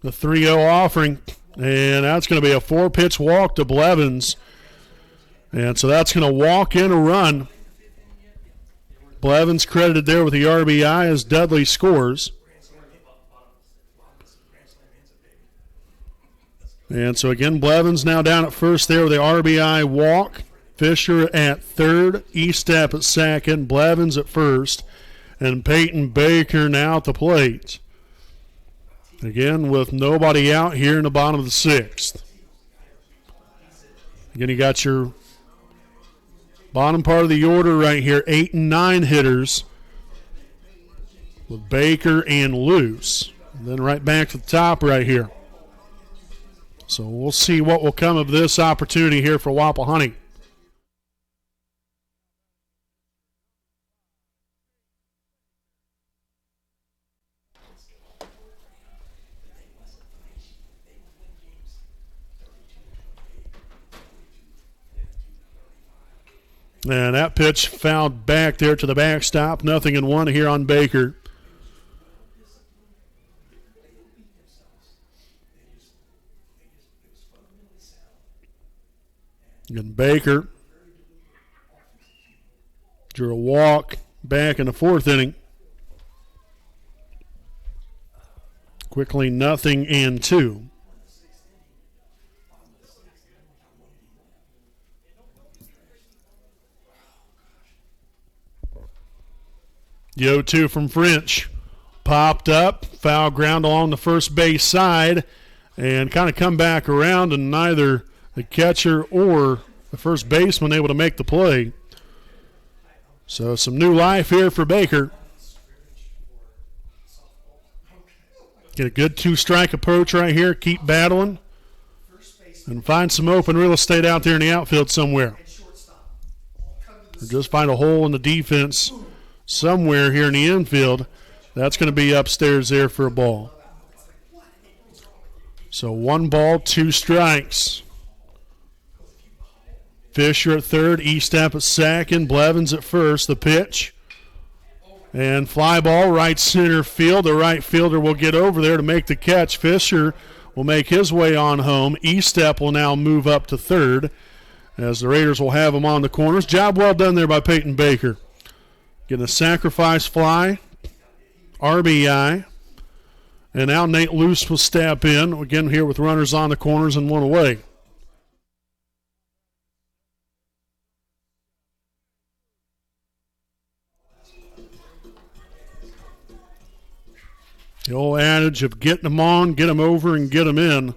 The 3-0 offering, and that's going to be a 4-pitch walk to Blevins. And so that's going to walk in a run. Blevins credited there with the RBI as Dudley scores. And so again, Blevins now down at first there with the RBI walk. Fisher at third, E-Step at second, Blevins at first, and Peyton Baker now at the plate. Again, with nobody out here in the bottom of the 6th. Again, you got your bottom part of the order right here, 8 and 9 hitters with Baker and Luce. And then right back to the top right here. So we'll see what will come of this opportunity here for Wapahani. And that pitch fouled back there to the backstop. 0-1 here on Baker. And Baker drew a walk back in the 4th inning. Quickly 0-2. The 0-2 from French. Popped up, foul ground along the first base side, and kind of come back around, and neither the catcher or the first baseman able to make the play. So some new life here for Baker. Get a good 2-strike approach right here. Keep battling. And find some open real estate out there in the outfield somewhere. Or just find a hole in the defense somewhere here in the infield. That's going to be upstairs there for a ball. So 1 ball, 2 strikes. Fisher at third, E-Step at second, Blevins at first. The pitch. And fly ball, right center field. The right fielder will get over there to make the catch. Fisher will make his way on home. E-Step will now move up to third as the Raiders will have him on the corners. Job well done there by Peyton Baker. Getting a sacrifice fly, RBI. And now Nate Luce will step in, again here with runners on the corners and 1 away. The old adage of getting them on, get them over, and get them in.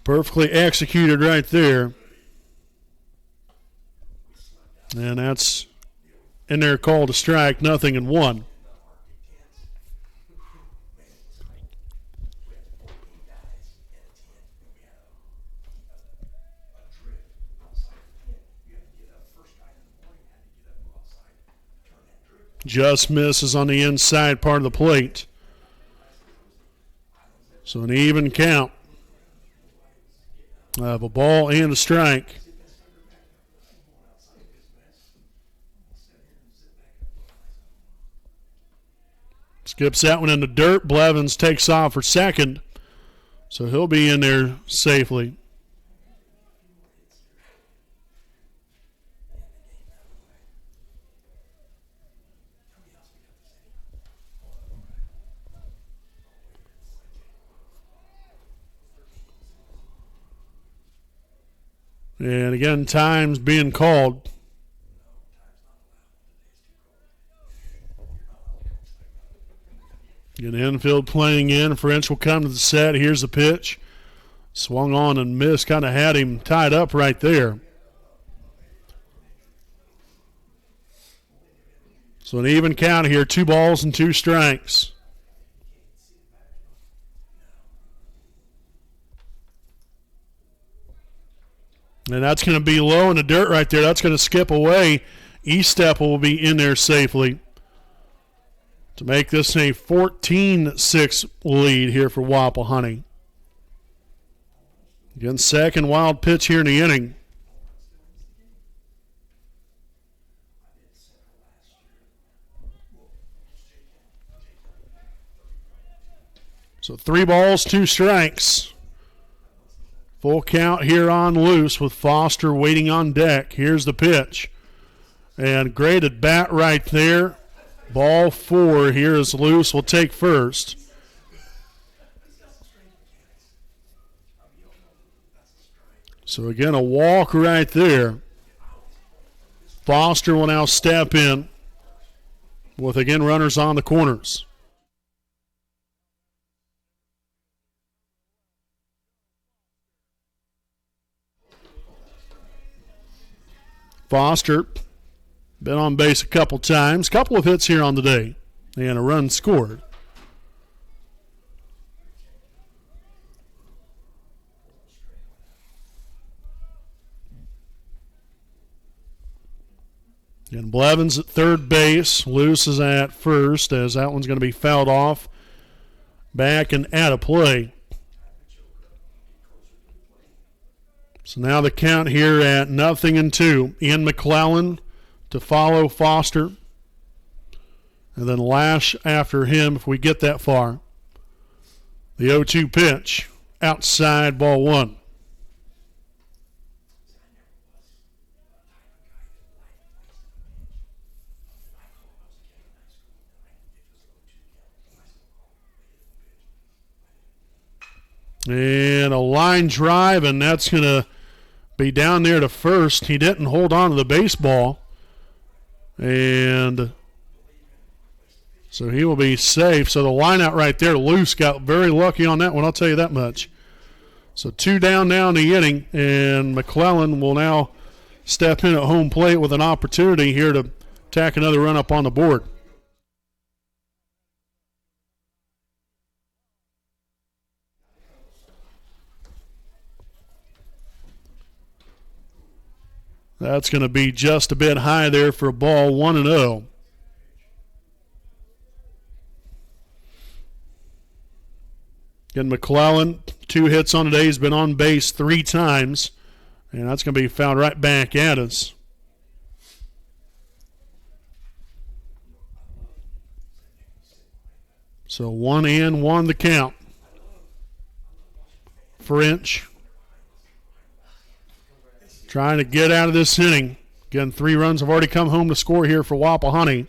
Perfectly executed right there. And that's in there called a strike, 0-1. Just misses on the inside part of the plate. So an even count of a ball and a strike. Skips that one in the dirt. Blevins takes off for second, so he'll be in there safely. And again, time's being called. Again, infield playing in. French will come to the set. Here's the pitch. Swung on and missed. Kind of had him tied up right there. So an even count here. 2 balls and 2 strikes. And that's going to be low in the dirt right there. That's going to skip away. Estep will be in there safely to make this a 14-6 lead here for Wapahani. Again, second wild pitch here in the inning. So 3 balls, 2 strikes. Full count here on Loose with Foster waiting on deck. Here's the pitch. And great at bat right there. Ball 4 here is Loose will take first. So again, a walk right there. Foster will now step in with, again, runners on the corners. Foster been on base a couple times. Couple of hits here on the day. And a run scored. And Blevins at third base. Luce is at first, as that one's going to be fouled off. Back and out of play. So now the count here at 0-2. Ian McClellan to follow Foster. And then Lash after him if we get that far. The 0-2 pitch. Outside, ball 1. And a line drive, and that's going to be down there to first. He didn't hold on to the baseball. And so he will be safe. So the line out right there, Luce got very lucky on that one, I'll tell you that much. So 2 down now in the inning, and McClellan will now step in at home plate with an opportunity here to tack another run up on the board. That's going to be just a bit high there for a ball, 1-0. Again, McClellan, 2 hits on the day. He's been on base 3 times. And that's going to be fouled right back at us. So 1-1 the count. French trying to get out of this inning. Again, 3 runs have already come home to score here for Wapahani.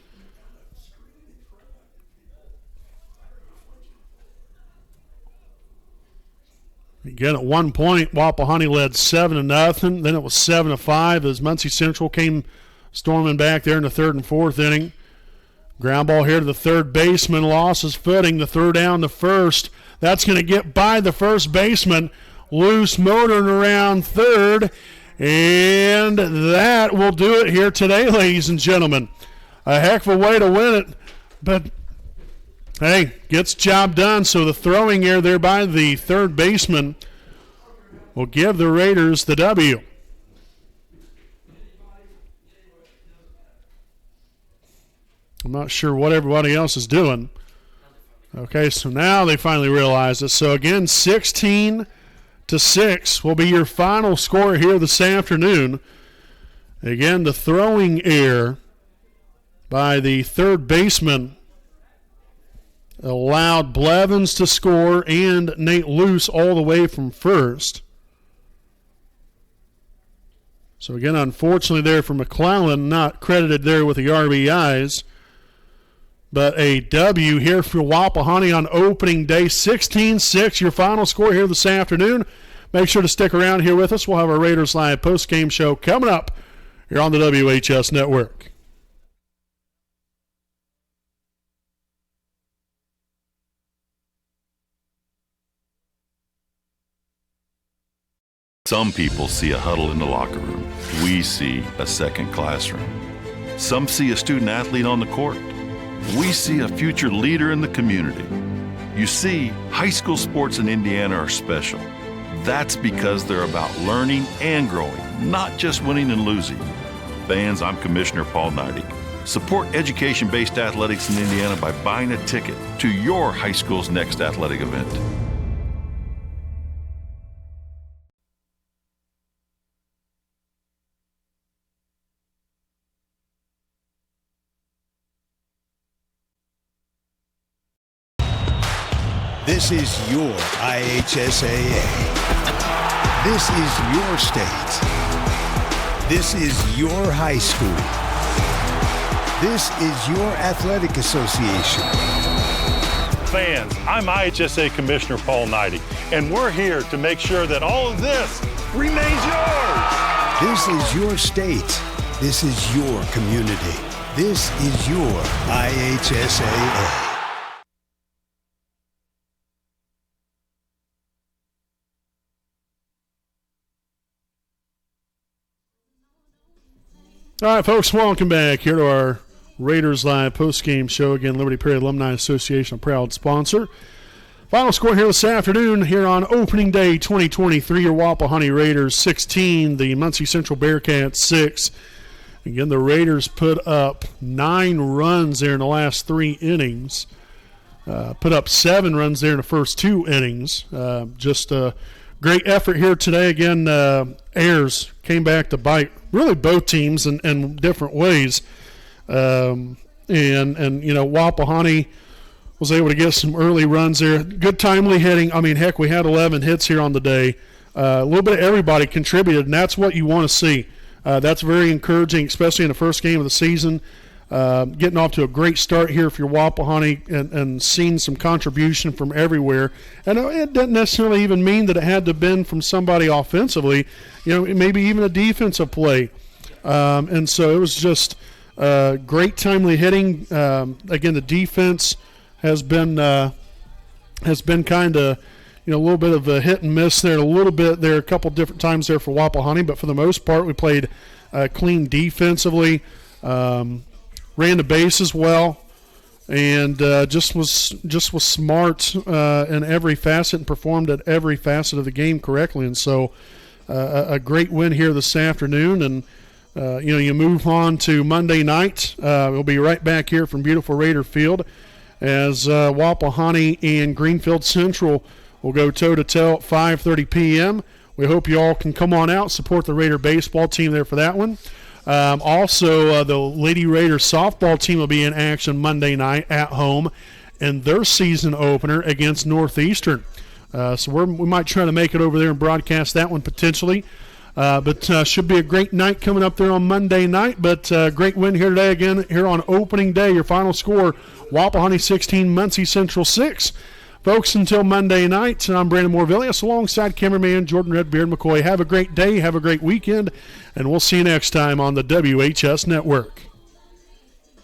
Again, at one point, Wapahani led 7-0. Then it was 7-5 as Muncie Central came storming back there in the 3rd and 4th inning. Ground ball here to the third baseman. Lost his footing. The throw down to first. That's going to get by the first baseman. Loose motoring around third. And that will do it here today, ladies and gentlemen. A heck of a way to win it. But, hey, gets job done. So the throwing error there by the third baseman will give the Raiders the W. I'm not sure what everybody else is doing. Okay, so now they finally realize it. So again, 16-6 will be your final score here this afternoon. Again, the throwing error by the third baseman allowed Blevins to score and Nate Luce all the way from first. So again, unfortunately there for McClellan, not credited there with the RBIs. But a W here for Wapahani on opening day, 16-6, your final score here this afternoon. Make sure to stick around here with us. We'll have our Raiders Live post-game show coming up here on the WHS Network. Some people see a huddle in the locker room. We see a second classroom. Some see a student athlete on the court. We see a future leader in the community. You see, high school sports in Indiana are special. That's because they're about learning and growing, not just winning and losing. Fans, I'm Commissioner Paul Neidig. Support education-based athletics in Indiana by buying a ticket to your high school's next athletic event. This is your IHSAA. This is your state. This is your high school. This is your athletic association. Fans, I'm IHSA Commissioner Paul Neidig, and we're here to make sure that all of this remains yours. This is your state. This is your community. This is your IHSAA. All right, folks, welcome back here to our Raiders Live post-game show. Again, Liberty Perry Alumni Association, a proud sponsor. Final score here this afternoon here on opening day 2023. Your Wapahani Raiders 16, the Muncie Central Bearcats 6. Again, the Raiders put up 9 runs there in the last 3 innings. Put up 7 runs there in the first 2 innings. Just a great effort here today. Again, Ayers came back to bite really both teams in different ways. And you know, Wapahani was able to get some early runs there. Good timely hitting. I mean, heck, we had 11 hits here on the day. A little bit of everybody contributed, and that's what you want to see. That's very encouraging, especially in the first game of the season. Getting off to a great start here for your Wapahani and seeing some contribution from everywhere. And it doesn't necessarily even mean that it had to have been from somebody offensively, you know, maybe even a defensive play. And so it was just great timely hitting. Again, the defense has been kind of, you know, a little bit of a hit and miss there, a couple different times there for Wapahani, but for the most part we played clean defensively. Ran the bases well, and just was smart in every facet and performed at every facet of the game correctly. And so a great win here this afternoon. And, you know, you move on to Monday night. We'll be right back here from beautiful Raider Field as Wapahani and Greenfield Central will go toe-to-toe at 5:30 p.m. We hope you all can come on out, support the Raider baseball team there for that one. Also, the Lady Raiders softball team will be in action Monday night at home in their season opener against Northeastern. So we might try to make it over there and broadcast that one potentially. But should be a great night coming up there on Monday night. But great win here today again here on opening day. Your final score, Wapahani 16, Muncie Central 6. Folks, until Monday night, I'm Brandon Morvillius alongside cameraman Jordan Redbeard McCoy. Have a great day, have a great weekend, and we'll see you next time on the WHS Network.